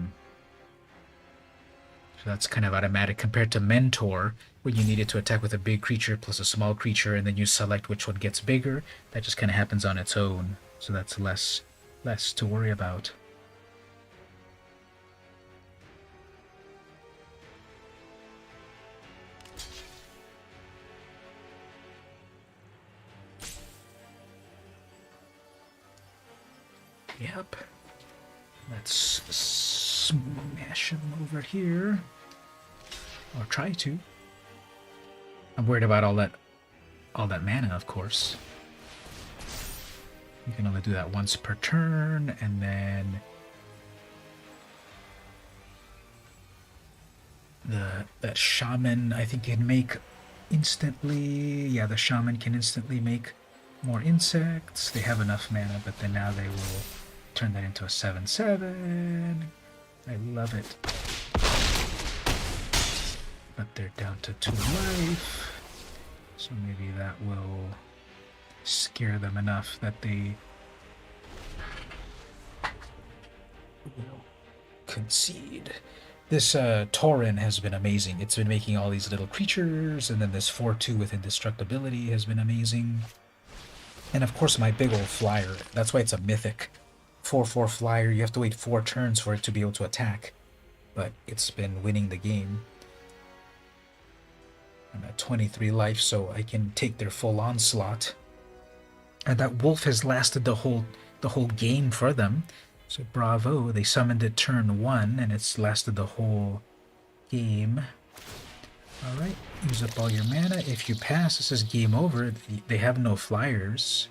that's kind of automatic compared to Mentor, where you needed to attack with a big creature plus a small creature, and then you select which one gets bigger. That just kind of happens on its own. so that's less to worry about. Yep. Let's smash him over here. Or try to. I'm worried about all that mana, of course. You can only do that once per turn, and then that shaman I think can make instantly. Yeah, the shaman can instantly make more insects. They have enough mana, but then now they will turn that into a 7/7. I love it. But they're down to 2 life. So maybe that will scare them enough that they will concede. This Tauren has been amazing. It's been making all these little creatures, and then this 4/2 with indestructibility has been amazing. And of course my big old flyer. That's why it's a mythic. 4/4 flyer. You have to wait 4 turns for it to be able to attack. But it's been winning the game. I'm at 23 life, so I can take their full onslaught. And that wolf has lasted the whole game for them. So bravo, they summoned it turn 1, and it's lasted the whole game. Alright, use up all your mana. If you pass, this is game over. They have no flyers.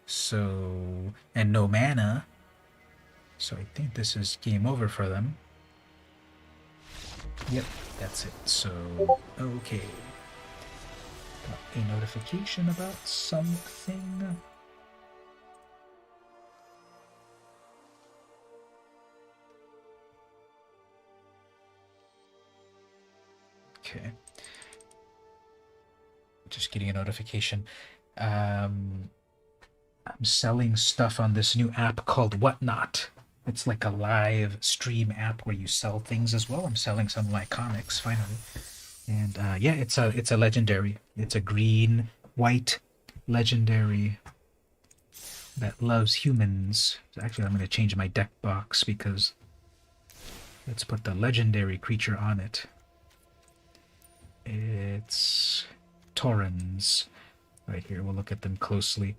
So, and no mana. So I think this is game over for them. Yep, that's it. So, okay. Got a notification about something. Okay. Just getting a notification. I'm selling stuff on this new app called Whatnot. It's like a live stream app where you sell things as well. I'm selling some of my comics finally. And yeah, it's a legendary. It's a green, white legendary that loves humans. Actually, I'm going to change my deck box because let's put the legendary creature on it. It's Taurens. Right here, we'll look at them closely.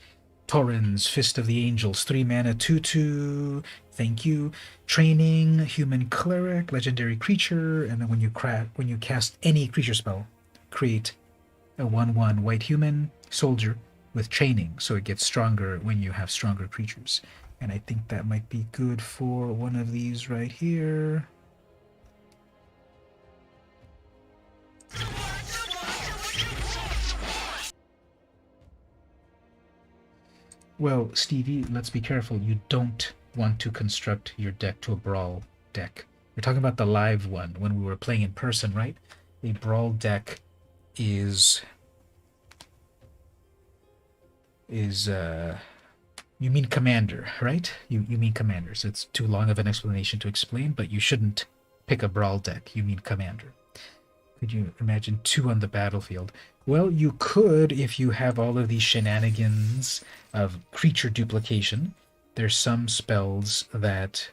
Taurens, Fist of the Angels, 3 mana, 2/2. Thank you. Training, human cleric, legendary creature, and then when you cast any creature spell, create a 1/1 white human soldier with training, so it gets stronger when you have stronger creatures. And I think that might be good for one of these right here. Well, Stevie, let's be careful. You don't want to construct your deck to a brawl deck. We're talking about the live one when we were playing in person, right? A brawl deck is you mean commander, right? You mean commander. So it's too long of an explanation to explain, but you shouldn't pick a brawl deck. You mean commander. Could you imagine 2 on the battlefield? Well, you could if you have all of these shenanigans of creature duplication. There's some spells that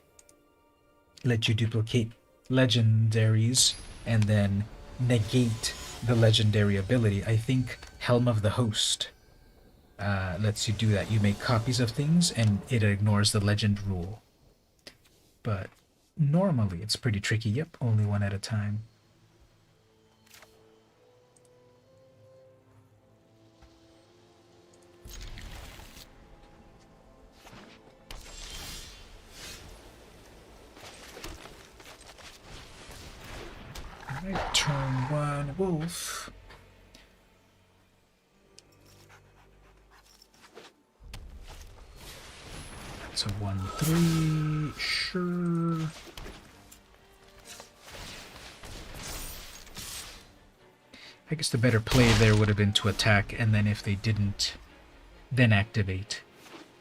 let you duplicate legendaries and then negate the legendary ability. I think Helm of the Host lets you do that. You make copies of things and it ignores the legend rule. But normally it's pretty tricky. Yep, only 1 at a time. Alright, turn 1 wolf. That's a 1/3, sure. I guess the better play there would have been to attack, and then if they didn't, then activate.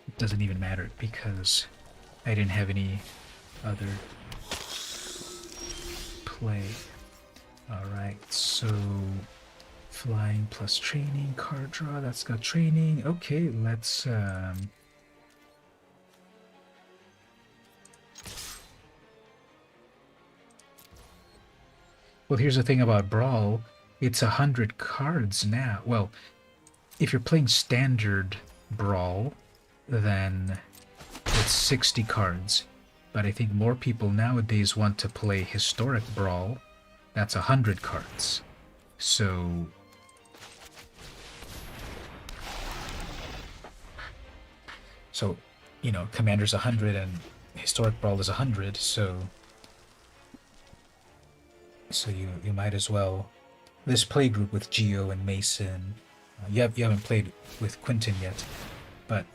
It doesn't even matter because I didn't have any other play. Alright, so flying plus training, card draw, that's got training. Okay, let's Well, here's the thing about Brawl. It's 100 cards now. Well, if you're playing standard Brawl, then it's 60 cards. But I think more people nowadays want to play historic Brawl. That's 100 cards. So you know, Commander's 100 and Historic Brawl is 100, so you might as well. This playgroup with Geo and Mason, you haven't played with Quentin yet, but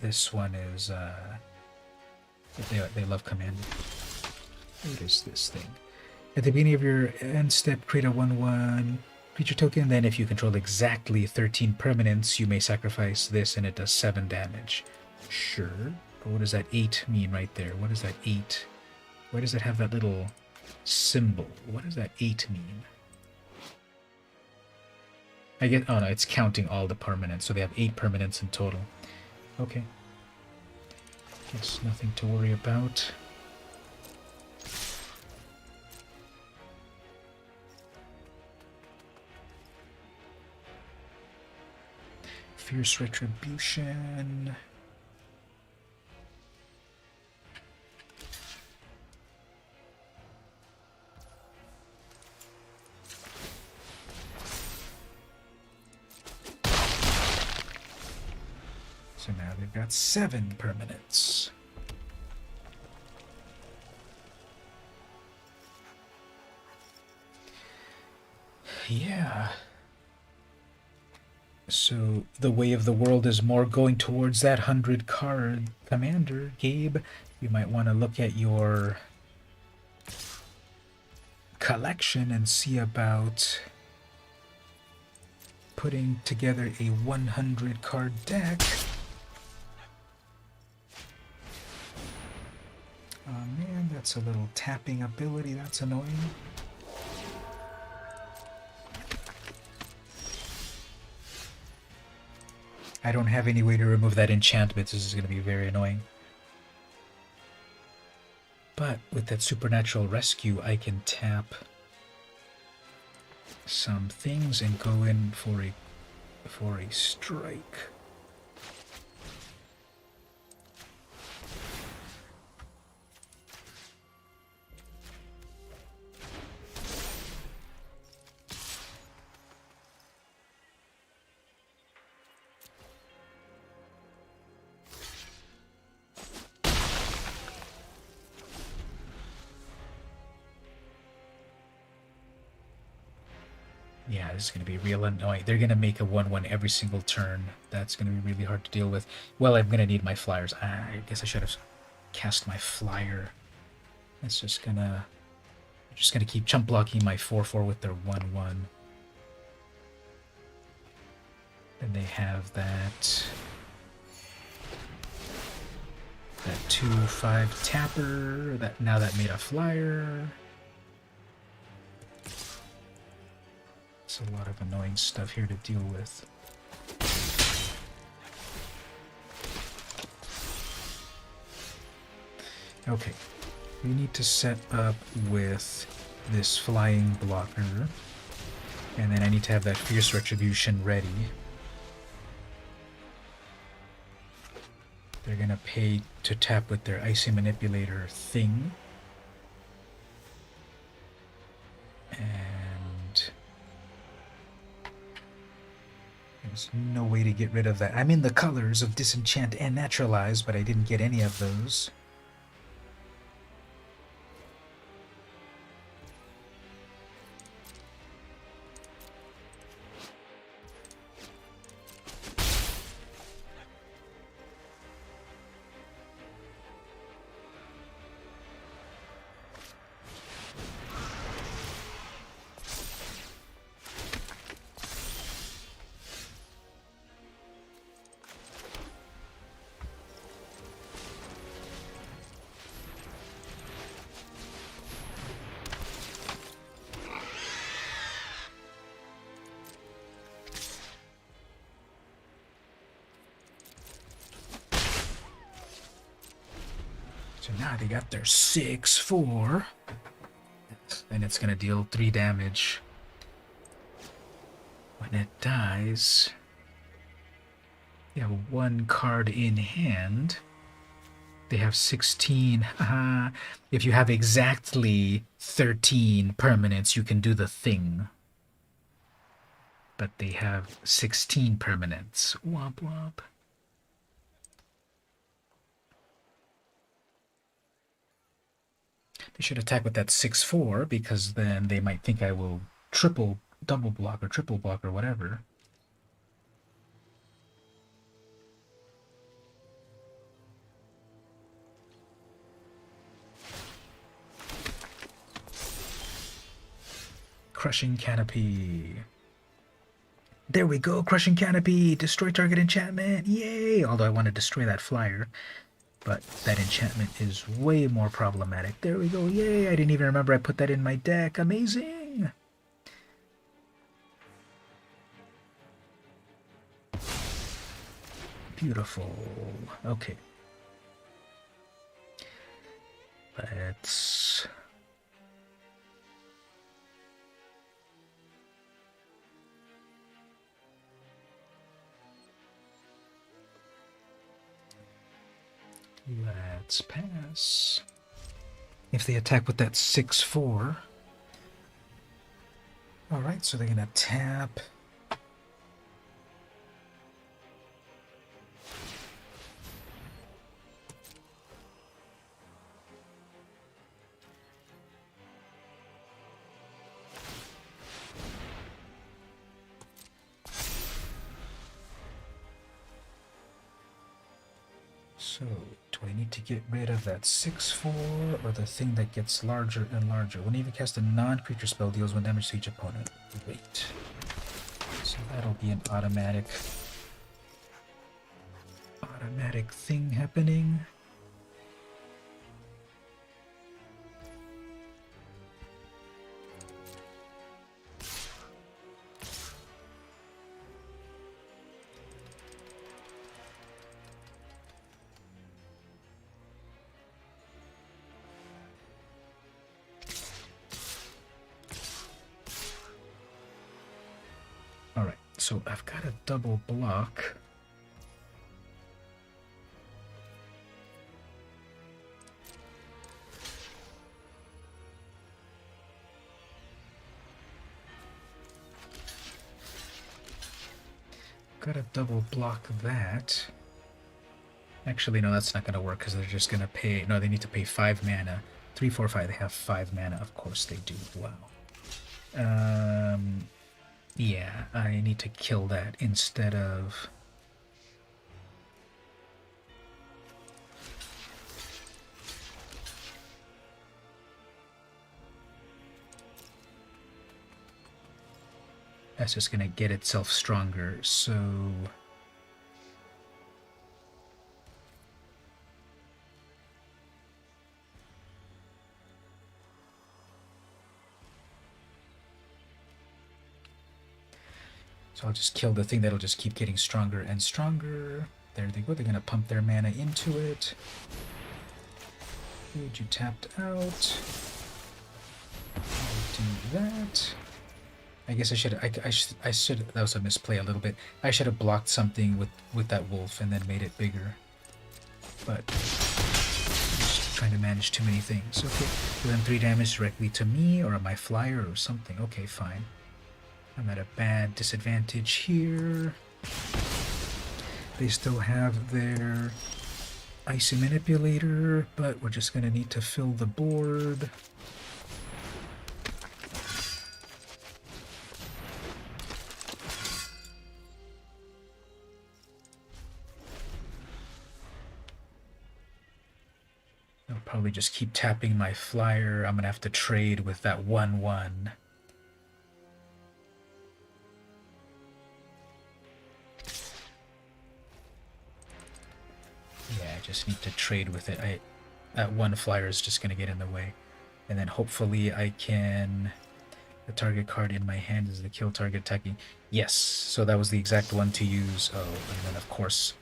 this one is they love Commander. What is this thing? At the beginning of your end step, create a 1/1 creature token. Then, if you control exactly 13 permanents, you may sacrifice this, and it does 7 damage. Sure. But what does that 8 mean right there? What does that 8? Where does it have that little symbol? What does that 8 mean? I get. Oh no, it's counting all the permanents, so they have 8 permanents in total. Okay. Guess nothing to worry about. Fierce Retribution. So now they've got 7 permanents. Yeah. So the way of the world is more going towards that 100 card commander. Gabe, you might want to look at your collection and see about putting together a 100 card deck. Oh man, that's a little tapping ability. That's annoying. I don't have any way to remove that enchantment. This is going to be very annoying. But with that supernatural rescue, I can tap some things and go in for a strike. Yeah, this is going to be real annoying. They're going to make a 1/1 every single turn. That's going to be really hard to deal with. Well, I'm going to need my flyers. I guess I should have cast my flyer. It's just going to... I'm just going to keep chump blocking my 4/4 with their 1/1. Then they have that 2/5 tapper. Now that made a flyer. It's a lot of annoying stuff here to deal with. Okay, we need to set up with this flying blocker, and then I need to have that Fierce Retribution ready. They're gonna pay to tap with their Icy Manipulator thing. And there's no way to get rid of that. I'm in the colors of Disenchant and Naturalize, but I didn't get any of those. So now they got their 6/4. and it's gonna deal 3 damage. When it dies, you have 1 card in hand. They have 16. If you have exactly 13 permanents, you can do the thing. But they have 16 permanents. Womp womp. They should attack with that 6/4 because then they might think I will double block or triple block or whatever. Crushing Canopy. There we go, Crushing Canopy! Destroy target enchantment! Yay! Although I want to destroy that flyer. But that enchantment is way more problematic. There we go, yay! I didn't even remember I put that in my deck. Amazing! Beautiful. Okay. Let's... Let's pass. If they attack with that 6/4. Alright, so they're gonna tap. So, do I need to get rid of that 6/4 or the thing that gets larger and larger? Whenever you cast a non-creature spell, deals 1 damage to each opponent. Wait. So that'll be an automatic thing happening. Alright, so I've got a double block. Gotta double block that. Actually, no, that's not gonna work because they're just gonna pay. No, they need to pay 5 mana. 3, 4, 5. They have 5 mana. Of course they do. Wow. Yeah, I need to kill that instead of... That's just gonna get itself stronger, so... So I'll just kill the thing that'll just keep getting stronger and stronger. There they go, they're gonna pump their mana into it. Good, you tapped out. I'll do that. I guess I should that was a misplay a little bit. I should have blocked something with that wolf and then made it bigger. But just trying to manage too many things. Okay, so then 3 damage directly to me or my flyer or something. Okay, fine. I'm at a bad disadvantage here. They still have their Icy Manipulator, but we're just gonna need to fill the board. I'll probably just keep tapping my flyer. I'm gonna have to trade with that 1/1. Yeah, I just need to trade with it. That 1 flyer is just gonna get in the way. And then hopefully I can... The target card in my hand is the kill target attacking. Yes, so that was the exact one to use. Oh, and then of course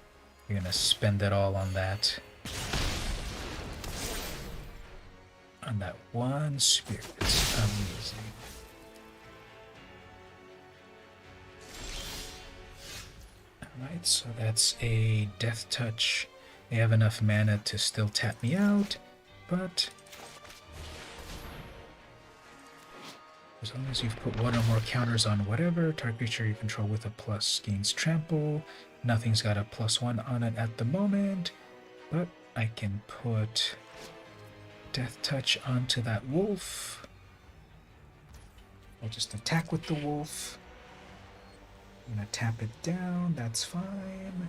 you're gonna spend it all on that. On that 1 spirit. Amazing. Alright, so that's a death touch. They have enough mana to still tap me out, but as long as you've put one or more counters on whatever, target creature you control with a plus gains trample. Nothing's got a +1 on it at the moment, but I can put death touch onto that wolf. I'll just attack with the wolf. I'm gonna tap it down, that's fine.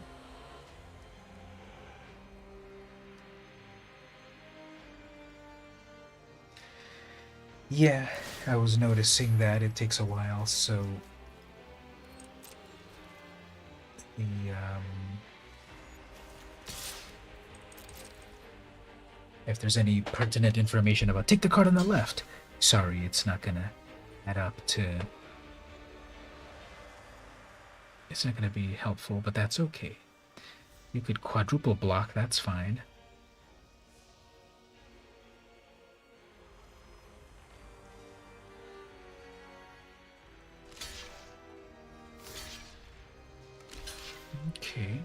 Yeah, I was noticing that it takes a while, so the if there's any pertinent information about take the card on the left, sorry, it's not gonna add up to. It's not gonna be helpful, but that's okay. You could quadruple block, that's fine. Okay.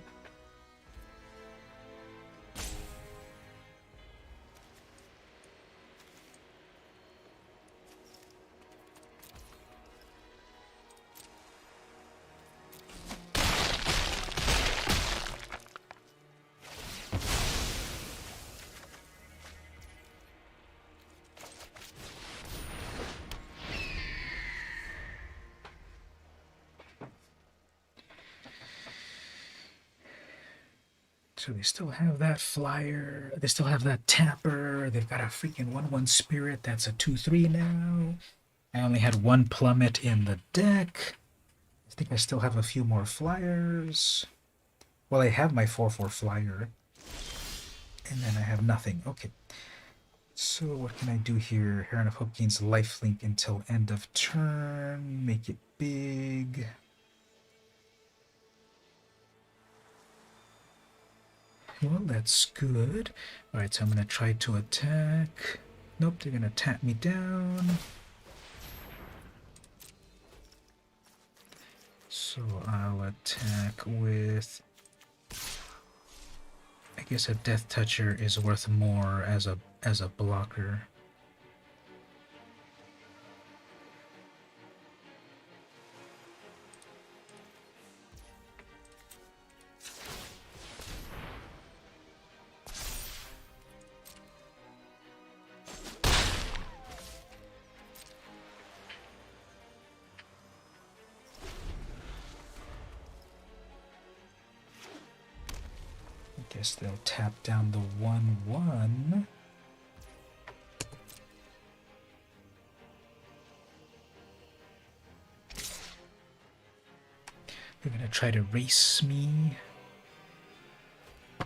So they still have that flyer. They still have that tapper. They've got a freaking 1/1 spirit. That's a 2/3 now. I only had one plummet in the deck. I think I still have a few more flyers. Well, I have my 4/4 flyer. And then I have nothing. Okay. So what can I do here? Heron of Hope gains lifelink until end of turn. Make it big. Well, that's good. Alright, so I'm going to try to attack. Nope, they're going to tap me down. So I'll attack with... I guess a Death Toucher is worth more as a blocker. Guess they'll tap down the 1/1. They're gonna try to race me. I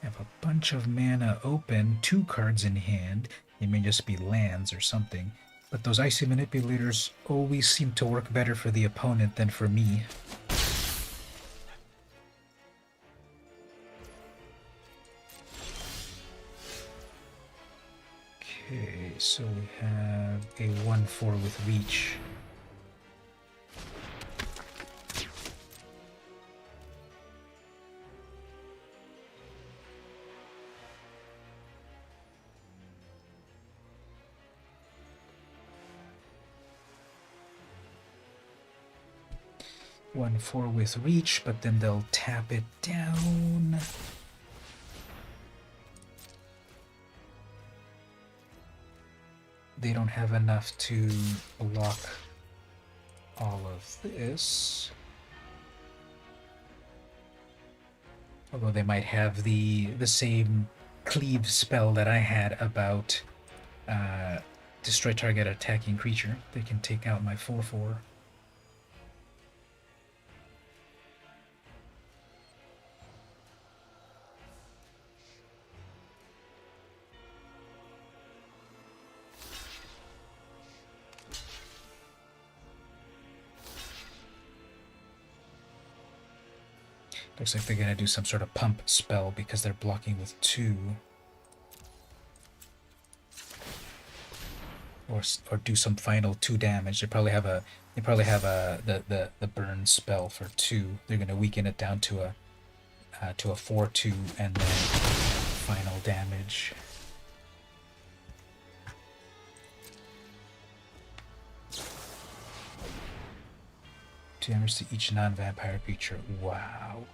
have a bunch of mana open, 2 cards in hand. They may just be lands or something. But those Icy Manipulators always seem to work better for the opponent than for me. Okay, so we have a 1/4 with reach. One four with reach, but then they'll tap it down. They don't have enough to block all of this. Although they might have the same cleave spell that I had about destroy target attacking creature. They can take out my 4/4. Looks like they're going to do some sort of pump spell because they're blocking with 2. or do some final 2 damage. They probably have the burn spell for 2. They're gonna weaken it down to a 4/2 and then final damage. Damage to each non-vampire creature. Wow.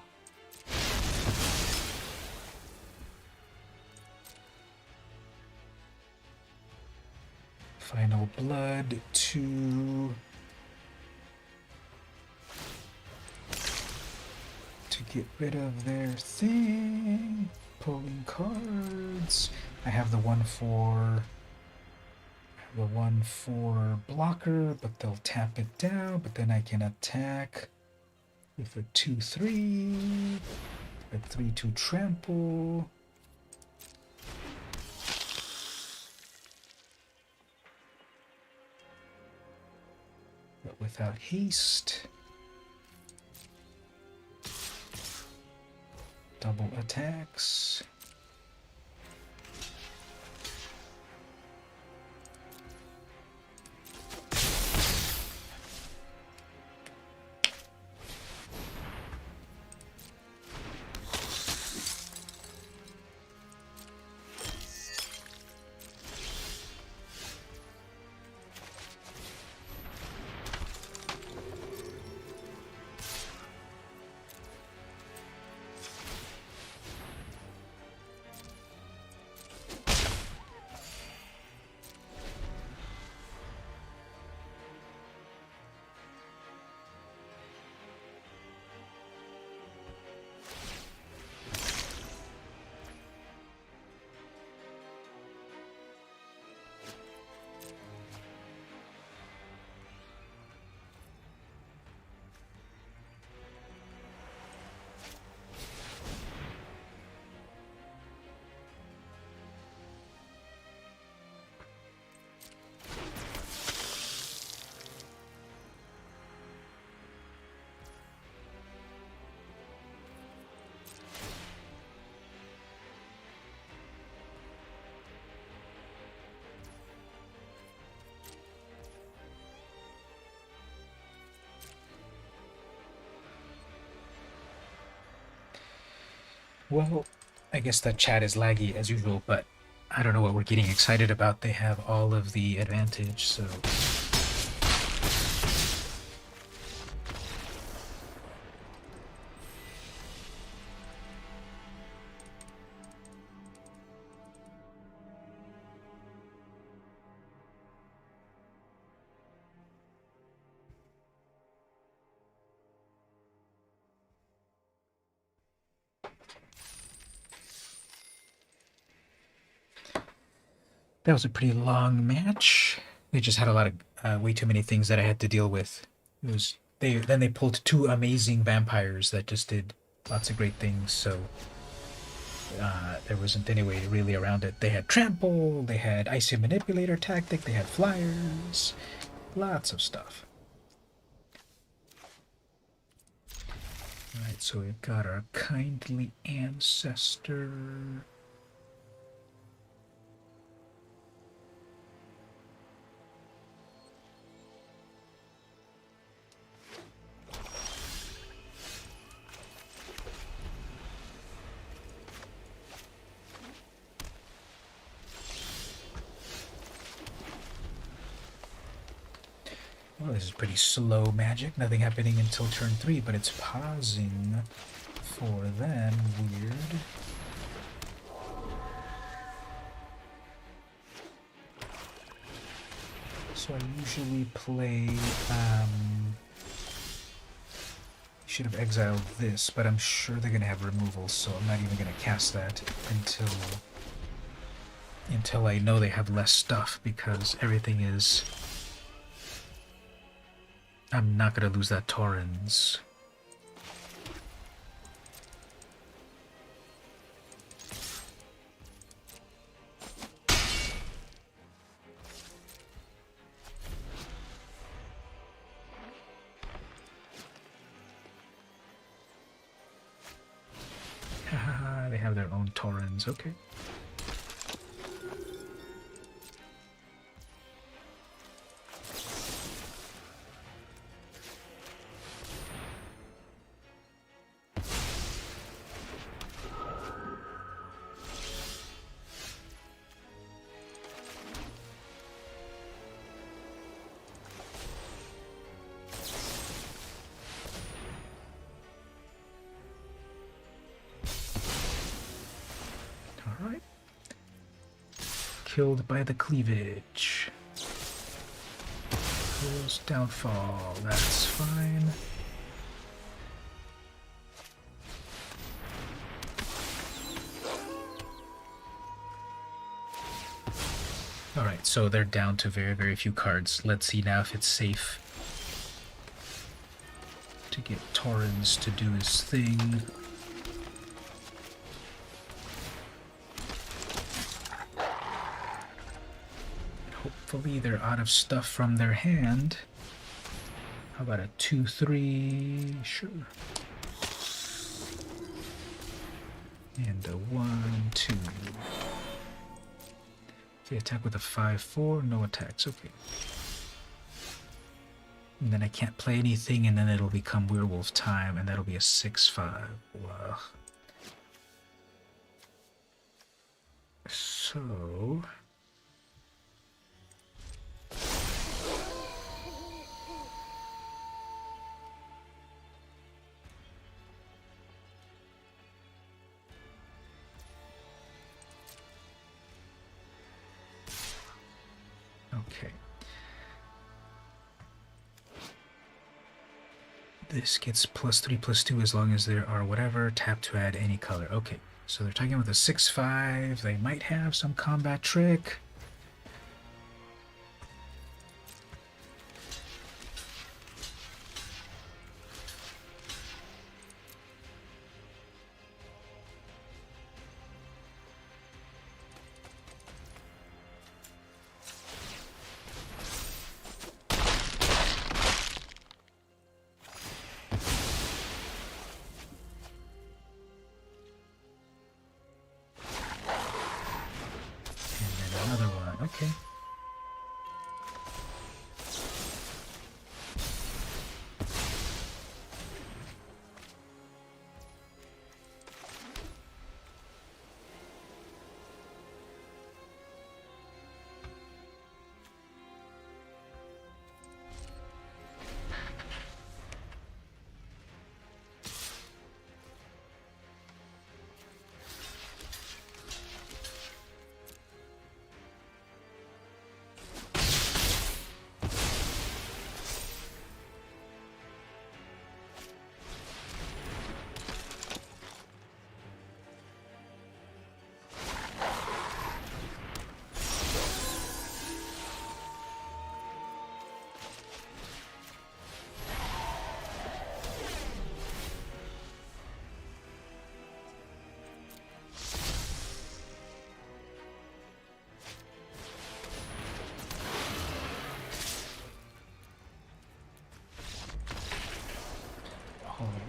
Final blood to get rid of their thing. Pulling cards. I have the one for blocker, but they'll tap it down, but then I can attack with a 2/3, a 3/2 trample. But without haste. Double attacks. Well, I guess the chat is laggy as usual, but I don't know what we're getting excited about. They have all of the advantage, so... That was a pretty long match. They just had a lot of way too many things that I had to deal with. It was then they pulled 2 amazing vampires that just did lots of great things. So there wasn't any way really around it. They had trample, they had icy manipulator tactic, they had flyers, lots of stuff. All right, so we've got our kindly ancestor. Well, this is pretty slow magic. Nothing happening until turn 3, but it's pausing for them. Weird. So I usually play... should have exiled this, but I'm sure they're going to have removal, so I'm not even going to cast that until I know they have less stuff, because everything is... I'm not going to lose that Torrens. Haha, they have their own Torrens, okay. killed by the cleavage. Fool's downfall, that's fine. Alright, so they're down to very, very few cards. Let's see now if it's safe to get Torrens to do his thing. Hopefully they're out of stuff from their hand. How about a 2-3? Sure. And a 1-2. Okay, attack with a 5-4, no attacks, okay. And then I can't play anything, and then it'll become werewolf time, and that'll be a 6-5. Wow. So... okay. This gets +3/+2 as long as there are whatever. Tap to add any color. Okay, so they're talking with a 6-5. They might have some combat trick. Another one, okay.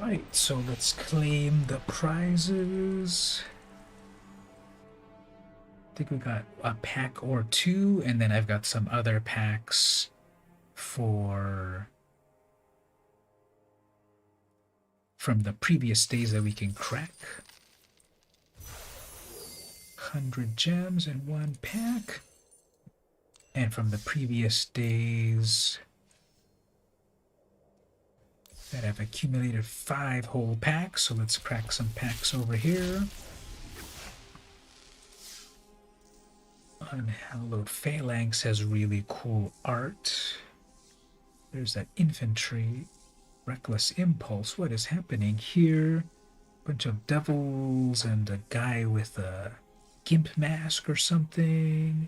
Alright, so let's claim the prizes. I think we got a pack or two, and then I've got some other packs for from the previous days that we can crack. 100 gems in one pack. And from the previous days that have accumulated 5 whole packs, so let's crack some packs over here. Unhallowed Phalanx has really cool art. There's that infantry. Reckless Impulse. What is happening here? Bunch of devils and a guy with a gimp mask or something.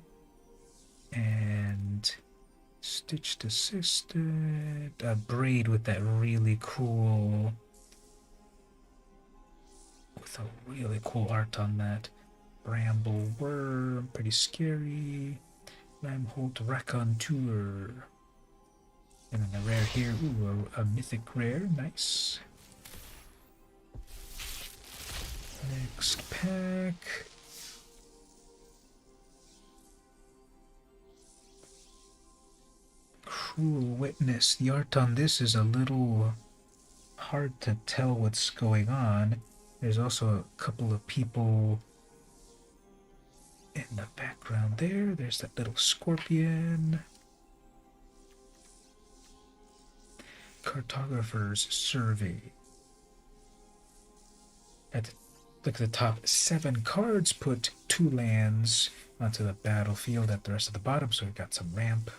And Stitched Assisted. A braid with that really cool... with a really cool art on that. Bramble Worm. Pretty scary. Lamholt Raconteur. And then the rare here, ooh, a mythic rare, nice. Next pack. Cruel Witness. The art on this is a little hard to tell what's going on. There's also a couple of people in the background there. There's that little scorpion. Cartographer's Survey. At the Look at the top 7 cards. Put 2 lands onto the battlefield at the rest of the bottom, so we've got some ramp.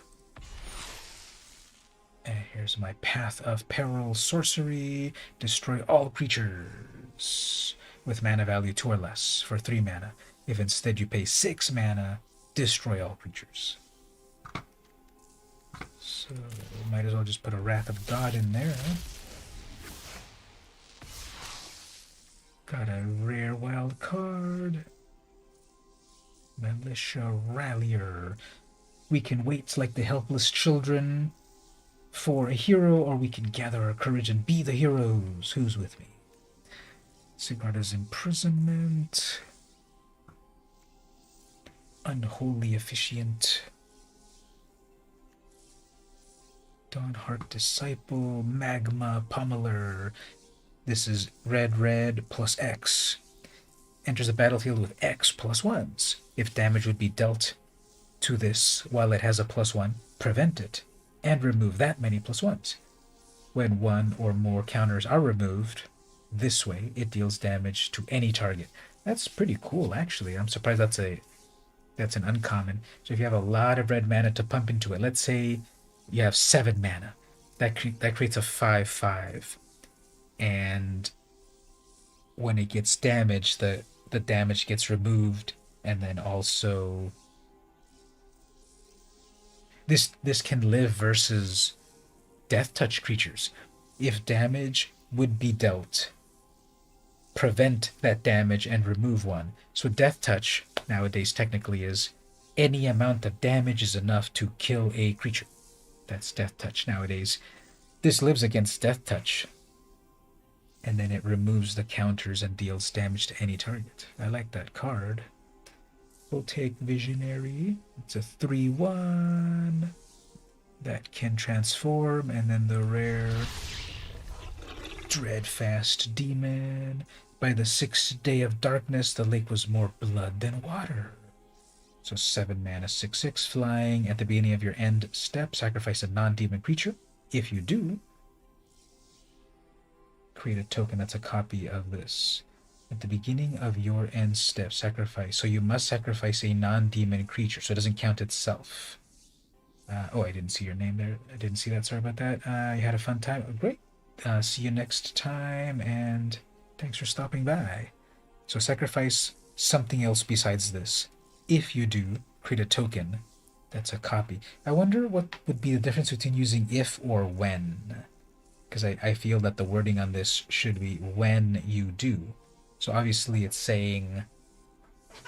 And here's my Path of Peril sorcery. Destroy all creatures with mana value 2 or less for 3 mana. If instead you pay 6 mana, destroy all creatures. So might as well just put a Wrath of God in there. Got a rare wild card. Militia Rallier. We can wait like the helpless children for a hero, or we can gather our courage and be the heroes. Who's with me? Sigarda's Imprisonment. Unholy Officiant. Dawnheart Disciple. Magma Pummeler. This is red plus X. Enters the battlefield with X plus 1s. If damage would be dealt to this while it has a +1, prevent it, and remove that many +1s. When 1 or more counters are removed, this way it deals damage to any target. That's pretty cool, actually. I'm surprised that's an uncommon. So if you have a lot of red mana to pump into it, let's say you have 7 mana, that creates a 5/5, and when it gets damaged, the damage gets removed, and then also this can live versus Death Touch creatures. If damage would be dealt, prevent that damage and remove 1. So Death Touch nowadays technically is any amount of damage is enough to kill a creature. That's Death Touch nowadays. This lives against Death Touch, and then it removes the counters and deals damage to any target. I like that card. We'll take Visionary. It's a 3/1 that can transform, and then the rare Dreadfast Demon. By the 6th day of darkness, the lake was more blood than water. So 7 mana, 6/6 flying. At the beginning of your end step, sacrifice a non-demon creature. If you do, create a token that's a copy of this. At the beginning of your end step, sacrifice. So you must sacrifice a non-demon creature, so it doesn't count itself. Oh, I didn't see your name there. I didn't see that. Sorry about that. You had a fun time. Oh, great. See you next time, and thanks for stopping by. So sacrifice something else besides this. If you do, create a token that's a copy. I wonder what would be the difference between using if or when. Because I feel that the wording on this should be when you do. So obviously it's saying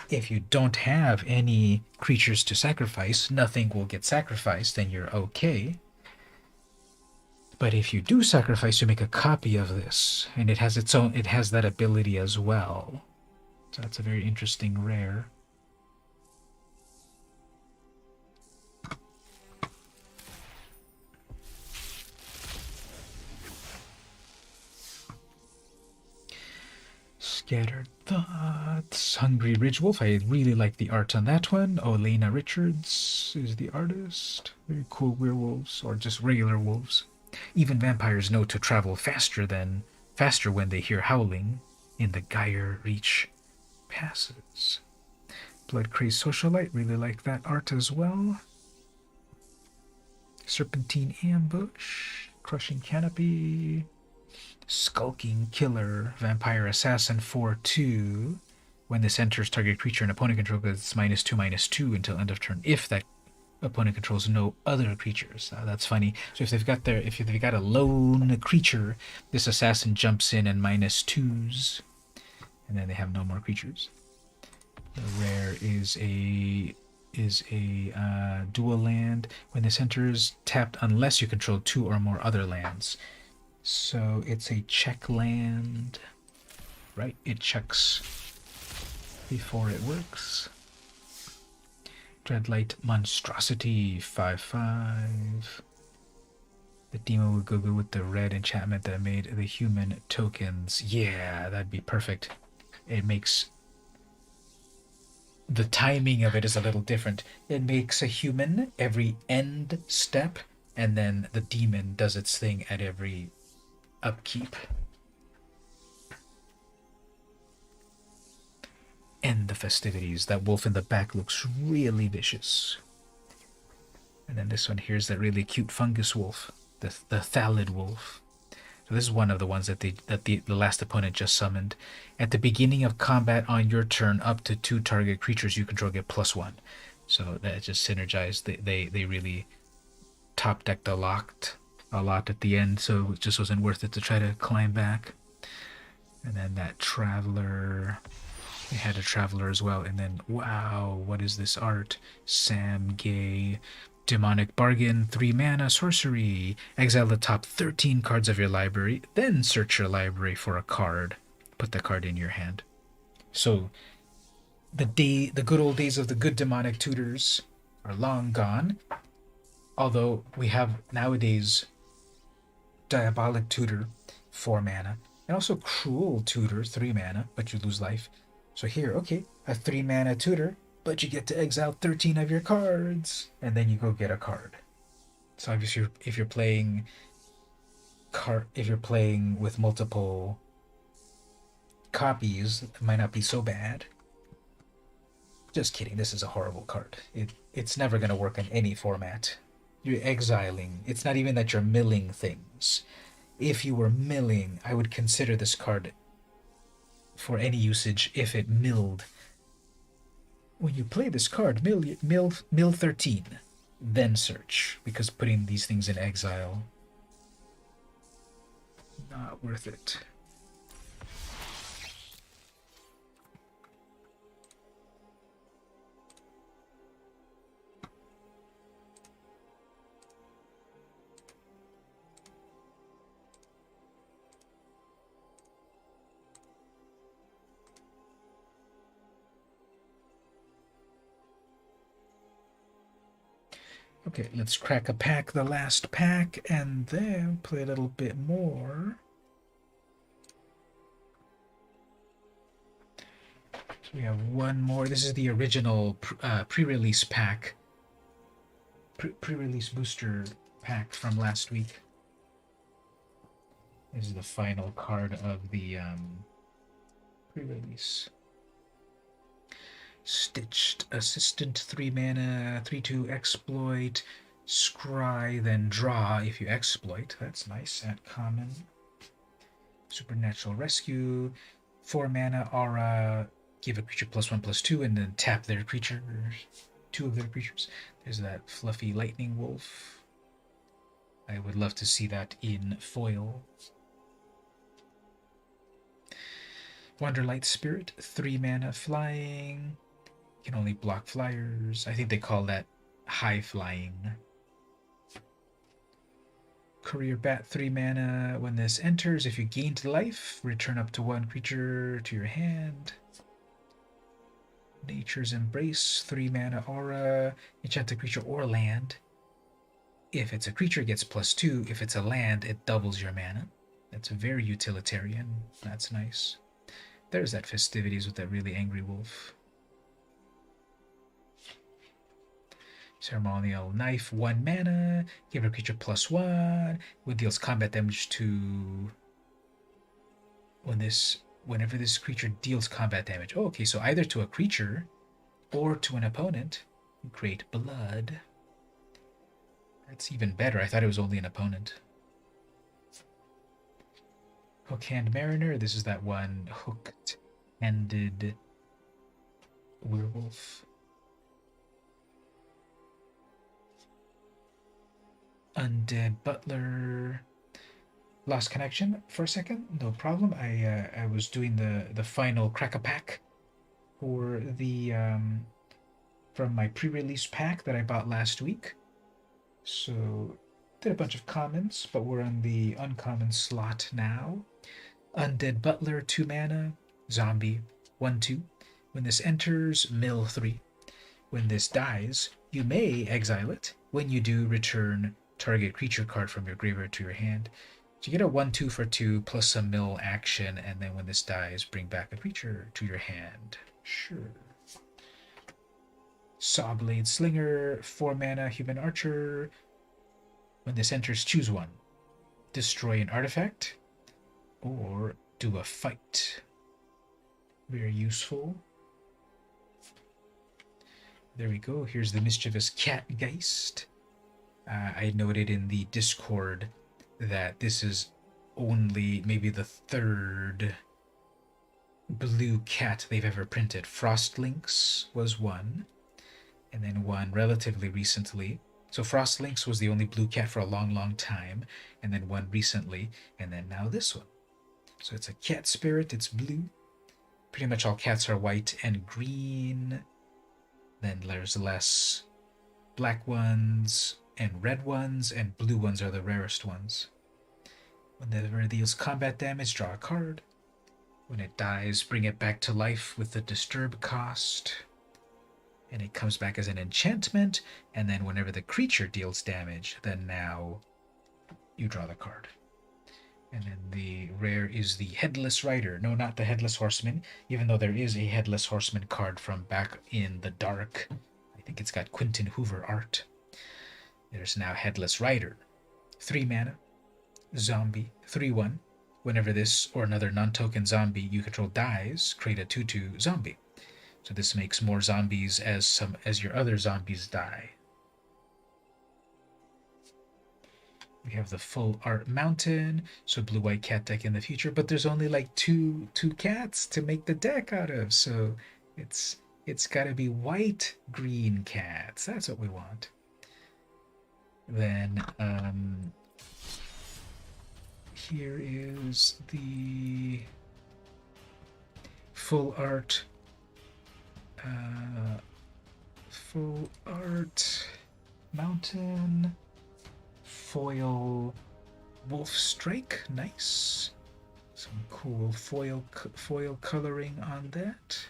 if you don't have any creatures to sacrifice, nothing will get sacrificed, then you're okay. But if you do sacrifice, you make a copy of this, and it has that ability as well. So that's a very interesting rare. Scattered Thoughts. Hungry Ridge Wolf. I really like the art on that one. Olena Richards is the artist. Very cool werewolves, or just regular wolves. Even vampires know to travel faster when they hear howling in the Gyre Reach passes. Blood Crazed Socialite. Really like that art as well. Serpentine Ambush. Crushing Canopy. Skulking Killer, Vampire Assassin 4/2. When this enters target creature and opponent control gets -2/-2 until end of turn if that opponent controls no other creatures. That's funny. So if they've got a lone creature, this assassin jumps in and -2s, and then they have no more creatures. The rare is a dual land. When this enters, tapped unless you control 2 or more other lands. So it's a check land, right? It checks before it works. Dreadlight Monstrosity, 5/5. The demon would go good with the red enchantment that made the human tokens. Yeah, that'd be perfect. It makes... The timing of it is a little different. It makes a human every end step, and then the demon does its thing at every upkeep. end the festivities. That wolf in the back looks really vicious. And then this one here is that really cute fungus wolf, the Thallid wolf. So this is one of the ones that the last opponent just summoned. At the beginning of combat on your turn, up to 2 target creatures you control get +1. So that just synergized. They really top decked a lot at the end, so it just wasn't worth it to try to climb back. And then that traveler. We had a traveler as well. And then, wow, what is this art? Sam Gay. Demonic Bargain, 3 mana, sorcery. Exile the top 13 cards of your library, then search your library for a card. Put the card in your hand. So, the good old days of the good demonic tutors are long gone. Although we have nowadays Diabolic Tutor, 4 mana, and also Cruel Tutor, 3 mana, but you lose life. So here, okay, a 3 mana tutor, but you get to exile 13 of your cards, and then you go get a card. So obviously, if you're playing with multiple copies, it might not be so bad. Just kidding. This is a horrible card. It's never gonna work in any format. You're exiling. It's not even that you're milling things. If you were milling, I would consider this card for any usage if it milled. When you play this card, mill 13, then search, because putting these things in exile, not worth it. Okay, let's crack a pack, the last pack, and then play a little bit more. So we have one more. This is the original pre-release pack, pre-release booster pack from last week. This is the final card of the pre-release. Stitched Assistant, 3 mana, 3/2 exploit, scry, then draw if you exploit. That's nice at common. Supernatural Rescue, 4 mana, aura, give a creature +1/+2, and then tap their creature, 2 of their creatures. There's that fluffy lightning wolf. I would love to see that in foil. Wanderlight Spirit, 3 mana, flying. Can only block flyers. I think they call that high flying. Courier Bat, 3 mana. When this enters, if you gained life, return up to 1 creature to your hand. Nature's Embrace, 3 mana, aura. Enchant a creature or land. If it's a creature, it gets +2. If it's a land, it doubles your mana. That's very utilitarian. That's nice. There's that festivities with that really angry wolf. Ceremonial Knife, 1 mana. Give a creature +1. When deals combat damage to... Whenever this creature deals combat damage. Oh, okay, so either to a creature or to an opponent, you create blood. That's even better. I thought it was only an opponent. Hook-Hand Mariner. This is that one hooked-handed werewolf. Undead Butler. Lost connection for a second. No problem. I was doing the final crack-a-pack for the from my pre-release pack that I bought last week. So did a bunch of commons, but we're on the uncommon slot now. Undead Butler, 2 mana, zombie, 1/2. When this enters, mill 3. When this dies, you may exile it. When you do, return target creature card from your graveyard to your hand. So you get a 1/2 for 2 plus some mill action, and then when this dies, bring back a creature to your hand. Sure. Sawblade Slinger, 4 mana, human archer. When this enters, choose 1. Destroy an artifact, or do a fight. Very useful. There we go. Here's the mischievous Catgeist. I noted in the Discord that this is only maybe the third blue cat they've ever printed. Frostlynx was one, and then one relatively recently. So Frostlynx was the only blue cat for a long, long time, and then one recently, and then now this one. So it's a cat spirit, it's blue. Pretty much all cats are white and green. Then there's less black ones and red ones, and blue ones are the rarest ones. Whenever it deals combat damage, draw a card. When it dies, bring it back to life with the disturb cost. And it comes back as an enchantment, and then whenever the creature deals damage, then now you draw the card. And then the rare is the Headless Rider. No, not the Headless Horseman, even though there is a Headless Horseman card from back in the dark. I think it's got Quentin Hoover art. There's now Headless Rider. 3 mana, zombie, 3/1. Whenever this or another non-token zombie you control dies, create a 2/2 zombie. So this makes more zombies as your other zombies die. We have the full art mountain, so blue-white cat deck in the future, but there's only like two cats to make the deck out of, so it's got to be white-green cats. That's what we want. Then here is the full art mountain foil wolf strike. Nice. Some cool foil coloring on that.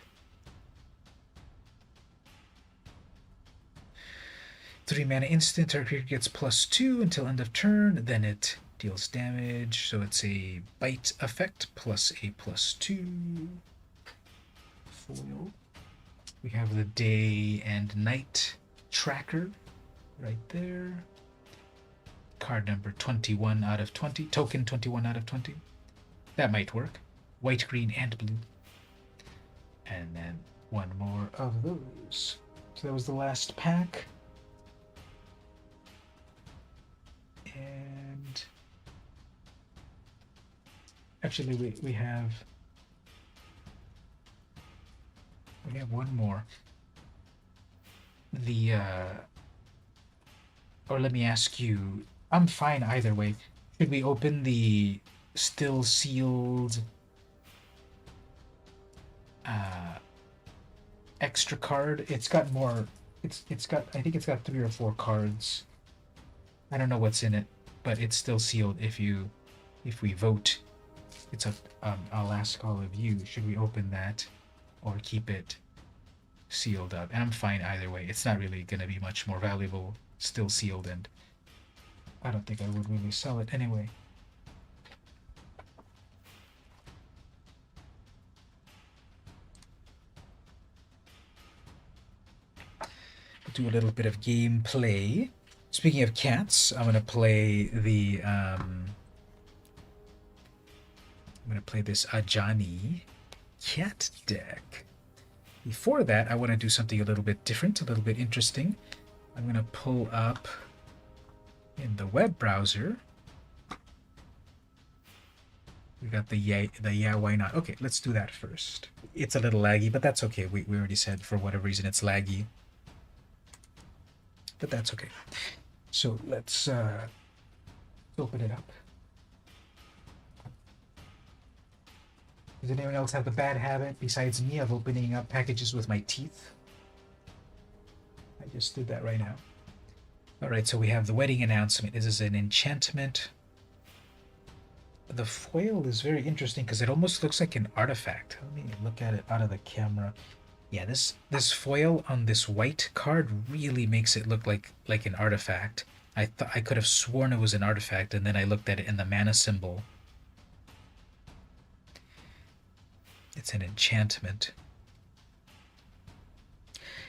3 mana instant, our creature gets +2 until end of turn, then it deals damage, so it's a bite effect plus a +2 foil. We have the day and night tracker right there. Card number 21 out of 20, token 21 out of 20. That might work. White, green, and blue. And then one more of those. So that was the last pack. And actually we have one more. Or let me ask you, I'm fine either way. Should we open the still sealed extra card? It's got more. It's got. I think it's got 3 or 4 cards. I don't know what's in it, but it's still sealed. If we vote, it's up. I'll ask all of you. Should we open that, or keep it sealed up? And I'm fine either way. It's not really going to be much more valuable still sealed, and I don't think I would really sell it anyway. Do a little bit of gameplay. Speaking of cats, I'm gonna play the I'm gonna play this Ajani cat deck. Before that, I want to do something a little bit different, a little bit interesting. I'm gonna pull up in the web browser. We got the yeah, why not? Okay, let's do that first. It's a little laggy, but that's okay. We already said for whatever reason it's laggy. But that's okay. So let's open it up. Does anyone else have the bad habit, besides me, of opening up packages with my teeth? I just did that right now. Alright, so we have the wedding announcement. This is an enchantment. The foil is very interesting because it almost looks like an artifact. Let me look at it out of the camera. Yeah, this foil on this white card really makes it look like an artifact. I thought I could have sworn it was an artifact, and then I looked at it in the mana symbol. It's an enchantment.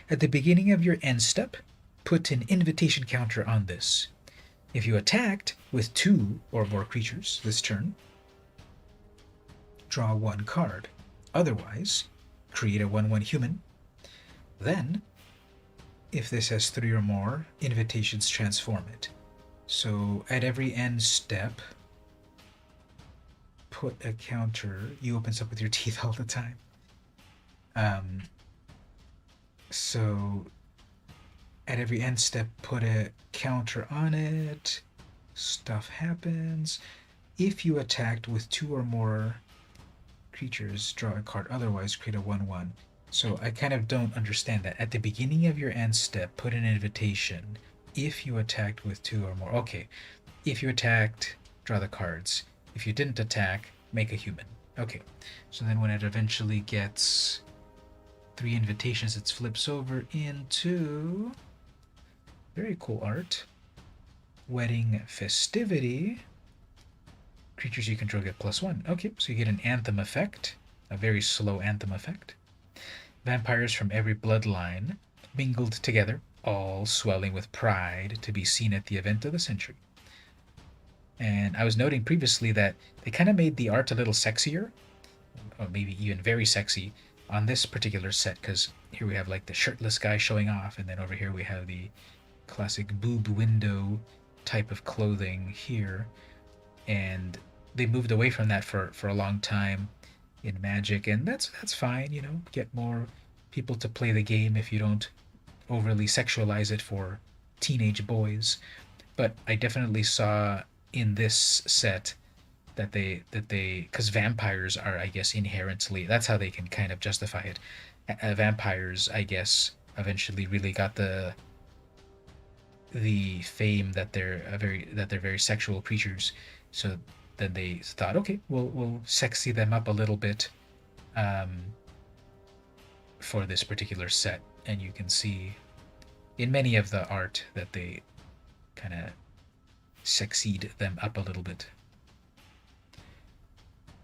At the beginning of your end step, put an invitation counter on this. If you attacked with 2 or more creatures this turn, draw 1 card. Otherwise, create a 1/1 human. Then, if this has 3 or more, invitations transform it. So at every end step, put a counter. You opens up with your teeth all the time. So at every end step, put a counter on it. Stuff happens. If you attacked with 2 or more creatures, draw a card. Otherwise, create a 1/1. So I kind of don't understand that. At the beginning of your end step, put an invitation. If you attacked with 2 or more. Okay. If you attacked, draw the cards. If you didn't attack, make a human. Okay. So then when it eventually gets 3 invitations, it flips over into very cool art. Wedding Festivity. Creatures you control get +1. Okay, so you get an anthem effect, a very slow anthem effect. Vampires from every bloodline mingled together, all swelling with pride to be seen at the event of the century. And I was noting previously that they kind of made the art a little sexier, or maybe even very sexy, on this particular set, because here we have like the shirtless guy showing off, and then over here we have the classic boob window type of clothing here. And they moved away from that for a long time in Magic, and that's fine, you know, get more people to play the game if you don't overly sexualize it for teenage boys. But I definitely saw in this set that they because vampires are, I guess, inherently, that's how they can kind of justify it. Vampires, I guess, eventually really got the fame that they're very sexual creatures. So then they thought, okay, we'll sexy them up a little bit for this particular set. And you can see in many of the art that they kind of sexied them up a little bit.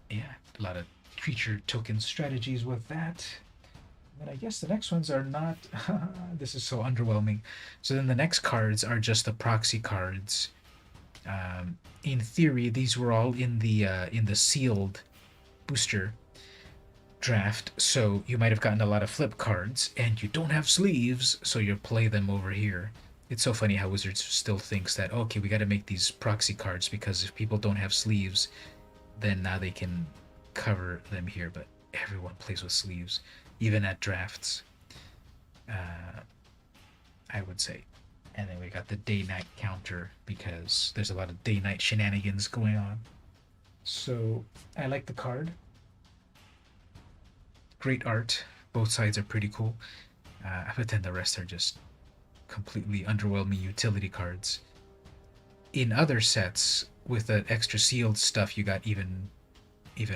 Yeah, a lot of creature token strategies with that. And I guess the next ones are not... this is so underwhelming. So then the next cards are just the proxy cards. In theory, these were all in the sealed booster draft, so you might have gotten a lot of flip cards, and you don't have sleeves, so you'll play them over here. It's so funny how Wizards still thinks that, okay, we got to make these proxy cards, because if people don't have sleeves, then now they can cover them here, but everyone plays with sleeves, even at drafts, I would say. And then we got the day-night counter, because there's a lot of day-night shenanigans going on. So I like the card. Great art. Both sides are pretty cool. But then the rest are just completely underwhelming utility cards. In other sets, with the extra sealed stuff, you got even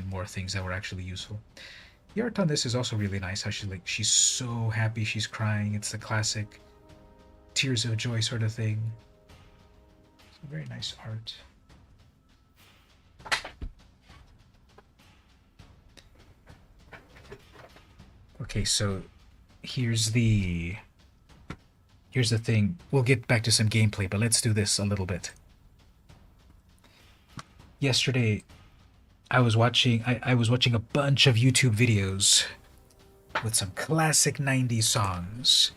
more things that were actually useful. The art on this is also really nice. How she's so happy, she's crying. It's the classic tears of joy sort of thing. It's a very nice art. Okay, so here's the thing. We'll get back to some gameplay, but let's do this a little bit. Yesterday, I was watching a bunch of YouTube videos with some classic 90s songs.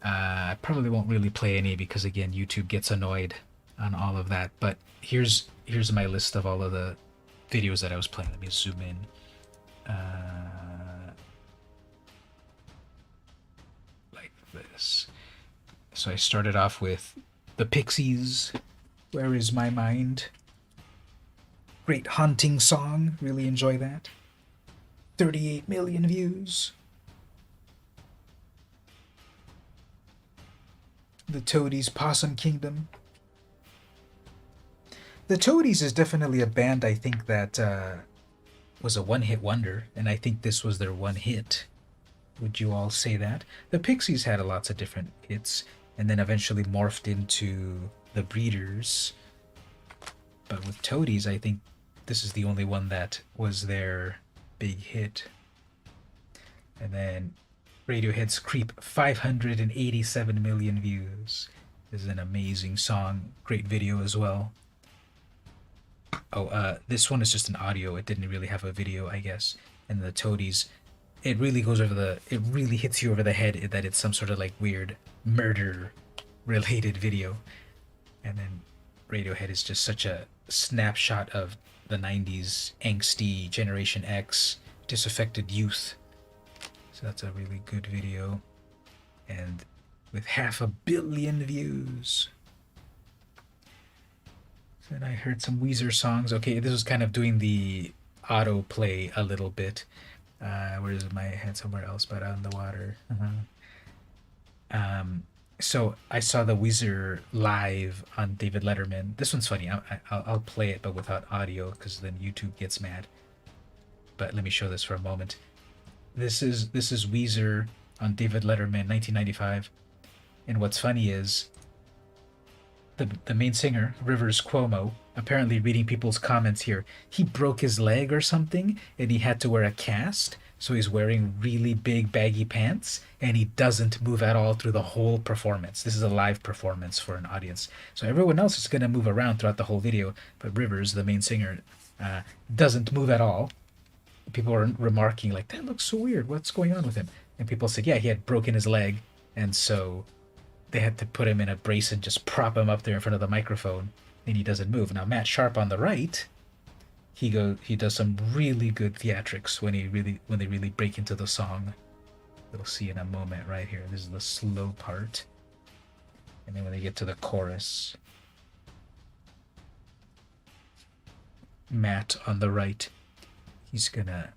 I probably won't really play any because, again, YouTube gets annoyed on all of that. But here's my list of all of the videos that I was playing. Let me zoom in. Like this. So I started off with the Pixies, Where Is My Mind? Great haunting song. Really enjoy that. 38 million views. The Toadies, Possum Kingdom. The Toadies is definitely a band, I think, that was a one-hit wonder, and I think this was their one hit. Would you all say that? The Pixies had lots of different hits, and then eventually morphed into the Breeders. But with Toadies, I think this is the only one that was their big hit. And then Radiohead's Creep, 587 million views. This is an amazing song. Great video as well. Oh, this one is just an audio. It didn't really have a video, I guess. And the Toadies, it really goes over the, it really hits you over the head that it's some sort of like weird murder related video. And then Radiohead is just such a snapshot of the 90s angsty Generation X disaffected youth. So that's a really good video. And with 500 million views. Then I heard some Weezer songs. Okay, this was kind of doing the autoplay a little bit. Where is my head somewhere else but on the water? So I saw the Weezer live on David Letterman. This one's funny. I'll play it, but without audio, because then YouTube gets mad. But let me show this for a moment. This is Weezer on David Letterman, 1995. And what's funny is the main singer, Rivers Cuomo, apparently reading people's comments here, he broke his leg or something, and he had to wear a cast. So he's wearing really big baggy pants, and he doesn't move at all through the whole performance. This is a live performance for an audience. So everyone else is going to move around throughout the whole video, but Rivers, the main singer, doesn't move at all. People are remarking like, that looks so weird. What's going on with him? And people said, yeah, he had broken his leg, and so they had to put him in a brace and just prop him up there in front of the microphone, and he doesn't move. Now Matt Sharp on the right, he does some really good theatrics when they really break into the song. You'll see in a moment right here. This is the slow part, and then when they get to the chorus, Matt on the right, he's gonna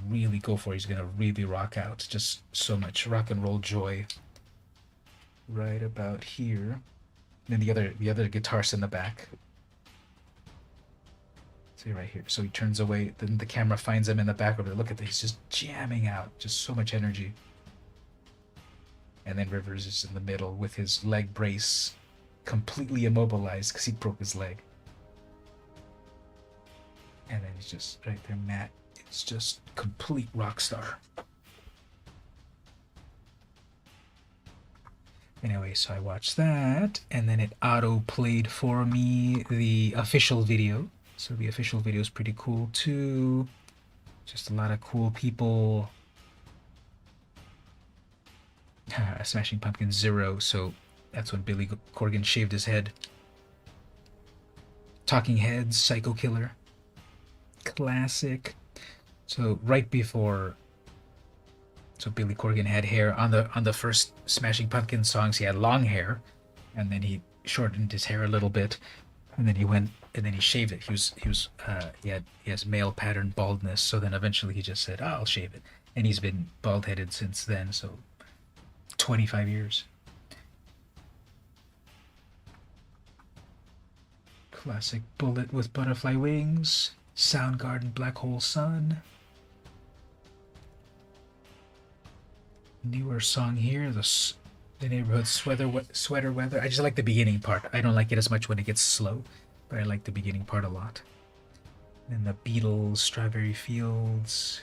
really go for it. He's gonna really rock out. Just so much rock and roll joy. Right about here. And then the other guitarist in the back. See right here. So he turns away, then the camera finds him in the back over there. Look at this, he's just jamming out. Just so much energy. And then Rivers is in the middle with his leg brace completely immobilized because he broke his leg. And then he's just right there, Matt. It's just complete rock star. Anyway, so I watched that, and then it auto-played for me the official video. So the official video is pretty cool too. Just a lot of cool people. Smashing Pumpkins 0, so that's when Billy Corgan shaved his head. Talking Heads, Psycho Killer. Classic. So right before, so Billy Corgan had hair on the first Smashing Pumpkins songs. He had long hair, and then he shortened his hair a little bit, and then he shaved it. He has male pattern baldness. So then eventually he just said, I'll shave it, and he's been bald headed since then. So 25 years. Classic Bullet with Butterfly Wings. Soundgarden Black Hole Sun. Newer song here, the Neighborhood Sweater Weather. I just like the beginning part. I don't like it as much when it gets slow, but I like the beginning part a lot. Then the Beatles, Strawberry Fields.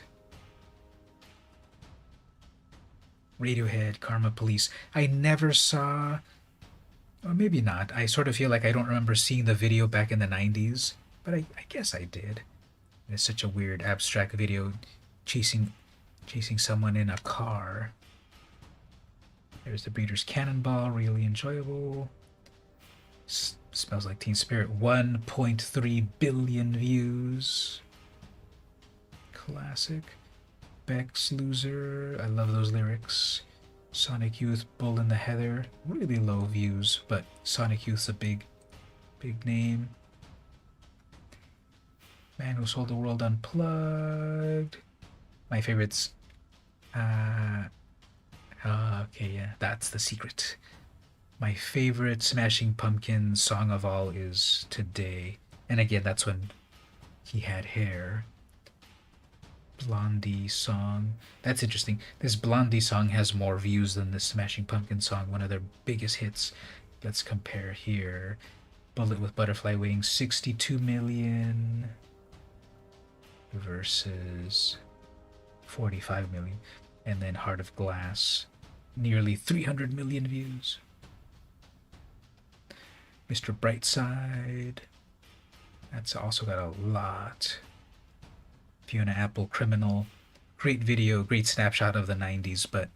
Radiohead, Karma Police. I never saw, or maybe not. I sort of feel like I don't remember seeing the video back in the 90s, but I guess I did. It's such a weird abstract video, chasing someone in a car. There's the Breeders' Cannonball, really enjoyable. Smells Like Teen Spirit, 1.3 billion views. Classic. Beck's Loser, I love those lyrics. Sonic Youth, Bull in the Heather, really low views, but Sonic Youth's a big name. Man Who Sold the World Unplugged. My favorites. Okay, yeah, that's the secret. My favorite Smashing Pumpkins song of all is Today. And again, that's when he had hair. Blondie song. That's interesting. This Blondie song has more views than the Smashing Pumpkins song, one of their biggest hits. Let's compare here. Bullet with Butterfly Wings, 62 million versus 45 million. And then Heart of Glass, nearly 300 million views. Mr. Brightside, that's also got a lot. Fiona Apple, Criminal, great video, great snapshot of the 90s, but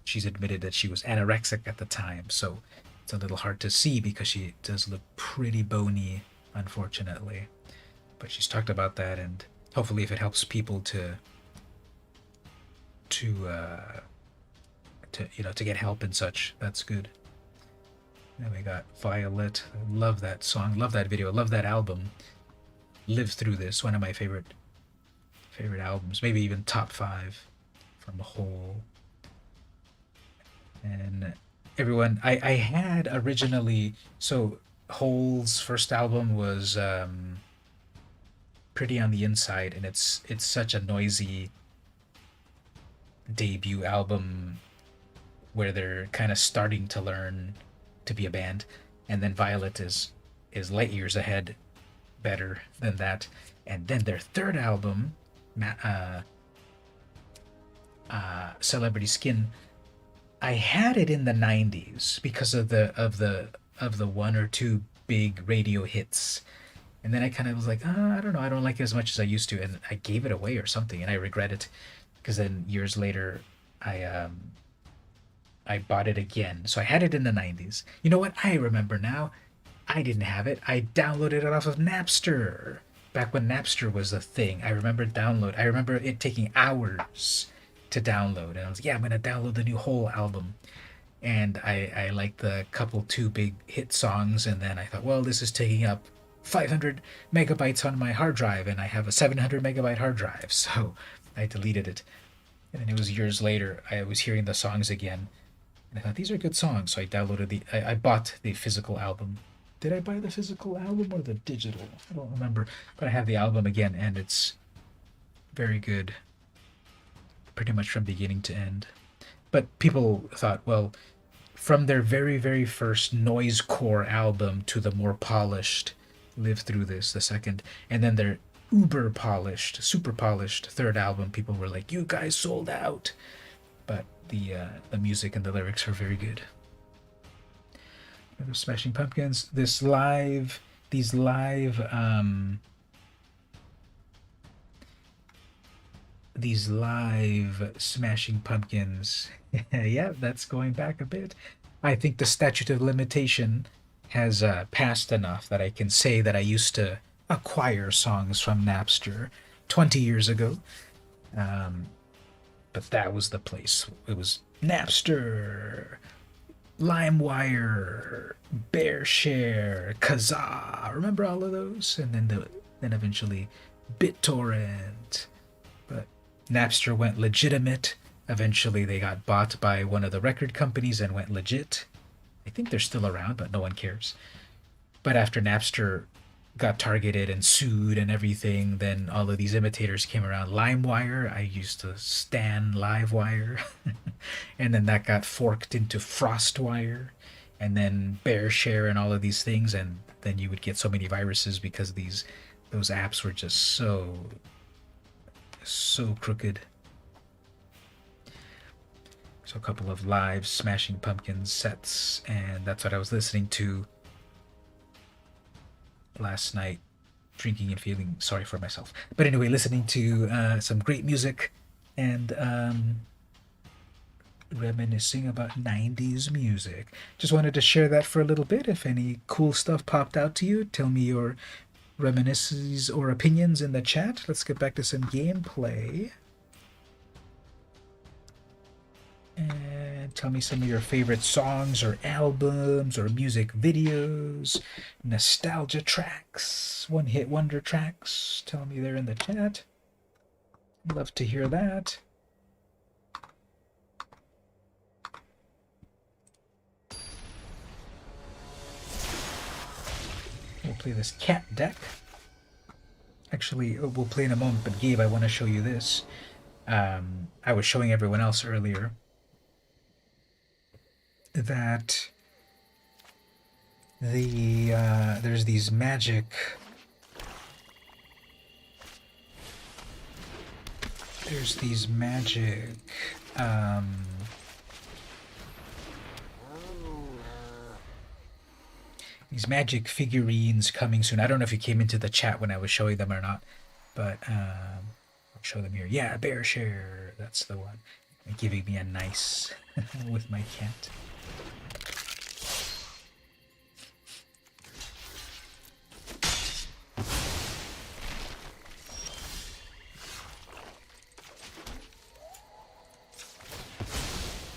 she's admitted that she was anorexic at the time, so it's a little hard to see because she does look pretty bony, unfortunately. But she's talked about that, and hopefully if it helps people to get help and such, that's good. Then we got Violet. Love that song, love that video, love that album. Live Through This, one of my favorite albums, maybe even top 5 from Hole. And everyone, I had originally, so Hole's first album was Pretty on the Inside, and it's such a noisy debut album where they're kind of starting to learn to be a band, and then Violet is light years ahead, better than that. And then their third album, Celebrity Skin, I had it in the 90s because of the one or two big radio hits, and then I kind of was like, I don't know, I don't like it as much as I used to, and I gave it away or something, and I regret it because then years later I bought it again. So I had it in the 90s. You know what? I remember now. I didn't have it. I downloaded it off of Napster. Back when Napster was a thing. I remember it taking hours to download. And I was like, yeah, I'm going to download the new Hole album. And I liked the two big hit songs. And then I thought, well, this is taking up 500 megabytes on my hard drive. And I have a 700 megabyte hard drive. So I deleted it. And then it was years later, I was hearing the songs again. And I thought, these are good songs. So I bought the physical album. Did I buy the physical album or the digital? I don't remember. But I have the album again, and it's very good. Pretty much from beginning to end. But people thought, well, from their very, very first noisecore album to the more polished Live Through This, the second, and then their uber polished, super polished third album, people were like, you guys sold out. But the music and the lyrics are very good. Smashing Pumpkins. These live Smashing Pumpkins. Yeah, that's going back a bit. I think the statute of limitation has passed enough that I can say that I used to acquire songs from Napster 20 years ago. But that was the place. It was Napster, LimeWire, BearShare, Kazaa. Remember all of those? And then eventually BitTorrent. But Napster went legitimate. Eventually they got bought by one of the record companies and went legit. I think they're still around, but no one cares. But after Napster got targeted and sued and everything, then all of these imitators came around. LimeWire, I used to stan LiveWire. And then that got forked into FrostWire, and then BearShare and all of these things, and then you would get so many viruses because those apps were just so crooked. So a couple of live Smashing Pumpkins sets, and that's what I was listening to last night, drinking and feeling sorry for myself. But anyway, listening to some great music and reminiscing about 90s music. Just wanted to share that for a little bit. If any cool stuff popped out to you, tell me your reminiscences or opinions in the chat. Let's get back to some gameplay. And tell me some of your favorite songs or albums or music videos, nostalgia tracks, one-hit wonder tracks. Tell me there in the chat. Love to hear that. We'll play this cat deck. Actually, we'll play in a moment, but Gabe, I want to show you this. I was showing everyone else earlier that there's these magic these magic figurines coming soon. I don't know if you came into the chat when I was showing them or not, but I'll show them here. Yeah, bear share. That's the one. And giving me a nice with my cat.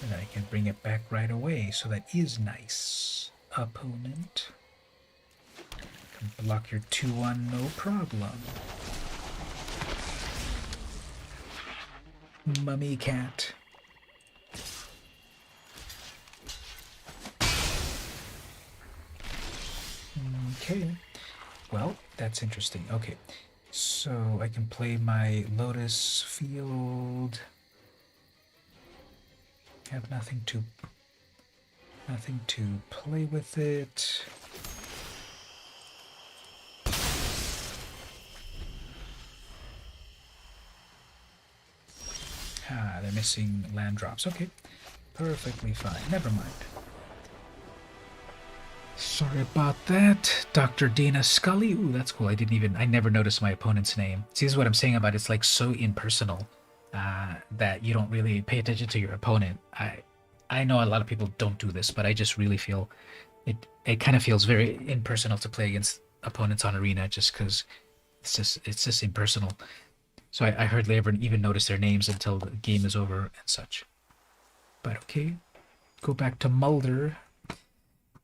And I can bring it back right away, so that is nice. Opponent. Can block your 2-1, no problem. Mummy cat. Okay. Well, that's interesting. Okay. So I can play my Lotus Field. Have nothing to play with it. Ah, they're missing land drops. Okay. Perfectly fine. Never mind. Sorry about that. Dr. Dana Scully. Ooh, that's cool. I never noticed my opponent's name. See, this is what I'm saying about it's like so impersonal that you don't really pay attention to your opponent. I know a lot of people don't do this, but I just really feel it kind of feels very impersonal to play against opponents on Arena just because it's just impersonal. So I hardly ever even notice their names until the game is over and such. But okay, go back to Mulder.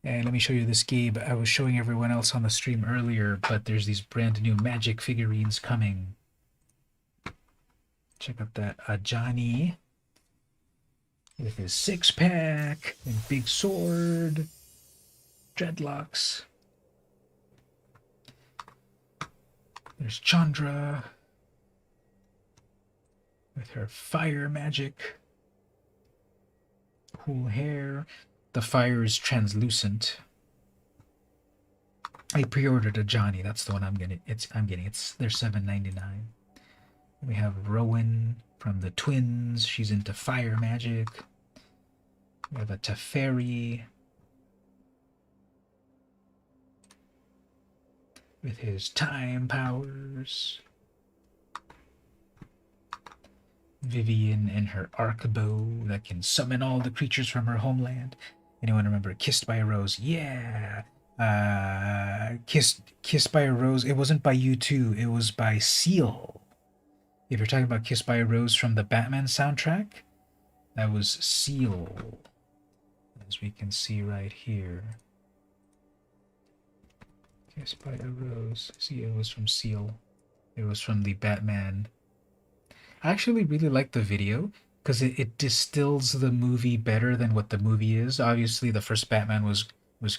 And let me show you this game. I was showing everyone else on the stream earlier, but there's these brand new Magic figurines coming. Check out that Johnny with his six-pack and big sword, dreadlocks. There's Chandra with her fire magic, cool hair. The fire is translucent. I pre-ordered a Johnny. That's the one I'm getting. They're $7.99. We have Rowan from the Twins. She's into fire magic. We have a Teferi with his time powers. Vivian and her arc bow that can summon all the creatures from her homeland. Anyone remember Kissed by a Rose? Yeah. Kissed by a Rose. It wasn't by U2. It was by Seal. If you're talking about Kissed by a Rose from the Batman soundtrack, that was Seal. As we can see right here. Kissed by a Rose. See, it was from Seal. It was from the Batman. I actually really like the video because it distills the movie better than what the movie is. Obviously, the first Batman was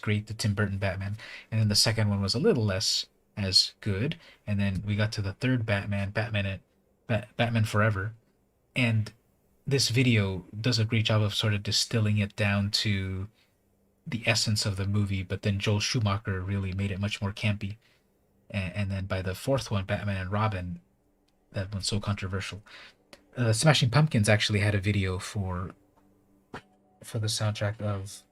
great, the Tim Burton Batman, and then the second one was a little less as good. And then we got to the third Batman Forever, and this video does a great job of sort of distilling it down to the essence of the movie. But then Joel Schumacher really made it much more campy. And then by the fourth one, Batman and Robin, that one's so controversial. Smashing Pumpkins actually had a video for the soundtrack of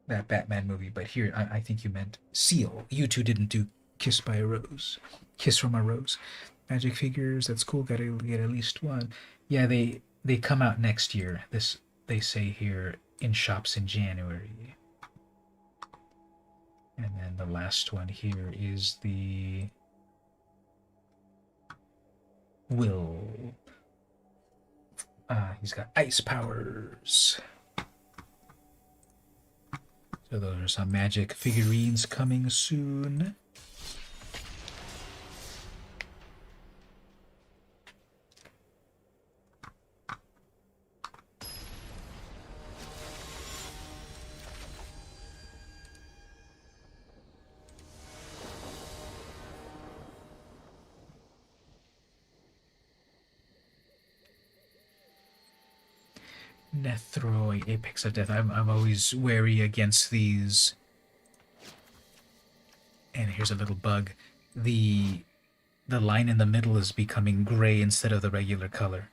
that Batman movie, but here I think you meant Seal. U2 didn't do Kiss by a Rose. Kiss from a Rose. Magic figures, that's cool. Gotta get at least one. Yeah, they come out next year. This they say here in shops in January. And then the last one here is the Will. He's got ice powers. So those are some magic figurines coming soon. Nethroi, Apex of Death. I'm always wary against these. And here's a little bug. The line in the middle is becoming gray instead of the regular color.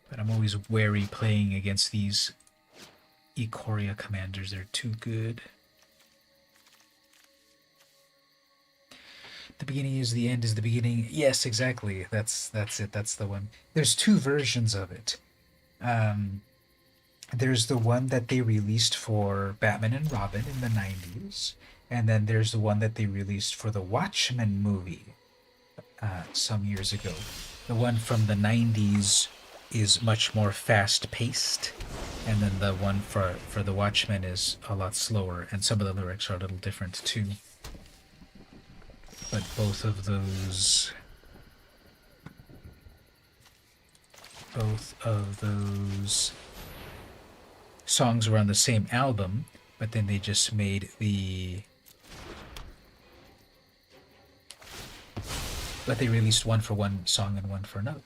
But I'm always wary playing against these Ikoria commanders. They're too good. The beginning is the end is the beginning. Yes, exactly. That's it. That's the one. There's two versions of it. Um, there's the one that they released for Batman and Robin in the 90s, and then there's the one that they released for the Watchmen movie some years ago. The one from the 90s is much more fast-paced, and then the one for the Watchmen is a lot slower, and some of the lyrics are a little different too. But both of those songs were on the same album, but then they just made but they released one for one song and one for another.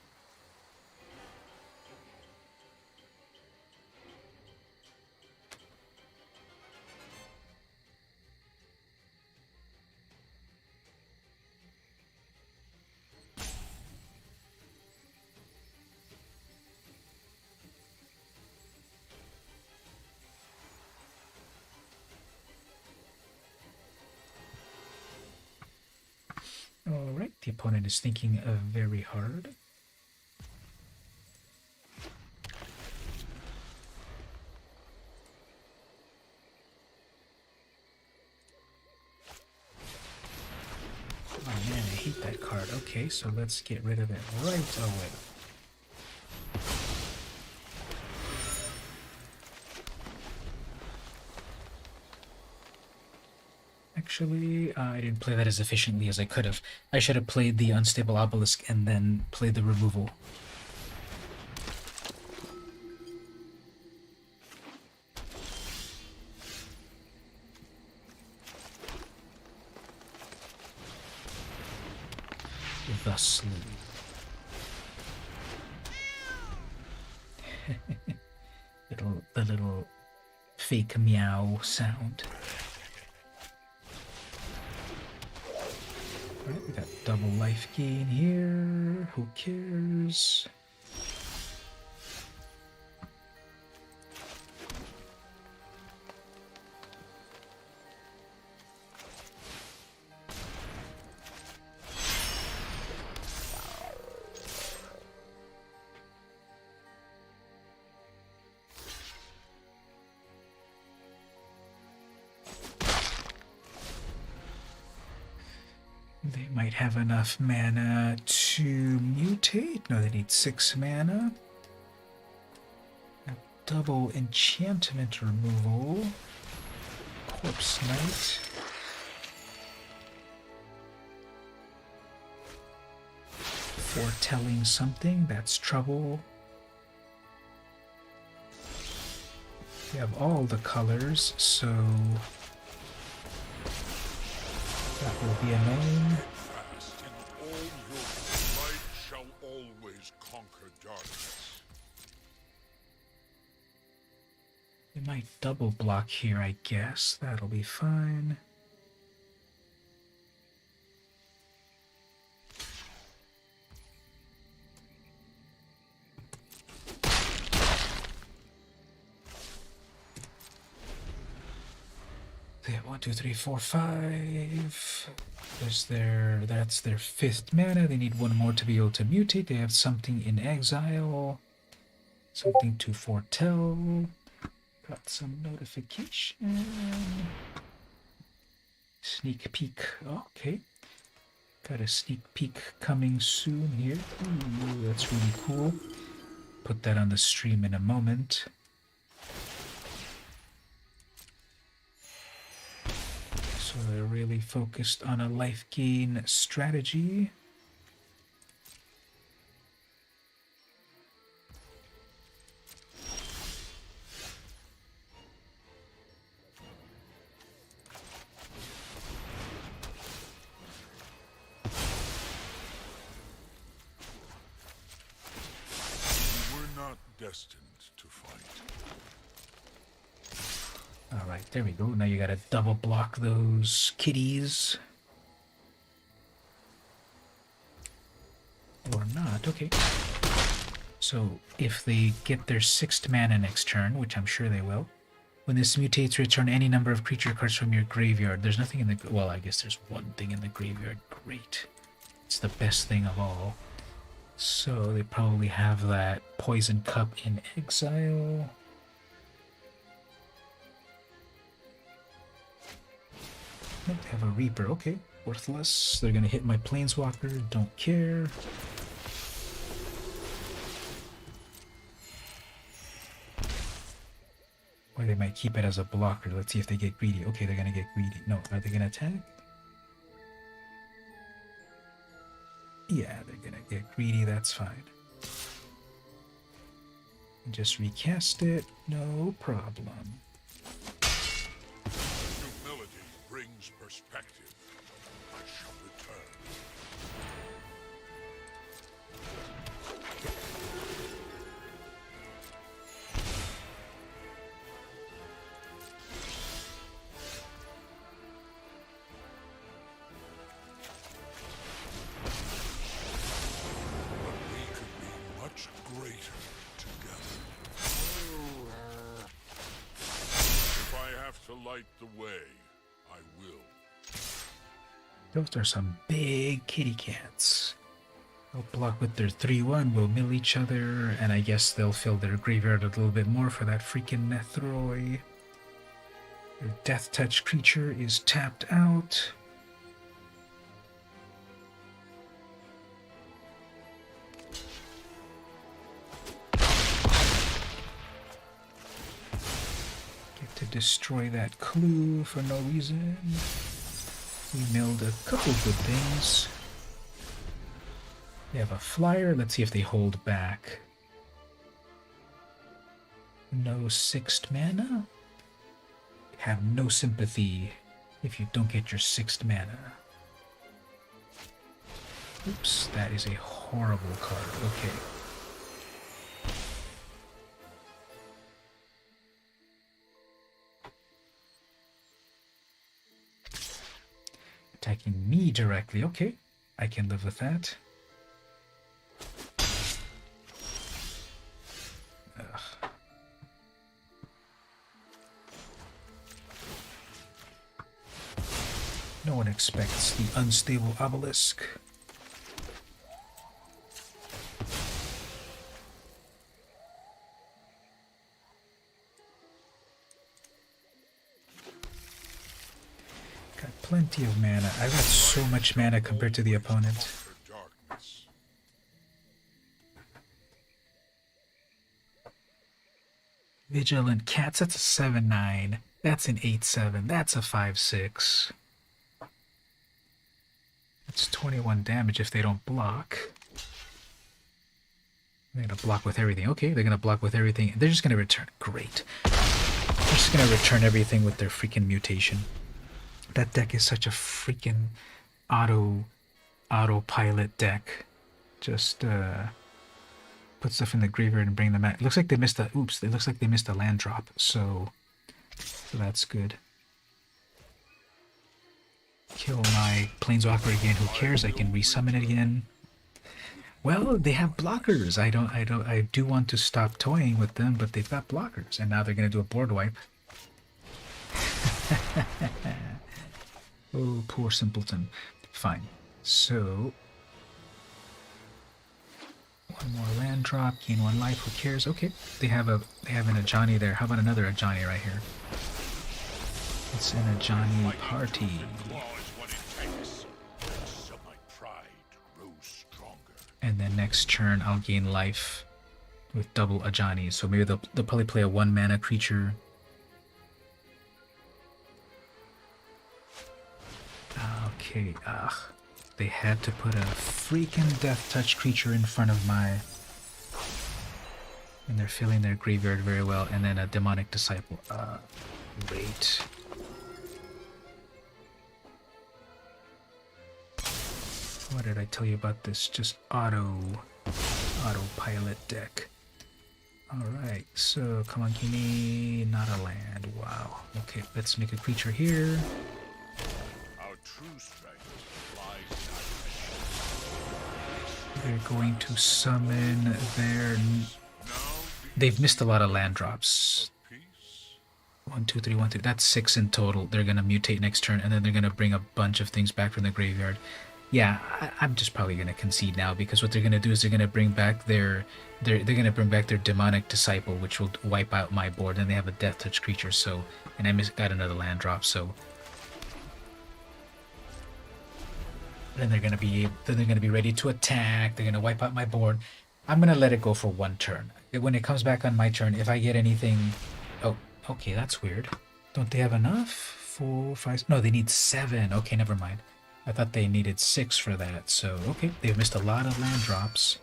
Alright, the opponent is thinking very hard. Oh man, I hate that card. Okay, so let's get rid of it right away. Actually, I didn't play that as efficiently as I could have. I should have played the Unstable Obelisk and then played the removal. Thusly. The little fake meow sound. Alright, we got double life gain here. Who cares? They might have enough mana to mutate. No, they need 6 mana. A double enchantment removal. Corpse Knight. Foretelling something, that's trouble. We have all the colors, so that will be annoying. Fast, and all your light shall always conquer darkness. We might double block here, I guess. That'll be fine. They have 1, 2, 3, 4, 5. That's their 5th mana. They need one more to be able to mutate. They have something in exile. Something to foretell. Got some notification. Sneak peek. Okay. Got a sneak peek coming soon here. Ooh, that's really cool. Put that on the stream in a moment. So they're really focused on a life gain strategy. You were not destined to fight. Alright, there we go. Now you gotta double block those kitties. Or not, okay. So if they get their 6th mana next turn, which I'm sure they will, When this mutates, return any number of creature cards from your graveyard. There's nothing in the... Well, I guess there's one thing in the graveyard. Great. It's the best thing of all. So they probably have that Poison Cup in exile. Nope, they have a Reaper. Okay, worthless. They're gonna hit my Planeswalker. Don't care. Or they might keep it as a blocker. Let's see if they get greedy. Okay, they're gonna get greedy. No, are they gonna attack? Yeah, they're gonna get greedy. That's fine. Just recast it. No problem. Humility brings perspective. I shall return. But we could be much greater together. If I have to light the way, I will. Those are some big kitty cats. They'll block with their 3/1, we'll mill each other, and I guess they'll fill their graveyard a little bit more for that freaking Nethroi. Your Death Touch creature is tapped out. Get to destroy that clue for no reason. We milled a couple good things. They have a flyer. Let's see if they hold back. No 6th mana? Have no sympathy if you don't get your 6th mana. Oops, that is a horrible card. Okay. Attacking me directly. Okay, I can live with that. Ugh. No one expects the unstable obelisk. Got plenty of mana. I got so much mana compared to the opponent. For darkness. Vigilant Cats, that's a 7/9. That's an 8/7. That's a 5/6. It's 21 damage if they don't block. They're gonna block with everything. Okay, they're gonna block with everything. They're just gonna return. Great. They're just gonna return everything with their freaking mutation. That deck is such a freaking autopilot deck. Just put stuff in the graveyard and bring them out. It looks like they missed a oops. It looks like they missed a land drop. So that's good. Kill my Planeswalker again. Who cares? I can resummon it again. Well, they have blockers. I do want to stop toying with them, but they've got blockers, and now they're gonna do a board wipe. Oh, poor simpleton. Fine. So one more land drop, gain 1 life. Who cares? Okay, they have an Ajani there. How about another Ajani right here? It's an Ajani party. And then next turn, I'll gain life with double Ajani. So maybe they'll probably play a 1 mana creature. Okay, they had to put a freaking Death Touch creature in front of my... And they're filling their graveyard very well. And then a Demonic Disciple. Wait. What did I tell you about this? Just autopilot deck. Alright, so come on, give me not a land. Wow. Okay, let's make a creature here. Our true strength lies They're going to summon their... They've missed a lot of land drops. in peace. 1, 2, 3, 1, 2. That's 6 in total. They're gonna mutate next turn, and then they're gonna bring a bunch of things back from the graveyard. Yeah, I'm just probably gonna concede now because what they're gonna do is they're gonna bring back they're gonna bring back their demonic disciple, which will wipe out my board. And they have a death touch creature, so and got another land drop, so then they're gonna be ready to attack. They're gonna wipe out my board. I'm gonna let it go for 1 turn. When it comes back on my turn, if I get anything, oh, okay, that's weird. Don't they have enough? 4, 5. No, they need 7. Okay, never mind. I thought they needed 6 for that. So okay, they've missed a lot of land drops.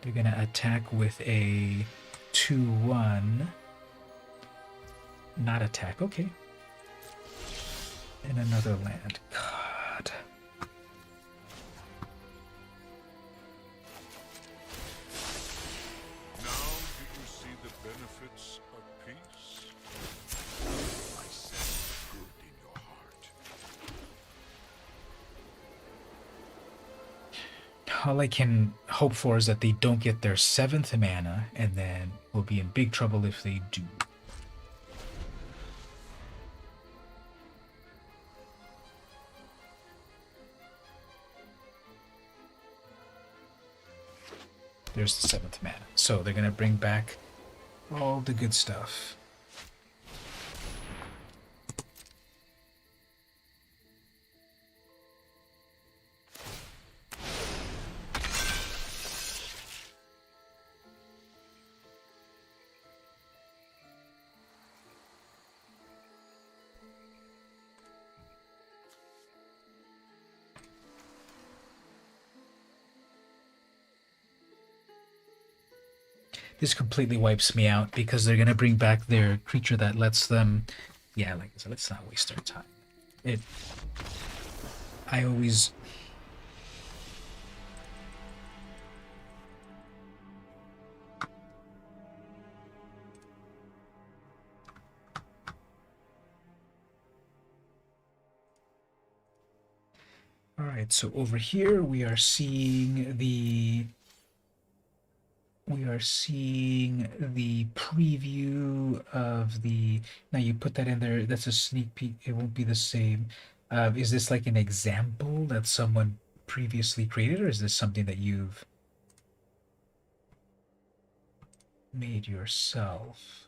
They're gonna attack with a 2/1. Not attack. Okay. And another land. God. Now do you see the benefits of peace? I sense good in your heart. All I can hope for is that they don't get their 7th mana, and then we'll be in big trouble if they do. There's the 7th mana. So they're going to bring back all the good stuff. This completely wipes me out because they're gonna bring back their creature that lets them. Yeah, like I said, let's not waste our time. I always. All right, so over here we are seeing the preview of the. Now you put that in there. That's a sneak peek. It won't be the same. Is this like an example that someone previously created, or is this something that you've made yourself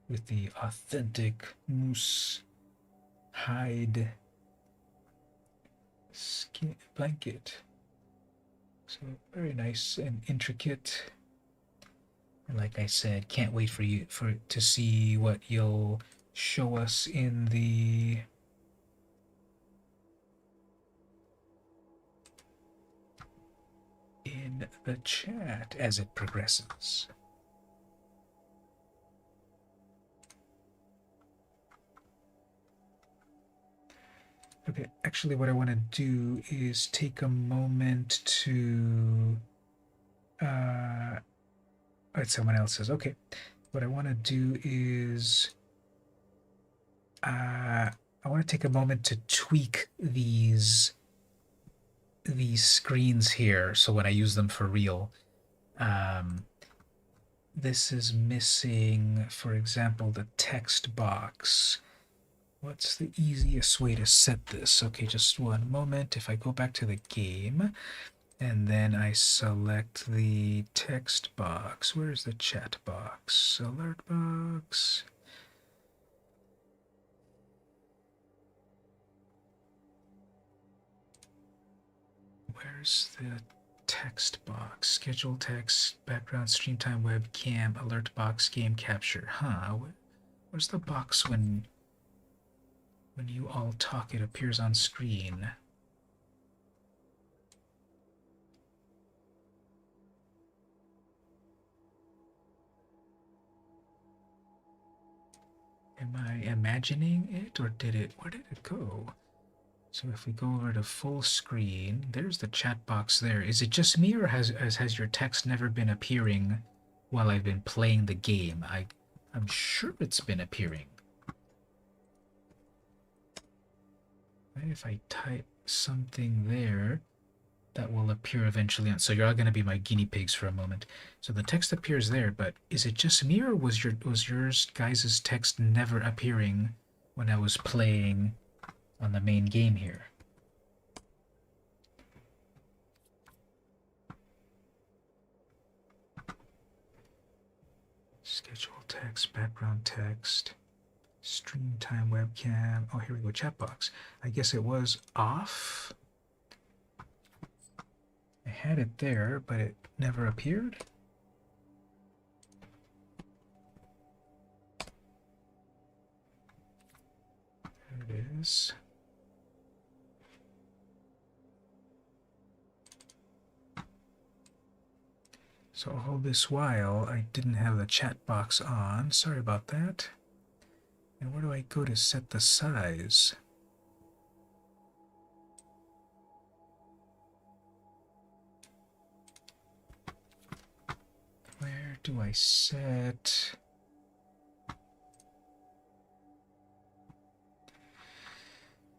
with the authentic moose hide skin blanket? So very nice and intricate. And like I said, can't wait to see what you'll show us in the chat as it progresses. Okay, actually what I want to do is take a moment to someone else says, okay, what I want to do is I want to take a moment to tweak these screens here so when I use them for real. This is missing, for example, the text box. What's the easiest way to set this? Okay, just one moment. If I go back to the game and then I select the text box, where's the chat box? Alert box. Where's the text box? Schedule text, background, stream time, webcam, alert box, game capture. Huh? Where's the box when you all talk, it appears on screen? Am I imagining it, or where did it go? So if we go over to full screen, there's the chat box there. Is it just me, or has your text never been appearing while I've been playing the game? I'm sure it's been appearing. If I type something there, that will appear eventually. So you're all going to be my guinea pigs for a moment. So the text appears there, but is it just me, or was yours guys' text never appearing when I was playing on the main game here? Schedule text, background text, stream time, webcam. Oh, here we go, chat box. I guess it was off. I had it there, but it never appeared. There it is. So all this while, I didn't have the chat box on. Sorry about that. And where do I go to set the size? Where do I set?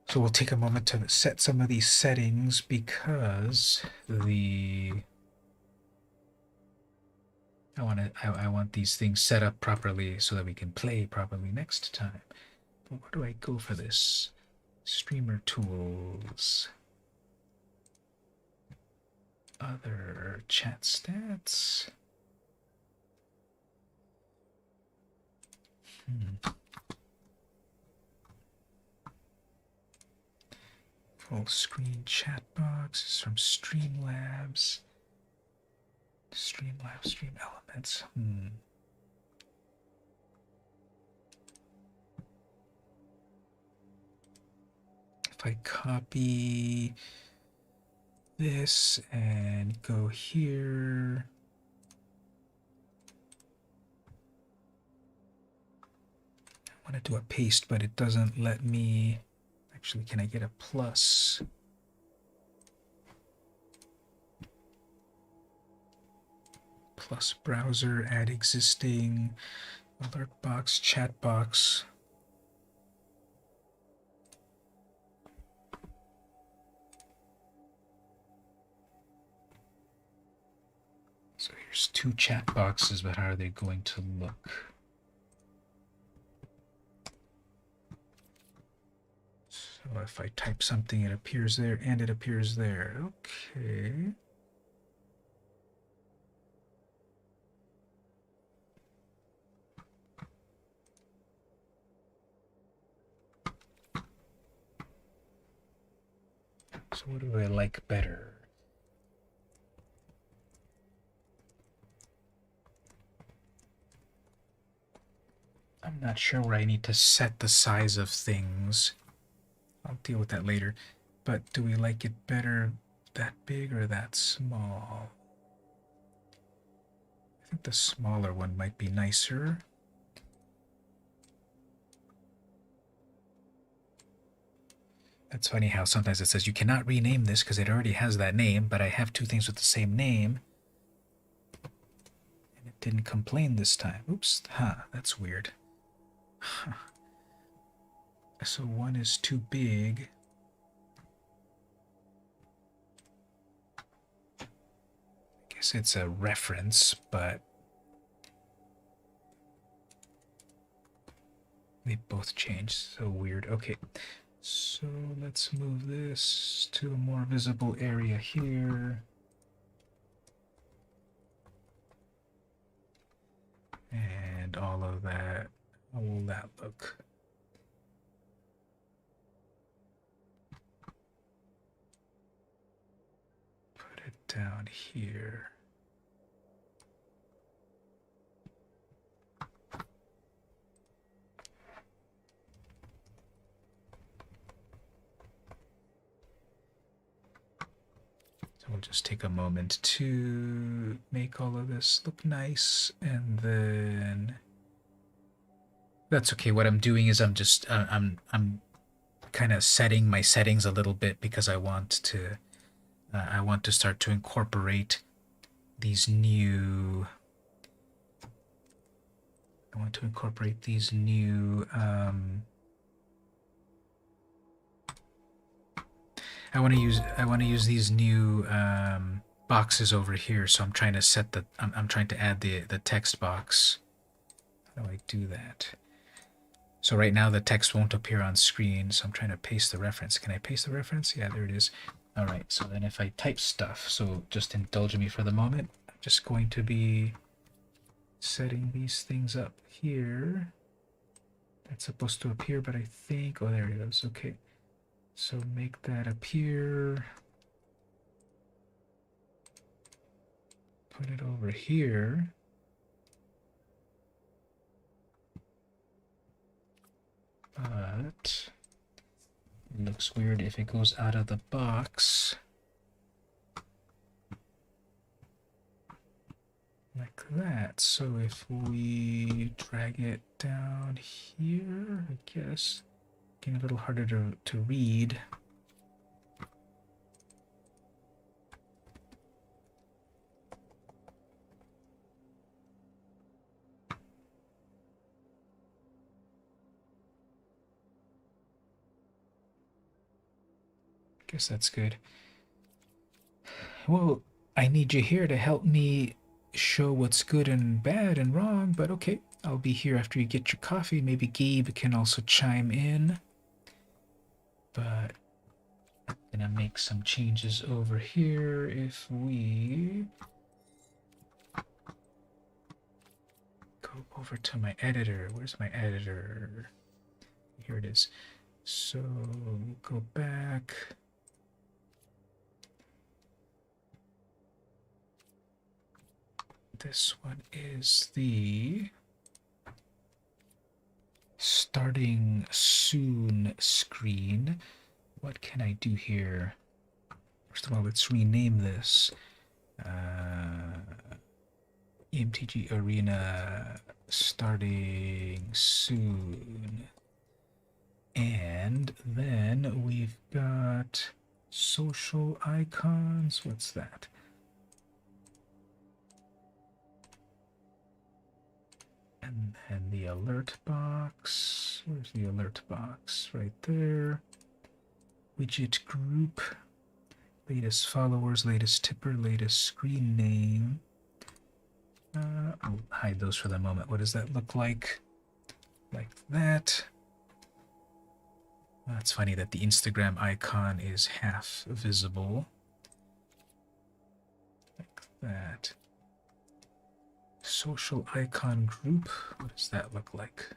So we'll take a moment to set some of these settings because I want these things set up properly so that we can play properly next time. But where do I go for this? Streamer tools. Other chat stats. Full screen chat box is from Streamlabs. Streamlabs, Stream Elements. If I copy this and go here, I want to do a paste, but it doesn't let me. Actually, can I get a plus? Plus browser, add existing, alert box, chat box. So here's 2 chat boxes, but how are they going to look? So if I type something, it appears there, and it appears there. Okay. So what do I like better? I'm not sure where I need to set the size of things. I'll deal with that later. But do we like it better that big or that small? I think the smaller one might be nicer. That's funny how sometimes it says you cannot rename this because it already has that name, but I have 2 things with the same name. And it didn't complain this time. Oops, that's weird. Huh. So one is too big. I guess it's a reference, but they both changed. So weird. Okay, so let's move this to a more visible area here. And all of that. How will that look? Put it down here. So we'll just take a moment to make all of this look nice, and then that's okay. What I'm doing is I'm just I'm kind of setting my settings a little bit because I want to start to incorporate these new I want to use these new boxes over here. So I'm trying to set the I'm trying to add the text box. How do I do that? So right now the text won't appear on screen, so I'm trying to paste the reference. Can I paste the reference? Yeah, there it is. All right, so then if I type stuff, so just indulge me for the moment. I'm just going to be setting these things up here. That's supposed to appear, but I think, oh, there it is. Okay, so make that appear. Put it over here. But it looks weird if it goes out of the box. Like that. So if we drag it down here, I guess, getting a little harder to read. Guess that's good. Well, I need you here to help me show what's good and bad and wrong, but okay, I'll be here after you get your coffee. Maybe Gabe can also chime in. But I'm gonna make some changes over here. If we go over to my editor, where's my editor? Here it is. So go back. This one is the starting soon screen. What can I do here? First of all, let's rename this. MtG Arena starting soon. And then we've got social icons. What's that? And then the alert box. Where's the alert box? Right there. Widget group. Latest followers, latest tipper, latest screen name. I'll hide those for the moment. What does that look like? Like that. It's funny that the Instagram icon is half visible. Like that. Social icon group. What does that look like?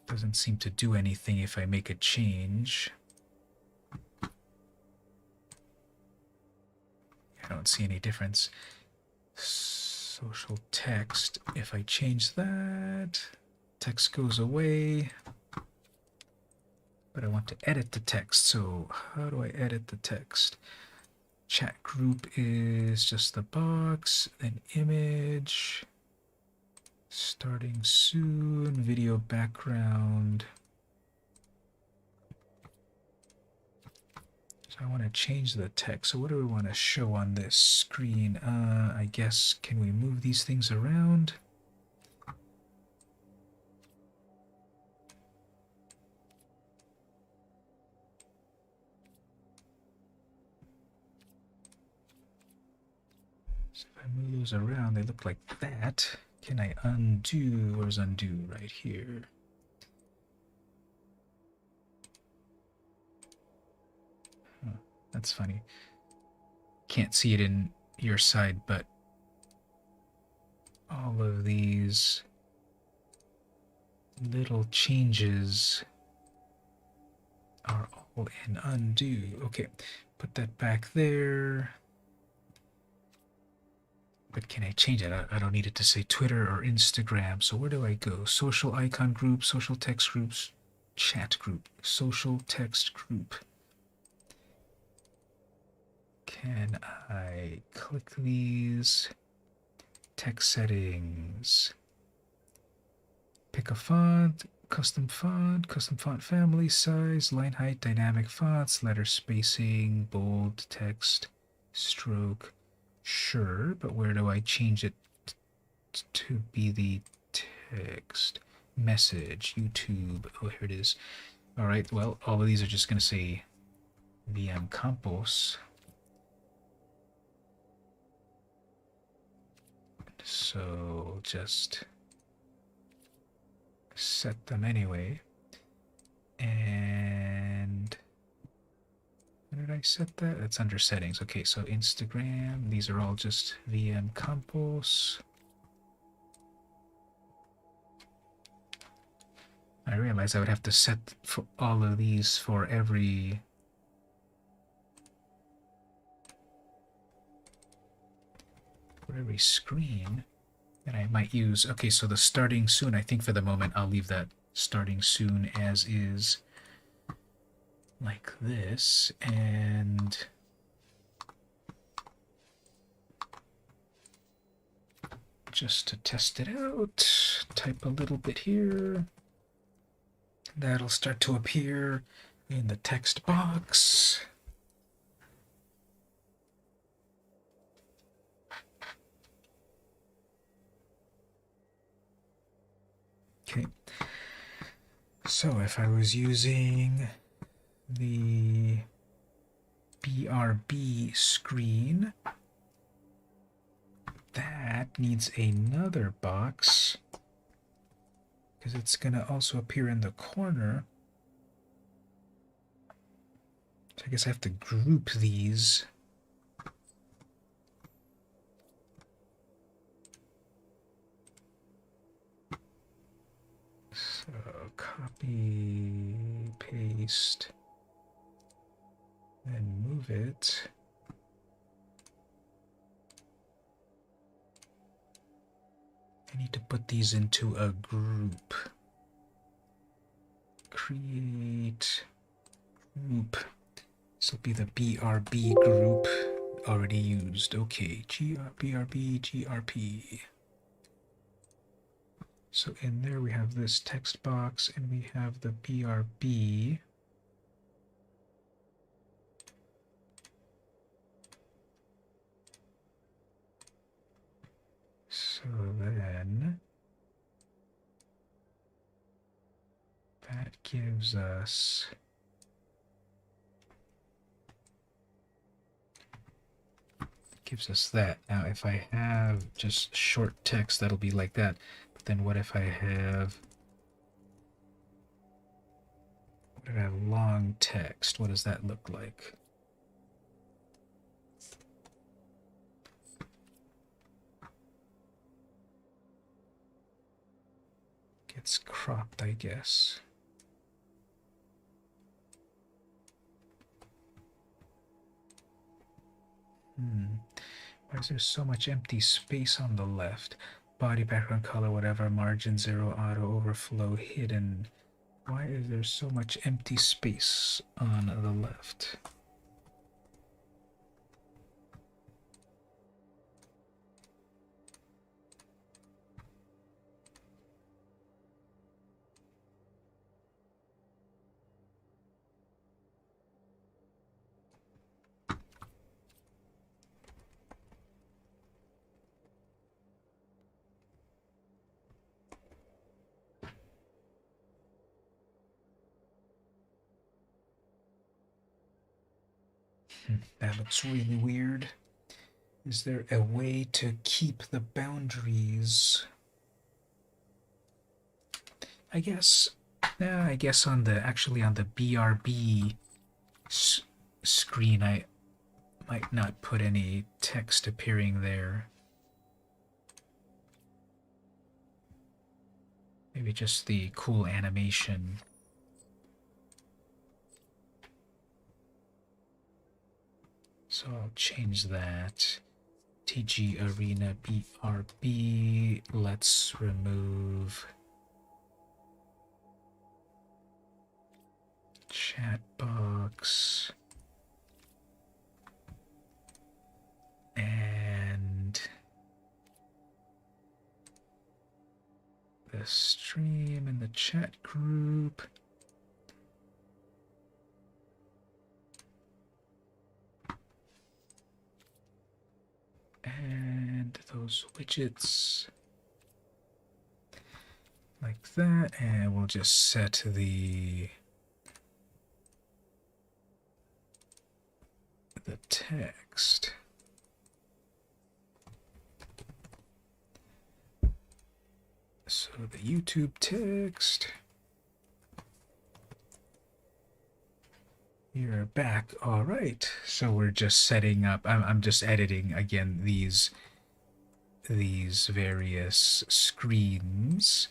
Doesn't seem to do anything if I make a change. I don't see any difference. Social text. If I change that, text goes away. But I want to edit the text, so how do I edit the text? Chat group is just the box, then image, starting soon, video background. So I want to change the text. So what do we want to show on this screen? I guess, can we move these things around? So if I move those around, they look like that. Can I undo? Where's undo? Right here. That's funny. Can't see it in your side, but all of these little changes are all in undo. Okay, put that back there. But can I change it? I don't need it to say Twitter or Instagram. So where do I go? Social icon group, social text groups, chat group, social text group. Can I click these? Text settings. Pick a font, custom font family, size, line height, dynamic fonts, letter spacing, bold, text, stroke. Sure, but where do I change it to be the text? Message, YouTube. Oh, here it is. All right, well, all of these are just going to say VM Compos. So just set them anyway. And where did I set that? It's under settings. Okay, so Instagram, these are all just VM Compos. I realized I would have to set for all of these for every screen that I might use. Okay, so the starting soon, I think for the moment I'll leave that starting soon as is, like this, and just to test it out, type a little bit here. That'll start to appear in the text box. Okay, so if I was using the BRB screen, that needs another box because it's going to also appear in the corner. So I guess I have to group these. So copy, paste, then move it. I need to put these into a group. Create group. This will be the BRB group already used. Okay, BRB, GRP. So in there we have this text box and we have the BRB. So then that gives us that. Now if I have just short text, that'll be like that. But then what if I have long text? What does that look like? Gets cropped, I guess. Why is there so much empty space on the left? Body, background color, whatever, margin 0, auto, overflow, hidden. Why is there so much empty space on the left? That looks really weird. Is there a way to keep the boundaries? I guess on the BRB screen I might not put any text appearing there. Maybe just the cool animation. So I'll change that. MtG Arena BRB. Let's remove chat box and the stream and the chat group. And those widgets like that, and we'll just set the the text. So the YouTube text. You're back. All right. So we're just setting up. I'm just editing again these various screens.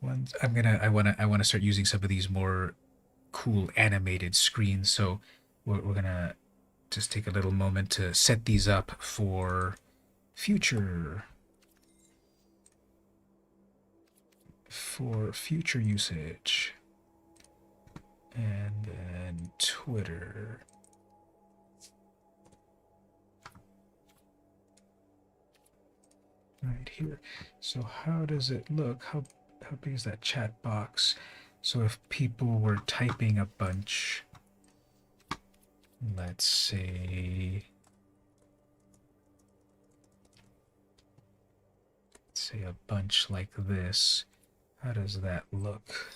Ones I wanna start using some of these more cool animated screens. So we're gonna just take a little moment to set these up for future usage. And then Twitter. Right here. So how does it look? How big is that chat box? So if people were typing a bunch, let's say a bunch like this, how does that look?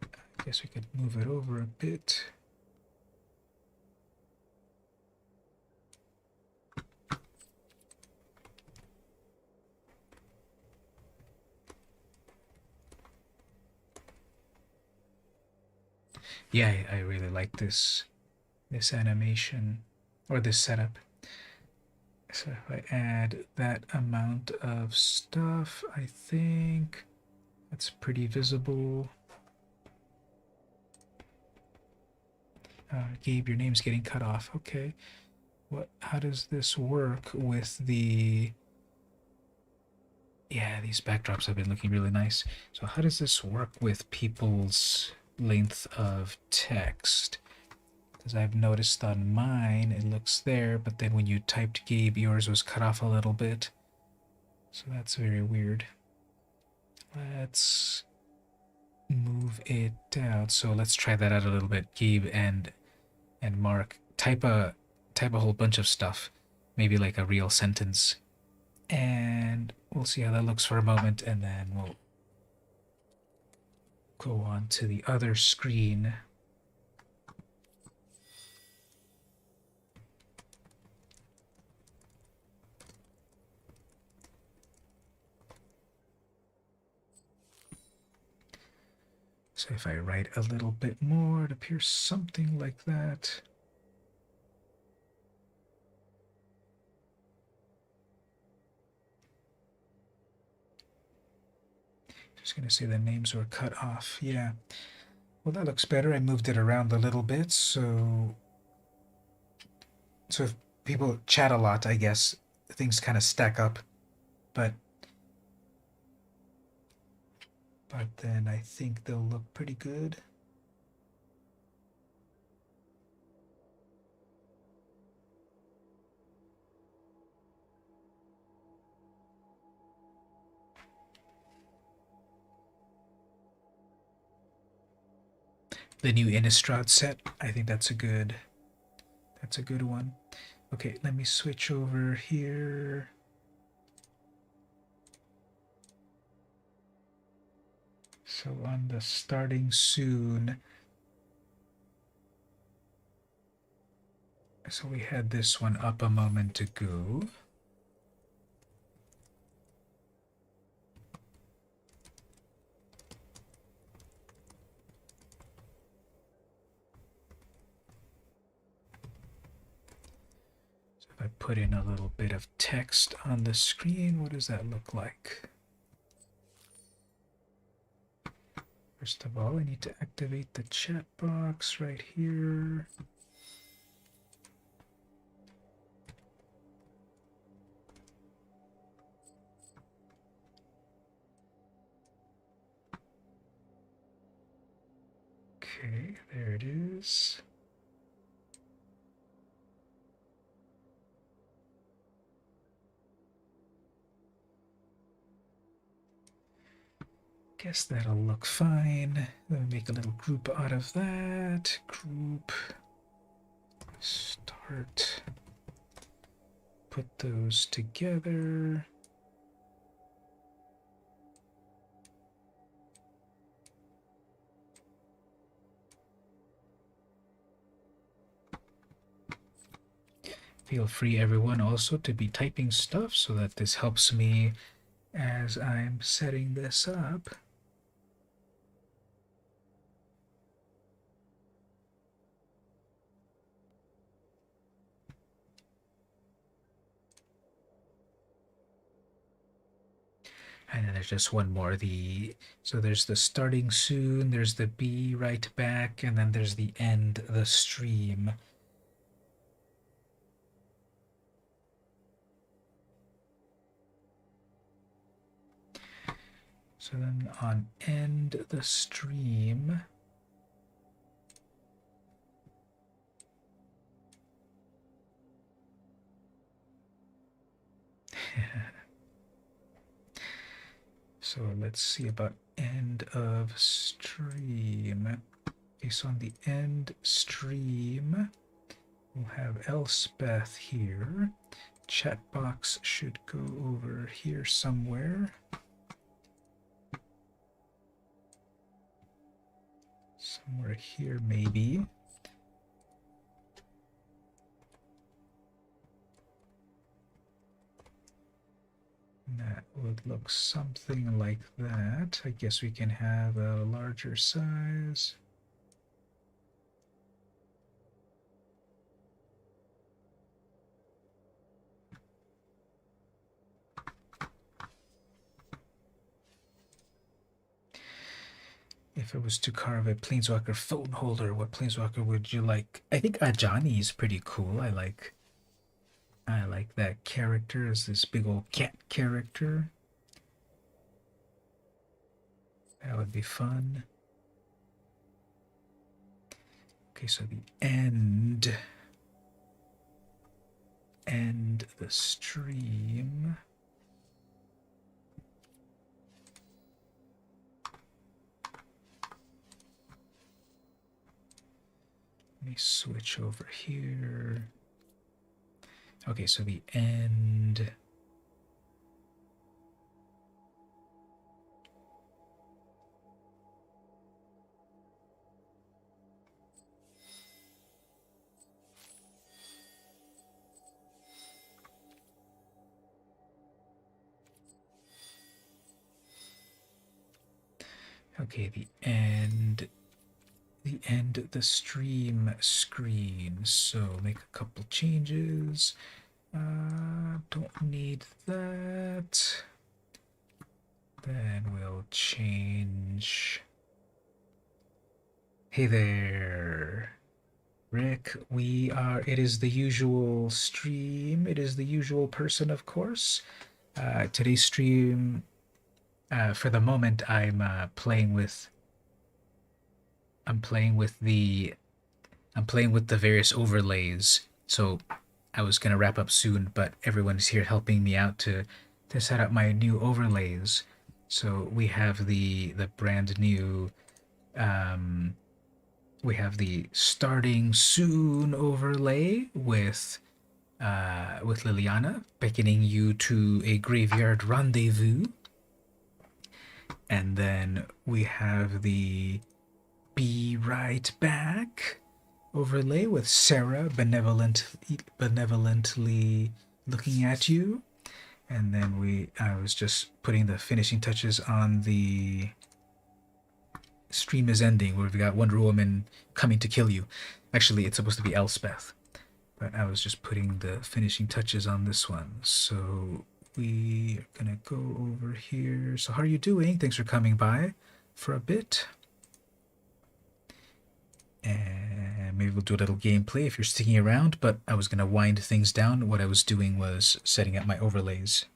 I guess we could move it over a bit. Yeah, I really like this animation or this setup. So if I add that amount of stuff, I think that's pretty visible. Gabe, your name's getting cut off. Okay. How does this work with the... Yeah, these backdrops have been looking really nice. So how does this work with people's length of text? Because I've noticed on mine, it looks there, but then when you typed Gabe, yours was cut off a little bit. So that's very weird. Let's move it down. So let's try that out a little bit. Gabe and Mark, type a whole bunch of stuff, maybe like a real sentence, and we'll see how that looks for a moment, and then we'll go on to the other screen. So if I write a little bit more, it appears something like that. Just going to say the names were cut off. Yeah. Well, that looks better. I moved it around a little bit, so if people chat a lot, I guess things kind of stack up, but then I think they'll look pretty good. The new Innistrad set, I think that's a good one. Okay, let me switch over here. So on the starting soon. So we had this one up a moment ago. So if I put in a little bit of text on the screen, what does that look like? First of all, I need to activate the chat box right here. Okay, there it is. Guess that'll look fine. Let me make a little group out of that. Group. Start. Put those together. Feel free, everyone, also to be typing stuff so that this helps me as I'm setting this up. And then there's just one more. So there's the starting soon, there's the be right back, and then there's the end the stream. So then on end the stream, so let's see about end of stream. Okay, so on the end stream, we'll have Elspeth here. Chat box should go over here somewhere. Somewhere here, maybe. That would look something like that. I guess we can have a larger size. If it was to carve a Planeswalker phone holder, what Planeswalker would you like? I think Ajani is pretty cool. I like that character as this big old cat character. That would be fun. Okay, so the end the stream. Let me switch over here. Okay, so the end. Okay, the end the stream screen. So make a couple changes. Don't need that. Then we'll change. Hey there, Rick. It is the usual stream. It is the usual person, of course. Today's stream, for the moment, I'm playing with the various overlays. So I was gonna wrap up soon, but everyone's here helping me out to set up my new overlays. So we have the brand new we have the starting soon overlay with Liliana, beckoning you to a graveyard rendezvous. And then we have the be right back overlay with Sarah benevolently looking at you. And then I was just putting the finishing touches on the stream is ending, where we got Wonder Woman coming to kill you. Actually, it's supposed to be Elspeth, but I was just putting the finishing touches on this one. So we are gonna go over here. So how are you doing? Thanks for coming by for a bit. And maybe we'll do a little gameplay if you're sticking around, but I was gonna wind things down. What I was doing was setting up my overlays.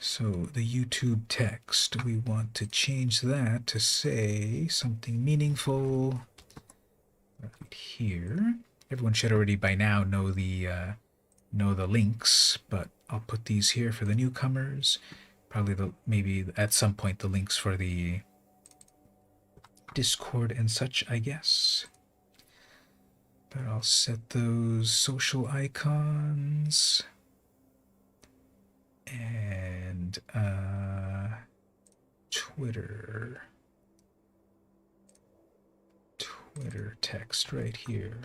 So the YouTube text, we want to change that to say something meaningful right here. Everyone should already by now know the links, but I'll put these here for the newcomers. Probably maybe at some point the links for the Discord and such, I guess. But I'll set those social icons. And Twitter text right here.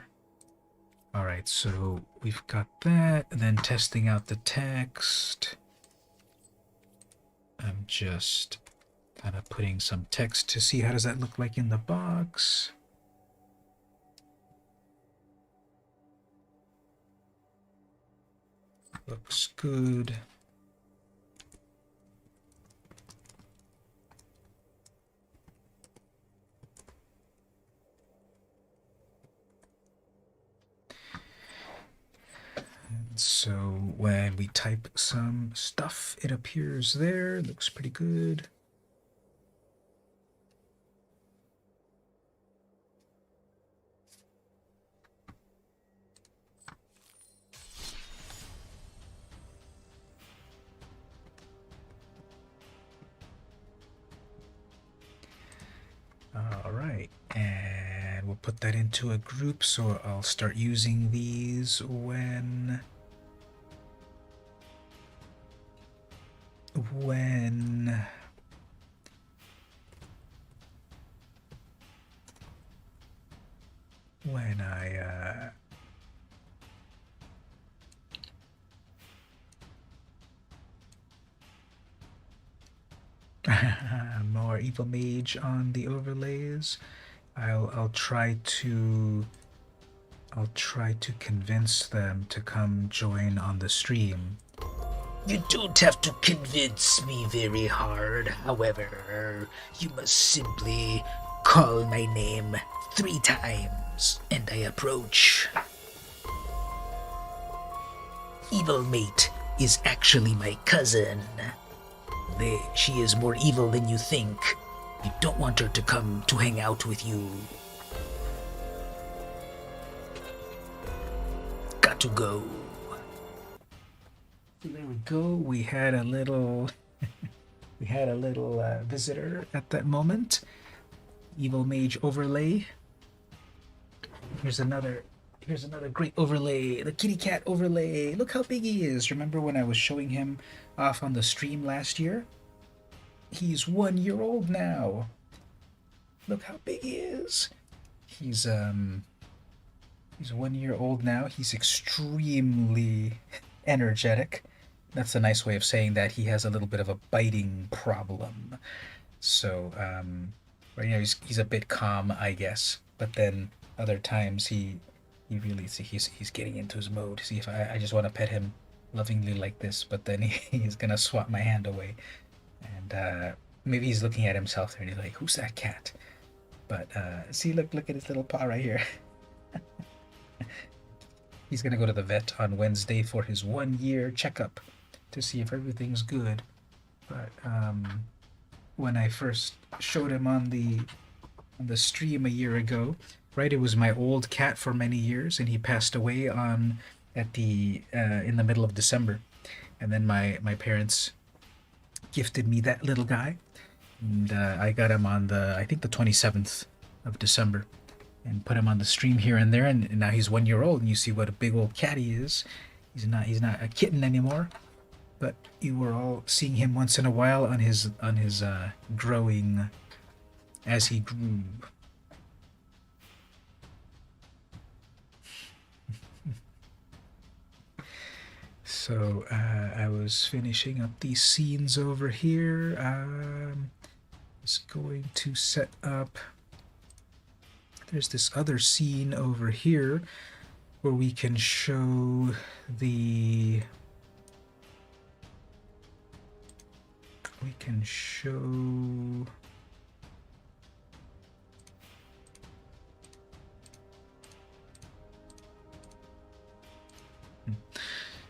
Alright, so we've got that, and then testing out the text. I'm just kind of putting some text to see how does that look like in the box. Looks good. So when we type some stuff, it appears there. Looks pretty good. All right, and we'll put that into a group, so I'll start using these when more evil mage on the overlays. I'll try to convince them to come join on the stream. You don't have to convince me very hard. However, you must simply call my name 3 times, and I approach. Evil Mate is actually my cousin. She is more evil than you think. You don't want her to come to hang out with you. Got to go. There we go. We had a little visitor at that moment. Evil Mage overlay. Here's another great overlay. The kitty cat overlay. Look how big he is. Remember when I was showing him off on the stream last year? He's 1 year old now. Look how big he is. He's 1 year old now. He's extremely energetic. That's a nice way of saying that. He has a little bit of a biting problem. So, right now he's a bit calm, I guess. But then other times he really he's getting into his mode. See, if I just want to pet him lovingly like this, but then he's gonna swat my hand away, and maybe he's looking at himself there and he's like, "Who's that cat?" But see, look at his little paw right here. He's gonna go to the vet on Wednesday for his 1 year checkup to see if everything's good. But when I first showed him on the stream a year ago, right, it was my old cat for many years, and he passed away in the middle of December, and then my parents gifted me that little guy, and I got him on I think the 27th of December, and put him on the stream here and there, and now he's 1 year old, and you see what a big old cat he is. He's not a kitten anymore, but you were all seeing him once in a while on his growing as he grew. So I was finishing up these scenes over here. Just going to set up. There's this other scene over here where we can show the. We can show.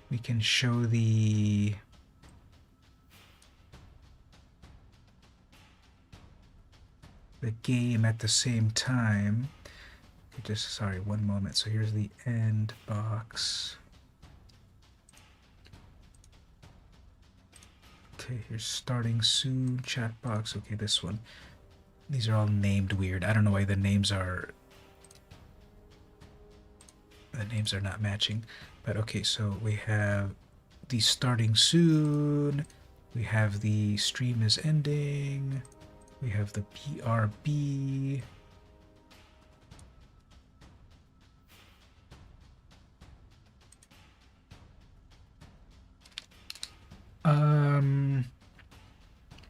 We can show the game at the same time. Just sorry, one moment. So here's the end box. Okay, here's starting soon, chat box. Okay, this one. These are all named weird. I don't know why the names are not matching. But okay, so we have the starting soon. We have the stream is ending. We have the PRB.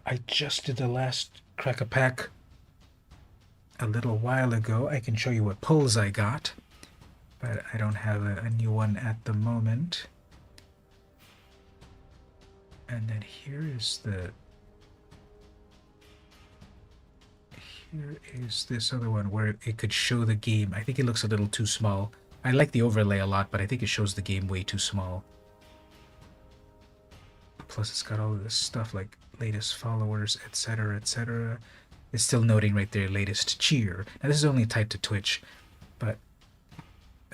I just did the last crack a pack a little while ago. I can show you what pulls I got, but I don't have a new one at the moment. And then here is this other one where it could show the game. I think it looks a little too small. I like the overlay a lot, but I think it shows the game way too small. Plus it's got all of this stuff like latest followers, etc., etc. It's still noting right there latest cheer. Now this is only tied to Twitch, but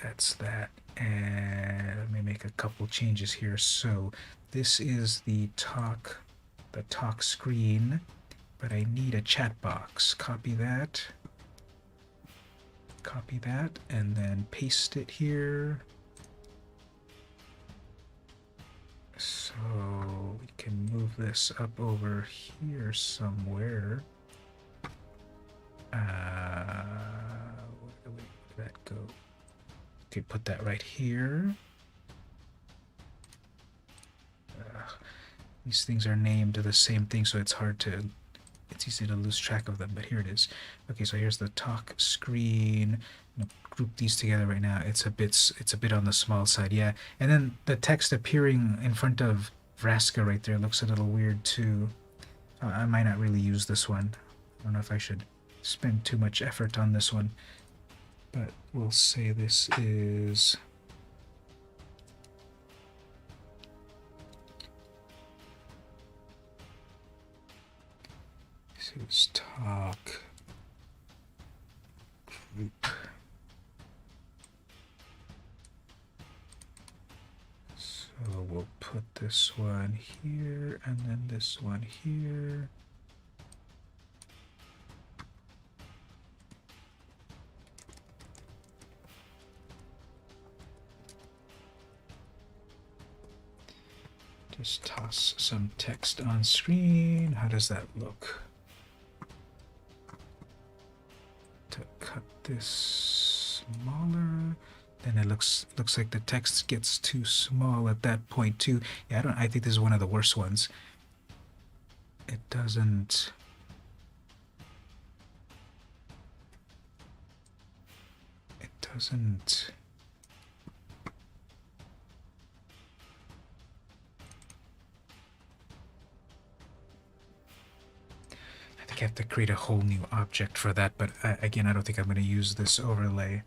that's that. And let me make a couple changes here. So this is the talk screen, but I need a chat box. Copy that, and then paste it here. So we can move this up over here somewhere. Where did that go? Okay, put that right here. These things are named the same thing, so it's easy to lose track of them, but here it is. Okay, so here's the talk screen. I'm gonna group these together right now. It's a bit on the small side, yeah. And then the text appearing in front of Vraska right there looks a little weird too. I might not really use this one. I don't know if I should spend too much effort on this one, but we'll say this is talk group. So we'll put this one here and then this one here. Just toss some text on screen. How does that look? To cut this smaller, then it looks like the text gets too small at that point too. Yeah, I think this is one of the worst ones. It doesn't I think I have to create a whole new object for that, but again, I don't think I'm going to use this overlay.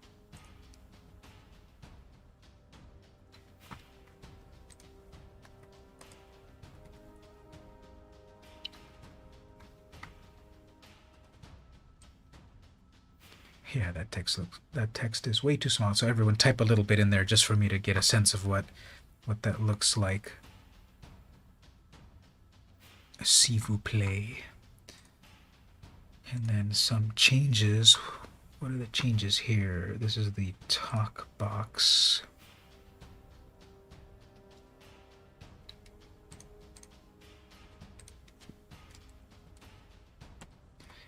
Yeah, that text is way too small, so everyone type a little bit in there just for me to get a sense of what that looks like. S'il vous plaît. And then some changes. What are the changes here? This is the talk box.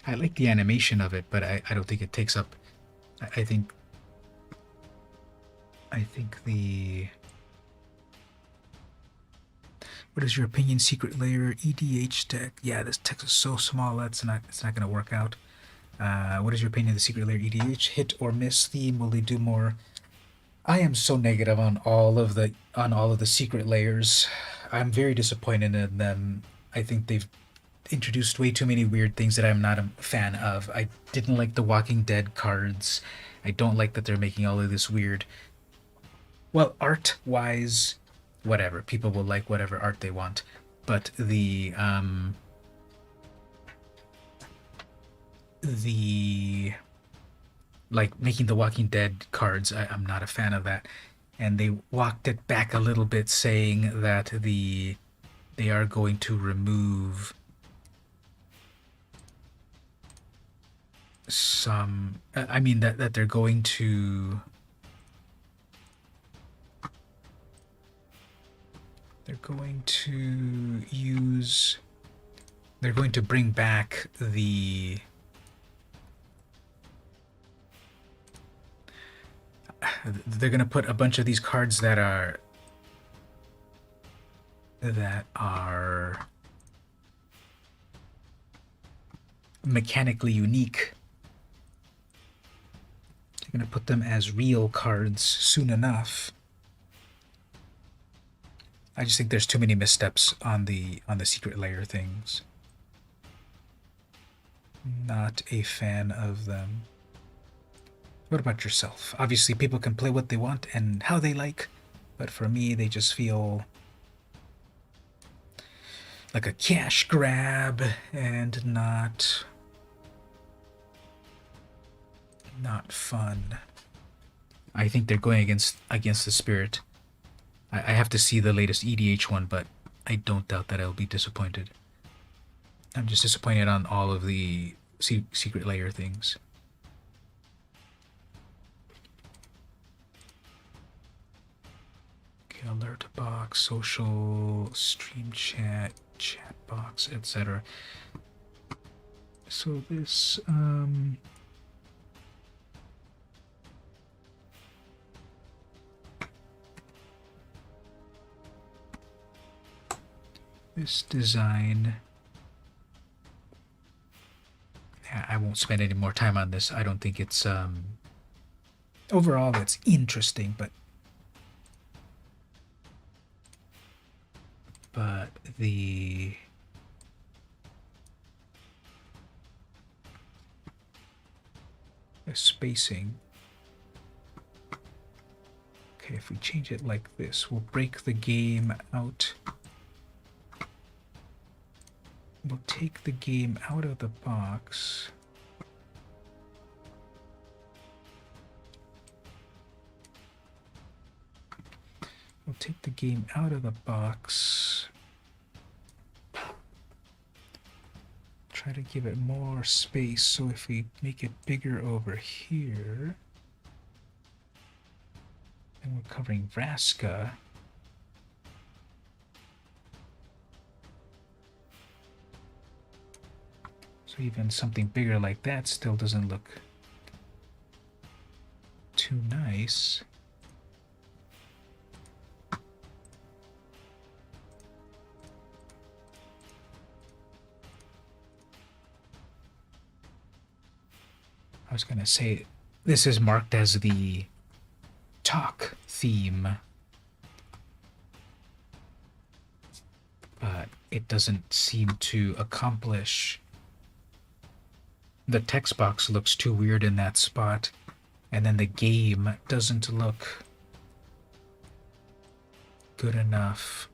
I like the animation of it, but I don't think it takes up. I think the. What is your opinion? Secret layer EDH deck. Yeah, this text is so small it's not going to work out. What is your opinion of the secret layer EDH? Hit or miss theme? Will they do more? I am so negative on all of the secret layers. I'm very disappointed in them. I think they've introduced way too many weird things that I'm not a fan of. I didn't like the Walking Dead cards. I don't like that they're making all of this weird. Well, art-wise, whatever. People will like whatever art they want. But the like making the Walking Dead cards, I'm not a fan of that. And they walked it back a little bit, saying that they are going to remove some. I mean that they're going to. They're going to bring back the. They're going to put a bunch of these cards that are mechanically unique. They're going to put them as real cards soon enough. I just think there's too many missteps on the secret layer things. Not a fan of them. What about yourself? Obviously, people can play what they want and how they like, but for me, they just feel like a cash grab and not fun. I think they're going against the spirit. I have to see the latest EDH one, but I don't doubt that I'll be disappointed. I'm just disappointed on all of the secret layer things. Okay, alert box, social, stream chat, chat box, etc. So this, this design, I won't spend any more time on this. I don't think it's, overall it's interesting, but the spacing. Okay, if we change it like this, we'll break the game out. We'll take the game out of the box. We'll take the game out of the box. Try to give it more space, so if we make it bigger over here, and we're covering Vraska, so even something bigger like that still doesn't look too nice. I was going to say, this is marked as the talk theme, but it doesn't seem to accomplish. The text box looks too weird in that spot, and then the game doesn't look good enough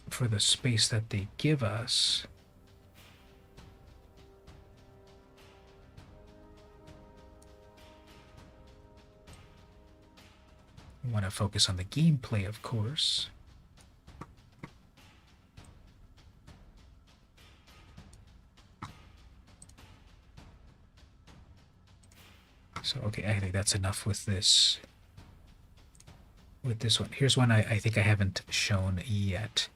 for the space that they give us. We want to focus on the gameplay, of course. So, okay, I think that's enough with this. With this one. Here's one I think I haven't shown yet.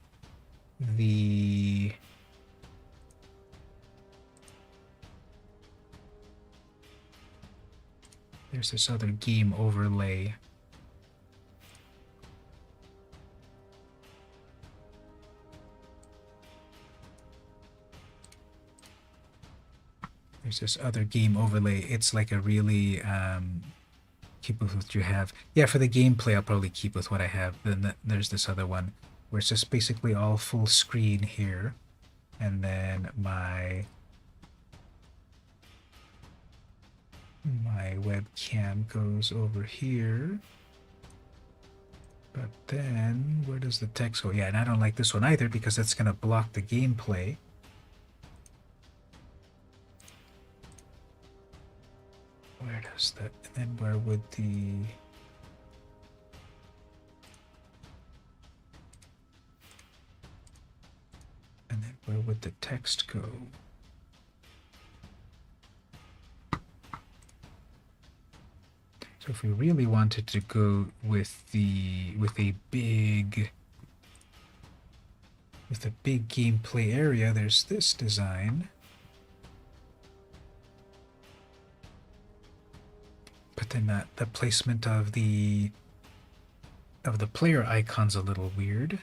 There's this other game overlay. There's this other game overlay. It's like a really, keep with what you have. Yeah, for the gameplay, I'll probably keep with what I have. Then there's this other one where it's just basically all full screen here. And then my webcam goes over here. But then, where does the text go? Yeah, and I don't like this one either because it's going to block the gameplay. Where does that, and then where would the, and then where would the text go? So if we really wanted to go with a big gameplay area, there's this design. But then the placement of the player icon's a little weird.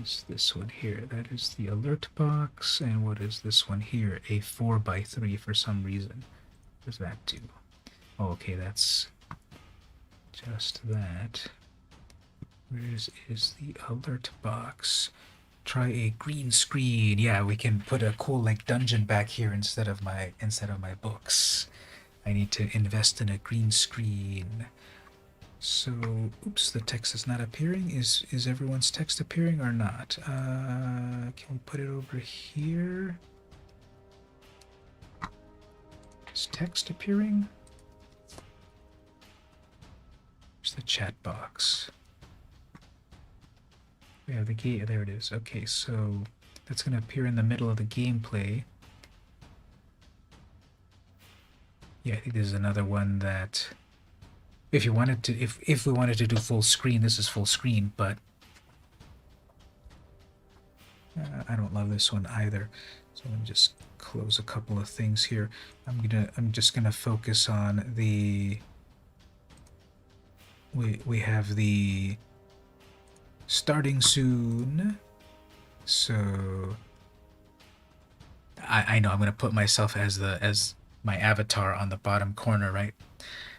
is this one here? That is the alert box. And what is this one here? A 4x3 for some reason. What does that do? Oh, okay, that's just that. Where is the alert box? Try a green screen. Yeah, we can put a cool like dungeon back here instead of my books. I need to invest in a green screen. So, oops, the text is not appearing. Is everyone's text appearing or not? Can we put it over here? Is text appearing? Where's the chat box? Yeah, the game. There it is. Okay, so that's going to appear in the middle of the gameplay. Yeah, I think this is another one that if you wanted to, if we wanted to do full screen, this is full screen, but I don't love this one either. So let me just close a couple of things here. I'm just gonna focus on the. We have the starting soon, so I know I'm gonna put myself as my avatar on the bottom corner, right?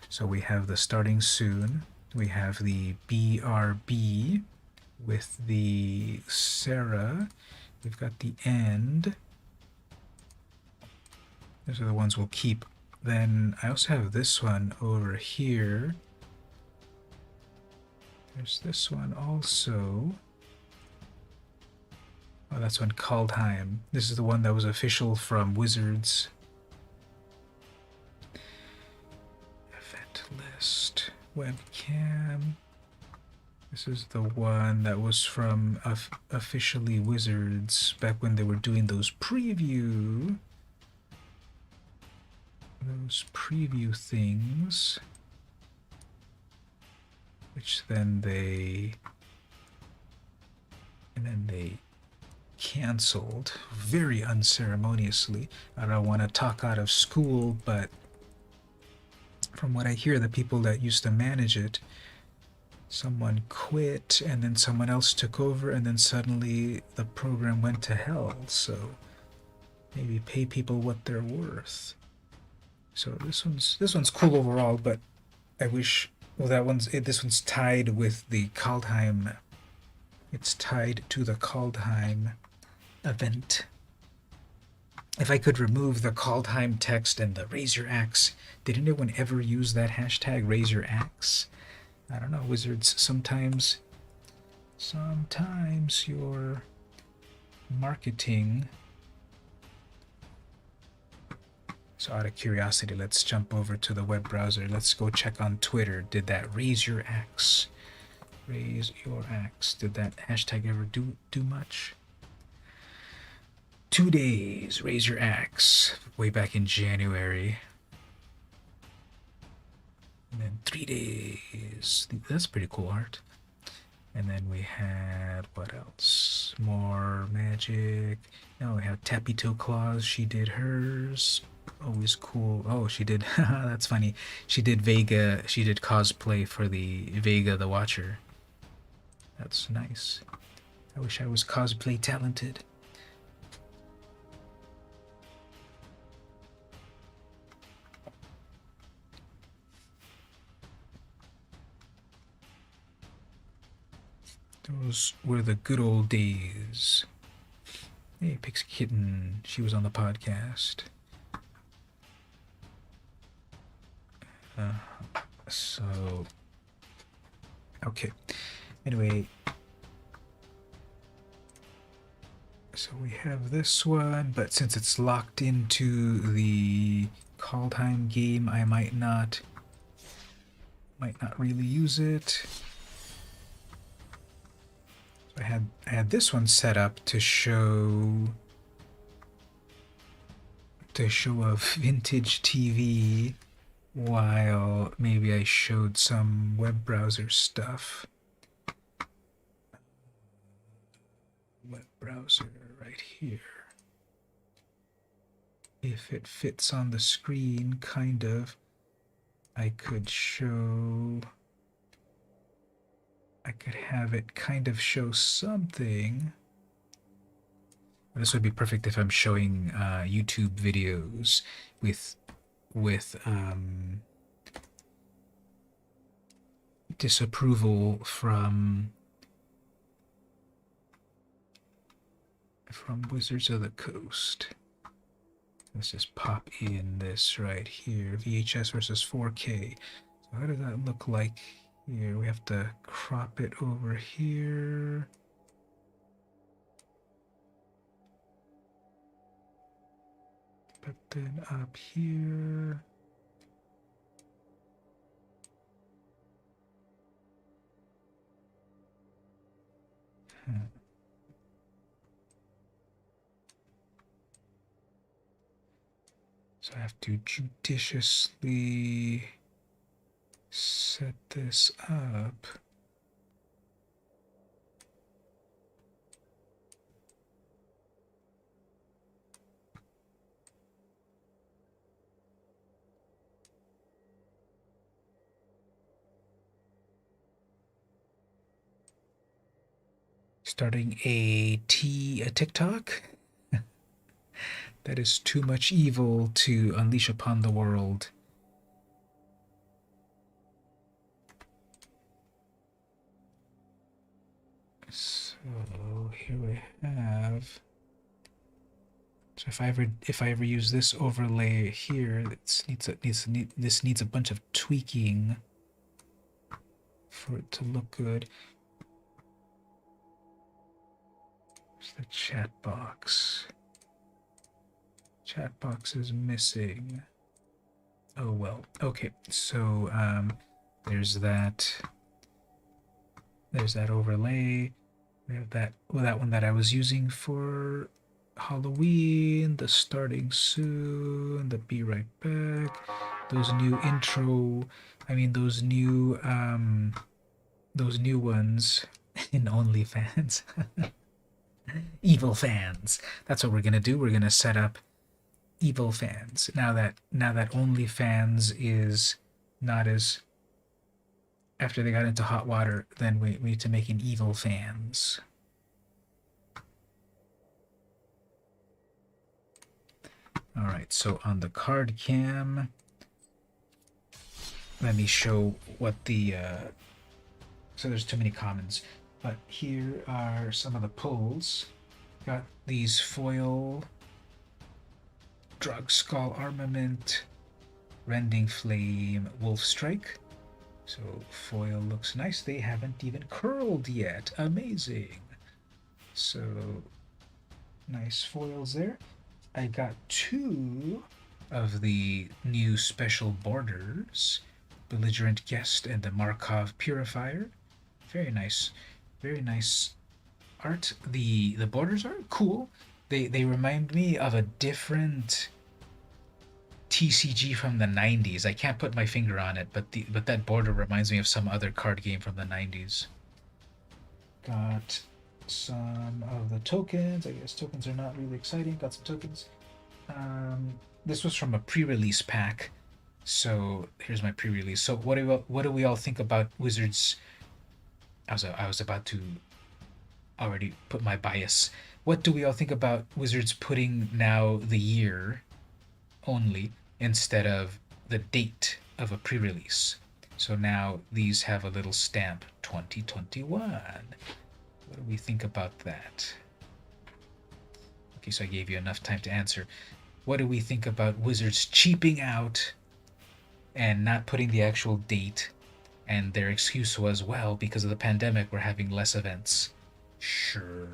So we have the starting soon. We have the BRB with the Sarah. We've got the end. Those are the ones we'll keep. Then I also have this one over here. There's this one also. Oh, that's one Kaldheim. This is the one that was official from Wizards. Event list. Webcam. This is the one that was from officially Wizards back when they were doing those preview things, which then they canceled very unceremoniously. I don't want to talk out of school, but from what I hear, the people that used to manage it, someone quit and then someone else took over, and then suddenly the program went to hell. So maybe pay people what they're worth. So this one's cool overall, but I wish, well, this one's tied with the Kaldheim. It's tied to the Kaldheim event. If I could remove the Kaldheim text and the raise your axe, did anyone ever use that hashtag raise your axe? I don't know, Wizards, sometimes your marketing. So out of curiosity, let's jump over to the web browser. Let's go check on Twitter. Did that raise your axe? Raise your axe. Did that hashtag ever do much? 2 days, raise your axe. Way back in January. And then 3 days. That's pretty cool art. And then we had, what else? More magic. Now we have Tappy Toe Claws. She did hers. Always cool. Oh, she did. That's funny. She did Vega. She did cosplay for the Vega the Watcher. That's nice. I wish I was cosplay talented. Those were the good old days. Hey, Pixie Kitten. She was on the podcast. So, okay. Anyway, so we have this one, but since it's locked into the Kaldheim game, I might not really use it. So I had this one set up to show a vintage TV, while maybe I showed some web browser stuff. Web browser right here. If it fits on the screen, kind of, I could show I could have it kind of show something. This would be perfect if I'm showing YouTube videos with disapproval from Wizards of the Coast. Let's just pop in this right here, VHS versus 4K. So how does that look like here? We have to crop it over here. But then up here. So I have to judiciously set this up. Starting a TikTok? That is too much evil to unleash upon the world. So here we have. So if I ever use this overlay here, this needs a bunch of tweaking for it to look good. Where's the chat box? Chat box is missing. Oh well. Okay, so there's that overlay. We have that one that I was using for Halloween, the starting soon, the be right back, those new intro, those new ones in OnlyFans. Evil fans. That's what we're gonna do. We're gonna set up evil fans. Now that OnlyFans is not as, after they got into hot water, then we need to make an evil fans. All right, so on the card cam, let me show what the so there's too many commons, but here are some of the pulls. Got these foil Drug Skull Armament, Rending Flame, Wolf Strike. So foil looks nice. They haven't even curled yet. Amazing. So nice foils there. I got 2 of the new special borders, Belligerent Guest and the Markov Purifier. Very nice art. The borders are cool. They remind me of a different TCG from the 90s. I can't put my finger on it, but that border reminds me of some other card game from the 90s. Got some of the tokens. I guess tokens are not really exciting. Got some tokens. This was from a pre-release pack. So here's my pre-release. So what do we all think about Wizards? I was about to already put my bias. What do we all think about Wizards putting now the year only instead of the date of a pre-release? So now these have a little stamp, 2021. What do we think about that? Okay, so I gave you enough time to answer. What do we think about Wizards cheaping out and not putting the actual date? And their excuse was, well, because of the pandemic, we're having less events. Sure.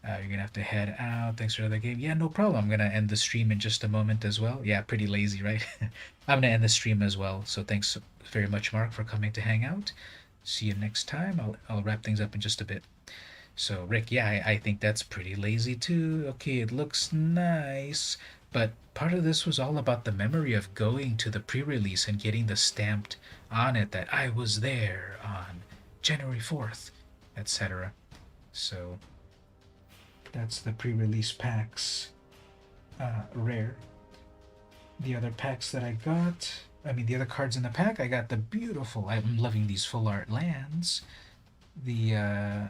You're gonna have to head out. Thanks for the game. Yeah, no problem. I'm gonna end the stream in just a moment as well. Yeah, pretty lazy, right? I'm gonna end the stream as well. So thanks very much, Mark, for coming to hang out. See you next time. I'll wrap things up in just a bit. So Rick, yeah, I think that's pretty lazy too. Okay, it looks nice, but part of this was all about the memory of going to the pre-release and getting the stamped on it that I was there on January 4th, etc. So that's the pre-release packs, rare. The other packs that I got, the other cards in the pack, I got the beautiful, I'm loving these full art lands. The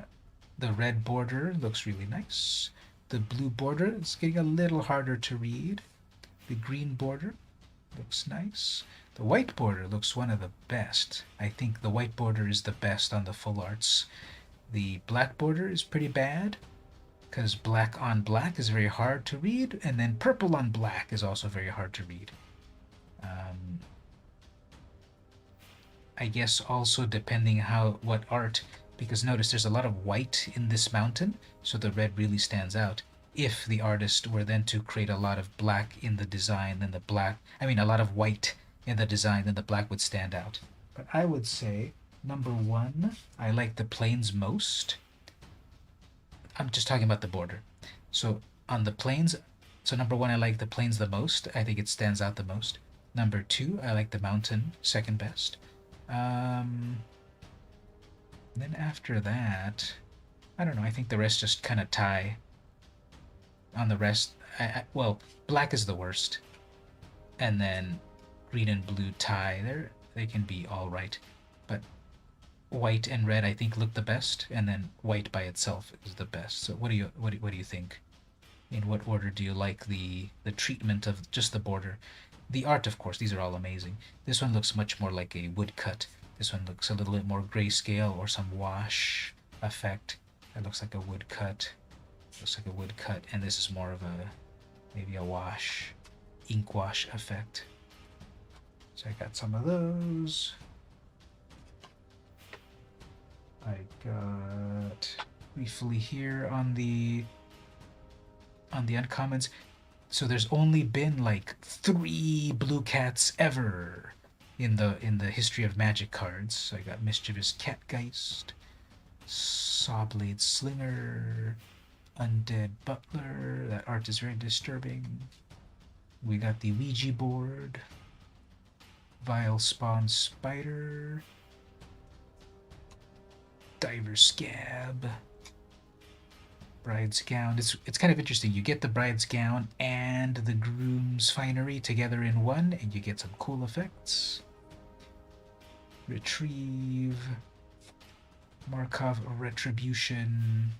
red border looks really nice. The blue border is getting a little harder to read. The green border looks nice. The white border looks one of the best. I think the white border is the best on the full arts. The black border is pretty bad because black on black is very hard to read, and then purple on black is also very hard to read. I guess also depending what art, because notice there's a lot of white in this mountain, so the red really stands out. If the artist were then to create a lot of black in the design, then a lot of white in the design, then the black would stand out. But I would say number one, I like the plains most. I'm just talking about the border. So on the plains, so number one, I like the plains the most. I think it stands out the most. Number two, I like the mountain second best. Then after that, I don't know. I think the rest just kind of tie. On the rest, well, black is the worst, and then green and blue tie. They can be all right, but white and red I think look the best, and then white by itself is the best. So what do you think? In what order do you like the treatment of just the border? The art, of course, these are all amazing. This one looks much more like a woodcut. This one looks a little bit more grayscale or some wash effect. That looks like a woodcut. Looks like a woodcut, and this is more of maybe a wash, ink wash effect. So I got some of those. I got briefly here on the uncommons. So there's only been like 3 blue cats ever in the history of Magic cards. So I got Mischievous Catgeist, Sawblade Slinger, Undead Butler. That art is very disturbing. We got the Ouija board, Vile Spawn Spider, Diver Scab, Bride's Gown. It's kind of interesting. You get the Bride's Gown and the Groom's Finery together in one, and you get some cool effects. Retrieve, Markov Retribution,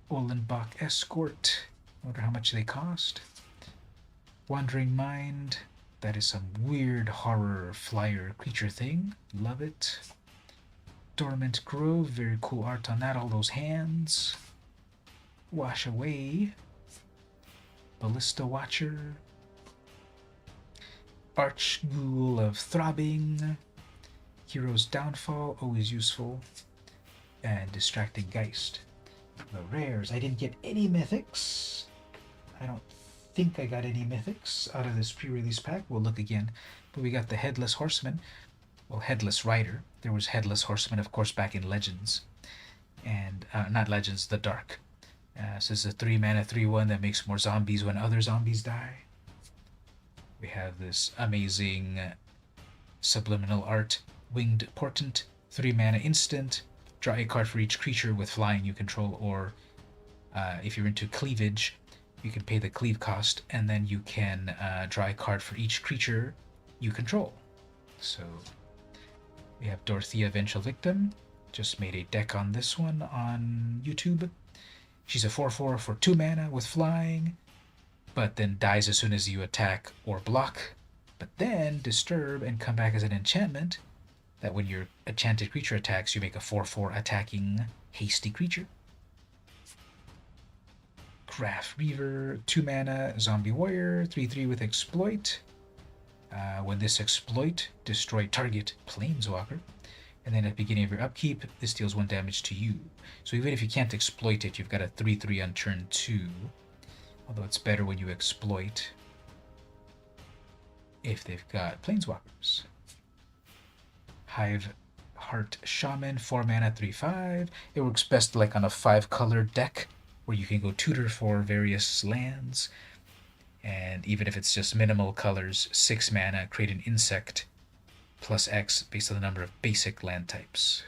Olenbach Escort. Wonder how much they cost. Wandering Mind. That is some weird horror flyer creature thing. Love it. Dormant Grove. Very cool art on that. All those hands. Wash Away. Ballista Watcher. Archghoul of Throbbing. Hero's Downfall. Always useful. And Distracting Geist. The rares. I didn't get any mythics. I don't think I got any mythics out of this pre-release pack. We'll look again. But we got the Headless Horseman. Well, Headless Rider. There was Headless Horseman, of course, back in Legends. And, not Legends, the Dark. So it's a 3-mana 3/1 that makes more zombies when other zombies die. We have this amazing subliminal art. Winged Portent. 3-mana instant. Draw a card for each creature with flying you control, or if you're into cleavage, you can pay the cleave cost, and then you can draw a card for each creature you control. So we have Dorothea Vengeful Victim. Just made a deck on this one on YouTube. She's a 4/4 for 2 mana with flying, but then dies as soon as you attack or block. But then disturb and come back as an enchantment that when your enchanted creature attacks, you make a 4/4 attacking hasty creature. Graph Reaver, 2 mana, Zombie Warrior, 3/3 with Exploit. When this exploit, destroy target Planeswalker. And then at the beginning of your upkeep, this deals 1 damage to you. So even if you can't exploit it, you've got a 3/3 on turn 2. Although it's better when you exploit if they've got Planeswalkers. Hive Heart Shaman, 4 mana, 3/5. It works best like on a 5-color deck where you can go tutor for various lands. And even if it's just minimal colors, 6 mana, create an insect plus X based on the number of basic land types.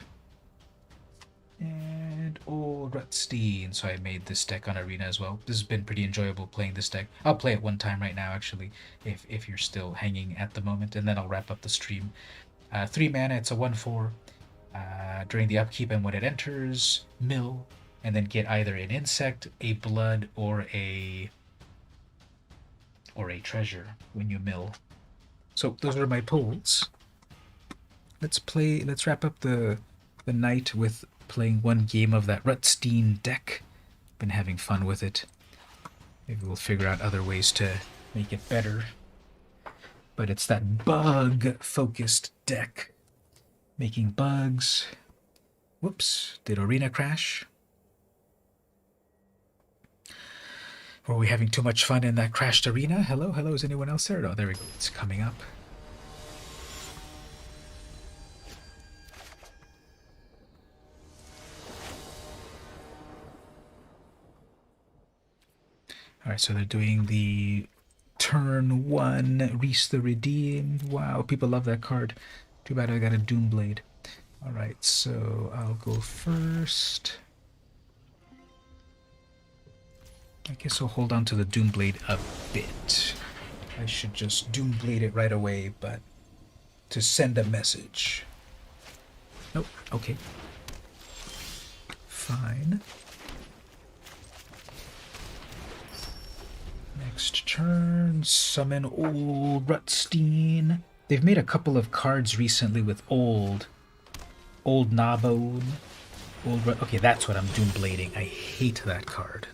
And Old Rutstein. So I made this deck on Arena as well. This has been pretty enjoyable playing this deck. I'll play it one time right now, actually, if you're still hanging at the moment, and then I'll wrap up the stream. 3 mana, it's a 1/4. during the upkeep and when it enters, mill, and then get either an insect, a blood, or a treasure when you mill. So those are my pulls. Let's wrap up the night with playing one game of that Rutstein deck. Been having fun with it. Maybe we'll figure out other ways to make it better. But it's that bug-focused deck. Making bugs. Whoops, did Arena crash? Were we having too much fun in that crashed arena? Hello, hello, is anyone else there? Oh, there we go, it's coming up. Alright, so they're doing the turn 1, Reese the Redeemed. Wow, people love that card. Too bad I got a Doomblade. Alright, so I'll go first. I guess I'll hold on to the Doomblade a bit. I should just Doomblade it right away, but to send a message. Nope, okay. Fine. Next turn, summon old Rutstein. They've made a couple of cards recently with old Gnawbone. Okay, that's what I'm Doomblading. I hate that card.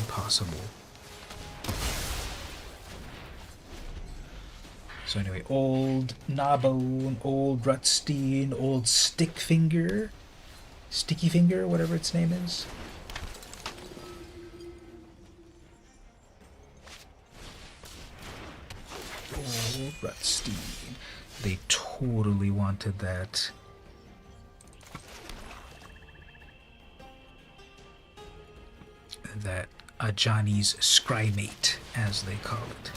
Impossible. So anyway, old Gnawbone, old Rutstein, old Sticky Finger, whatever its name is. Old Rutstein. They totally wanted that. That Johnny's Scrymate, as they call it.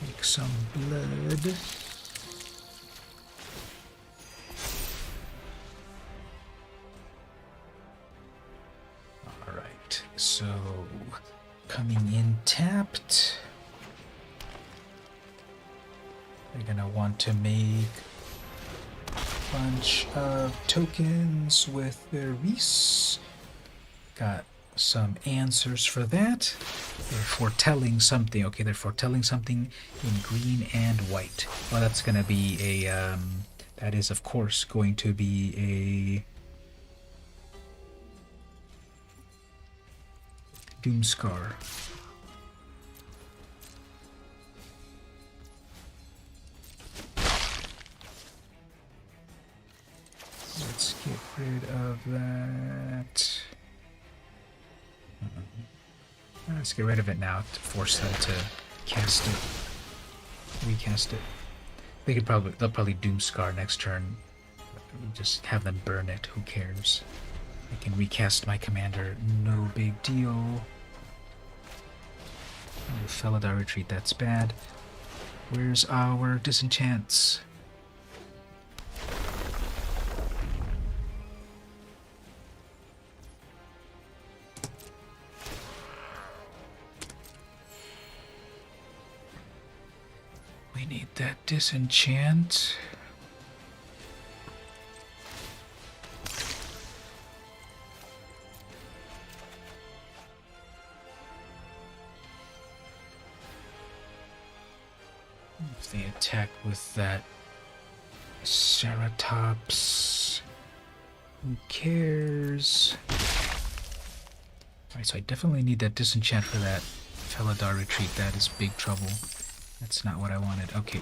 Make some blood. Alright, so coming in tapped. They're gonna want to make a bunch of tokens with their Reese. Got some answers for that. They're foretelling something. Okay, they're foretelling something in green and white. Well, that's gonna be a that is of course going to be a Doomscar. Let's get rid of that. Let's get rid of it now to force them to cast it. Recast it. They'll probably Doomscar next turn. Just have them burn it, who cares? I can recast my commander, no big deal. Oh, Felidar Retreat, that's bad. Where's our disenchants? We need that disenchant. If they attack with that Ceratops, who cares? Alright, so I definitely need that disenchant for that Felidar Retreat. That is big trouble. That's not what I wanted. Okay,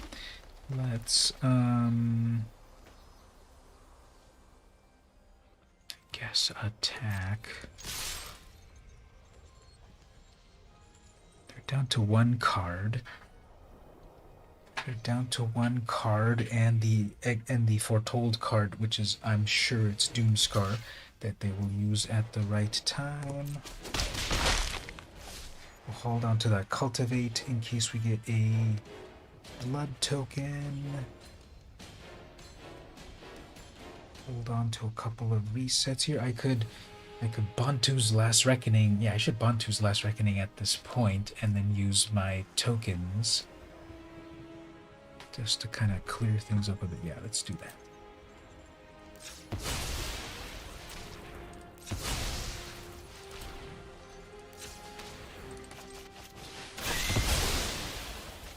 let's, guess attack. They're down to one card. They're down to one card, and the foretold card, which is, I'm sure it's Doomscar, that they will use at the right time. We'll hold on to that Cultivate in case we get a blood token. Hold on to a couple of resets here. I could Bantu's Last Reckoning. Yeah, I should Bantu's Last Reckoning at this point and then use my tokens. Just to kind of clear things up a bit. Yeah, let's do that.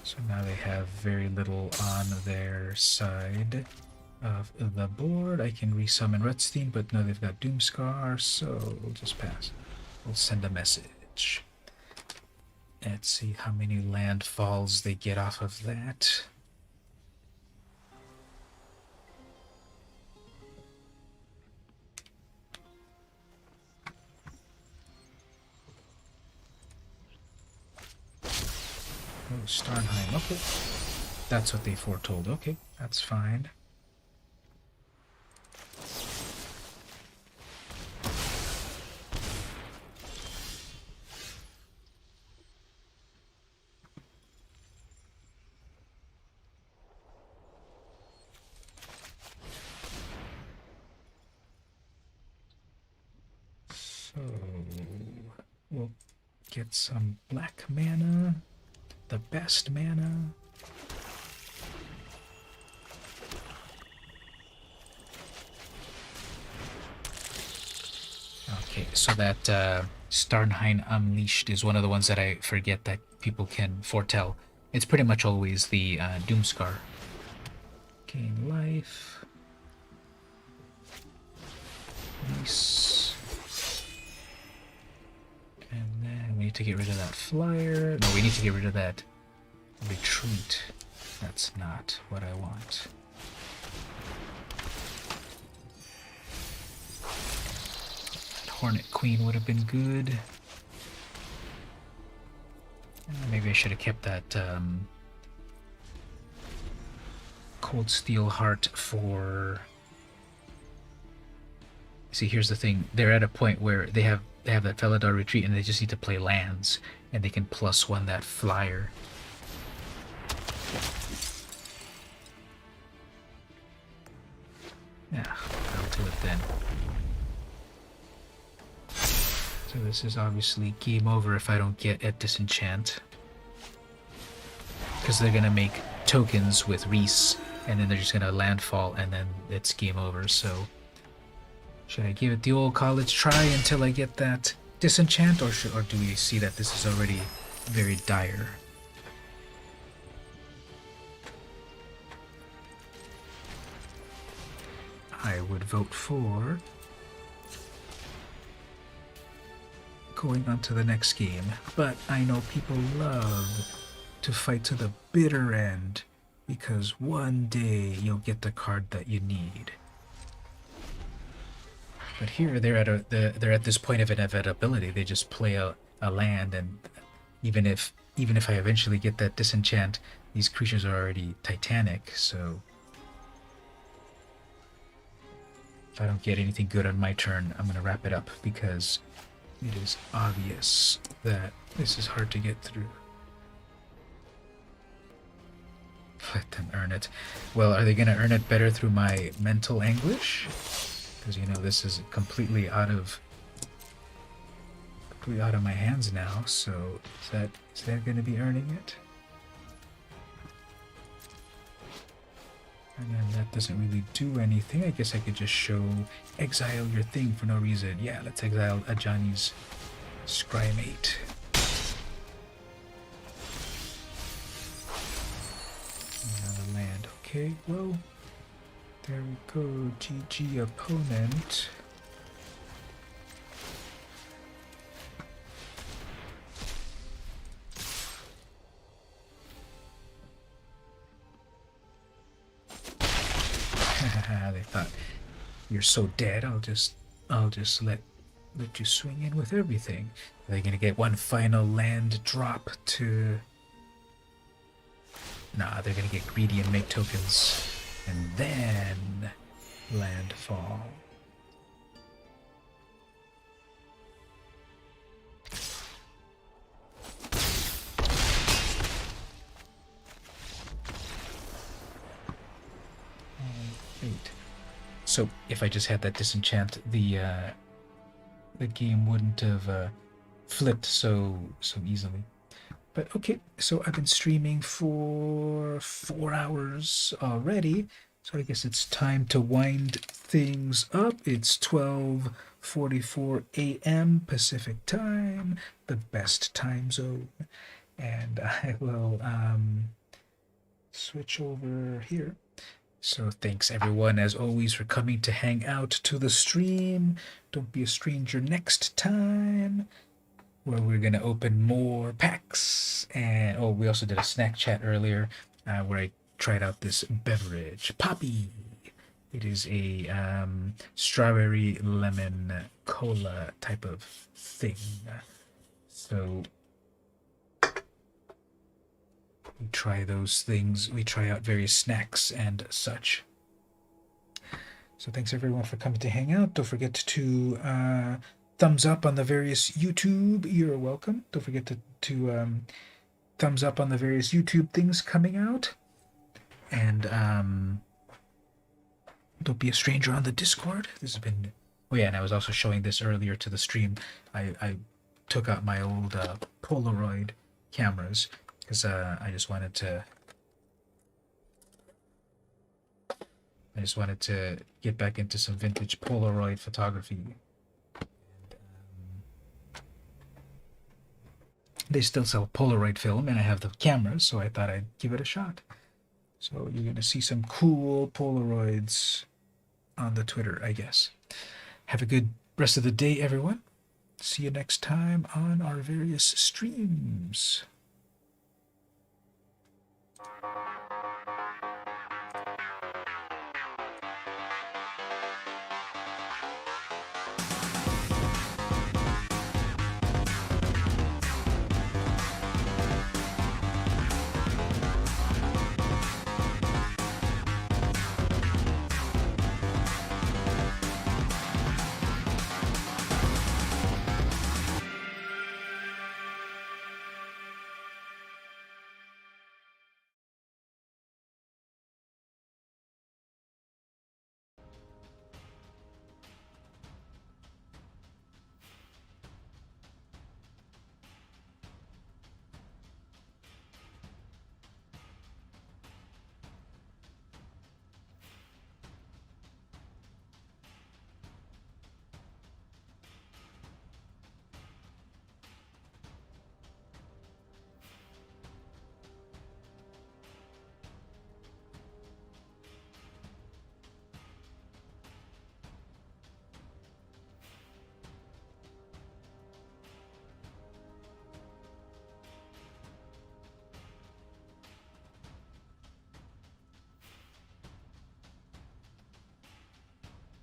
So now they have very little on their side of the board. I can resummon Redstein, but no, they've got Doomscar, so we'll just pass. We'll send a message. Let's see how many landfalls they get off of that. Oh, Starnheim. Okay. That's what they foretold. Okay, that's fine. So we'll get some black mana, the best mana. Okay, so that Starnheim Unleashed is one of the ones that I forget that people can foretell. It's pretty much always the Doomscar. Gain life. Nice. And then we need to get rid of that flyer. No, we need to get rid of that retreat. That's not what I want. Hornet Queen would have been good. Maybe I should have kept that Cold Steel Heart for... See, here's the thing. They're at a point where they have that Felidar retreat and they just need to play lands and they can +1 that flyer. Yeah, I'll do it then. So this is obviously game over if I don't get at Disenchant. Because they're going to make tokens with Reese, and then they're just going to landfall, and then it's game over, so... Should I give it the old college try until I get that Disenchant, or do we see that this is already very dire? I would vote for... going on to the next game, but I know people love to fight to the bitter end because one day you'll get the card that you need. But here they're at this point of inevitability. They just play a land, and even if I eventually get that Disenchant, these creatures are already Titanic. So if I don't get anything good on my turn, I'm gonna wrap it up because it is obvious that this is hard to get through. Let them earn it. Well, are they going to earn it better through my mental anguish? Because, you know, this is completely out of my hands now, so is that going to be earning it? And then that doesn't really do anything. I guess I could just show exile your thing for no reason. Yeah, let's exile Ajani's Scrymate. Another land. Okay, well, there we go. GG opponent. They thought, you're so dead, I'll just let you swing in with everything. They're gonna get one final land drop to... Nah, they're gonna get greedy and make tokens. And then landfall. Fate. So if I just had that Disenchant, the game wouldn't have flipped so easily. But okay, so I've been streaming for 4 hours already. So I guess it's time to wind things up. It's 12:44 a.m. Pacific time, the best time zone. And I will switch over here. So thanks everyone as always for coming to hang out to the stream. Don't be a stranger next time where we're gonna open more packs. And oh, we also did a snack chat earlier where I tried out this beverage, Poppy. It is a strawberry lemon cola type of thing. So we try those things. We try out various snacks and such. So thanks everyone for coming to hang out. Don't forget to thumbs up on the various YouTube. You're welcome. Don't forget to thumbs up on the various YouTube things coming out. And don't be a stranger on the Discord. This has been... Oh yeah, and I was also showing this earlier to the stream. I took out my old Polaroid cameras because I just wanted to get back into some vintage Polaroid photography. They still sell Polaroid film, and I have the cameras, so I thought I'd give it a shot. So you're going to see some cool Polaroids on the Twitter, I guess. Have a good rest of the day, everyone. See you next time on our various streams.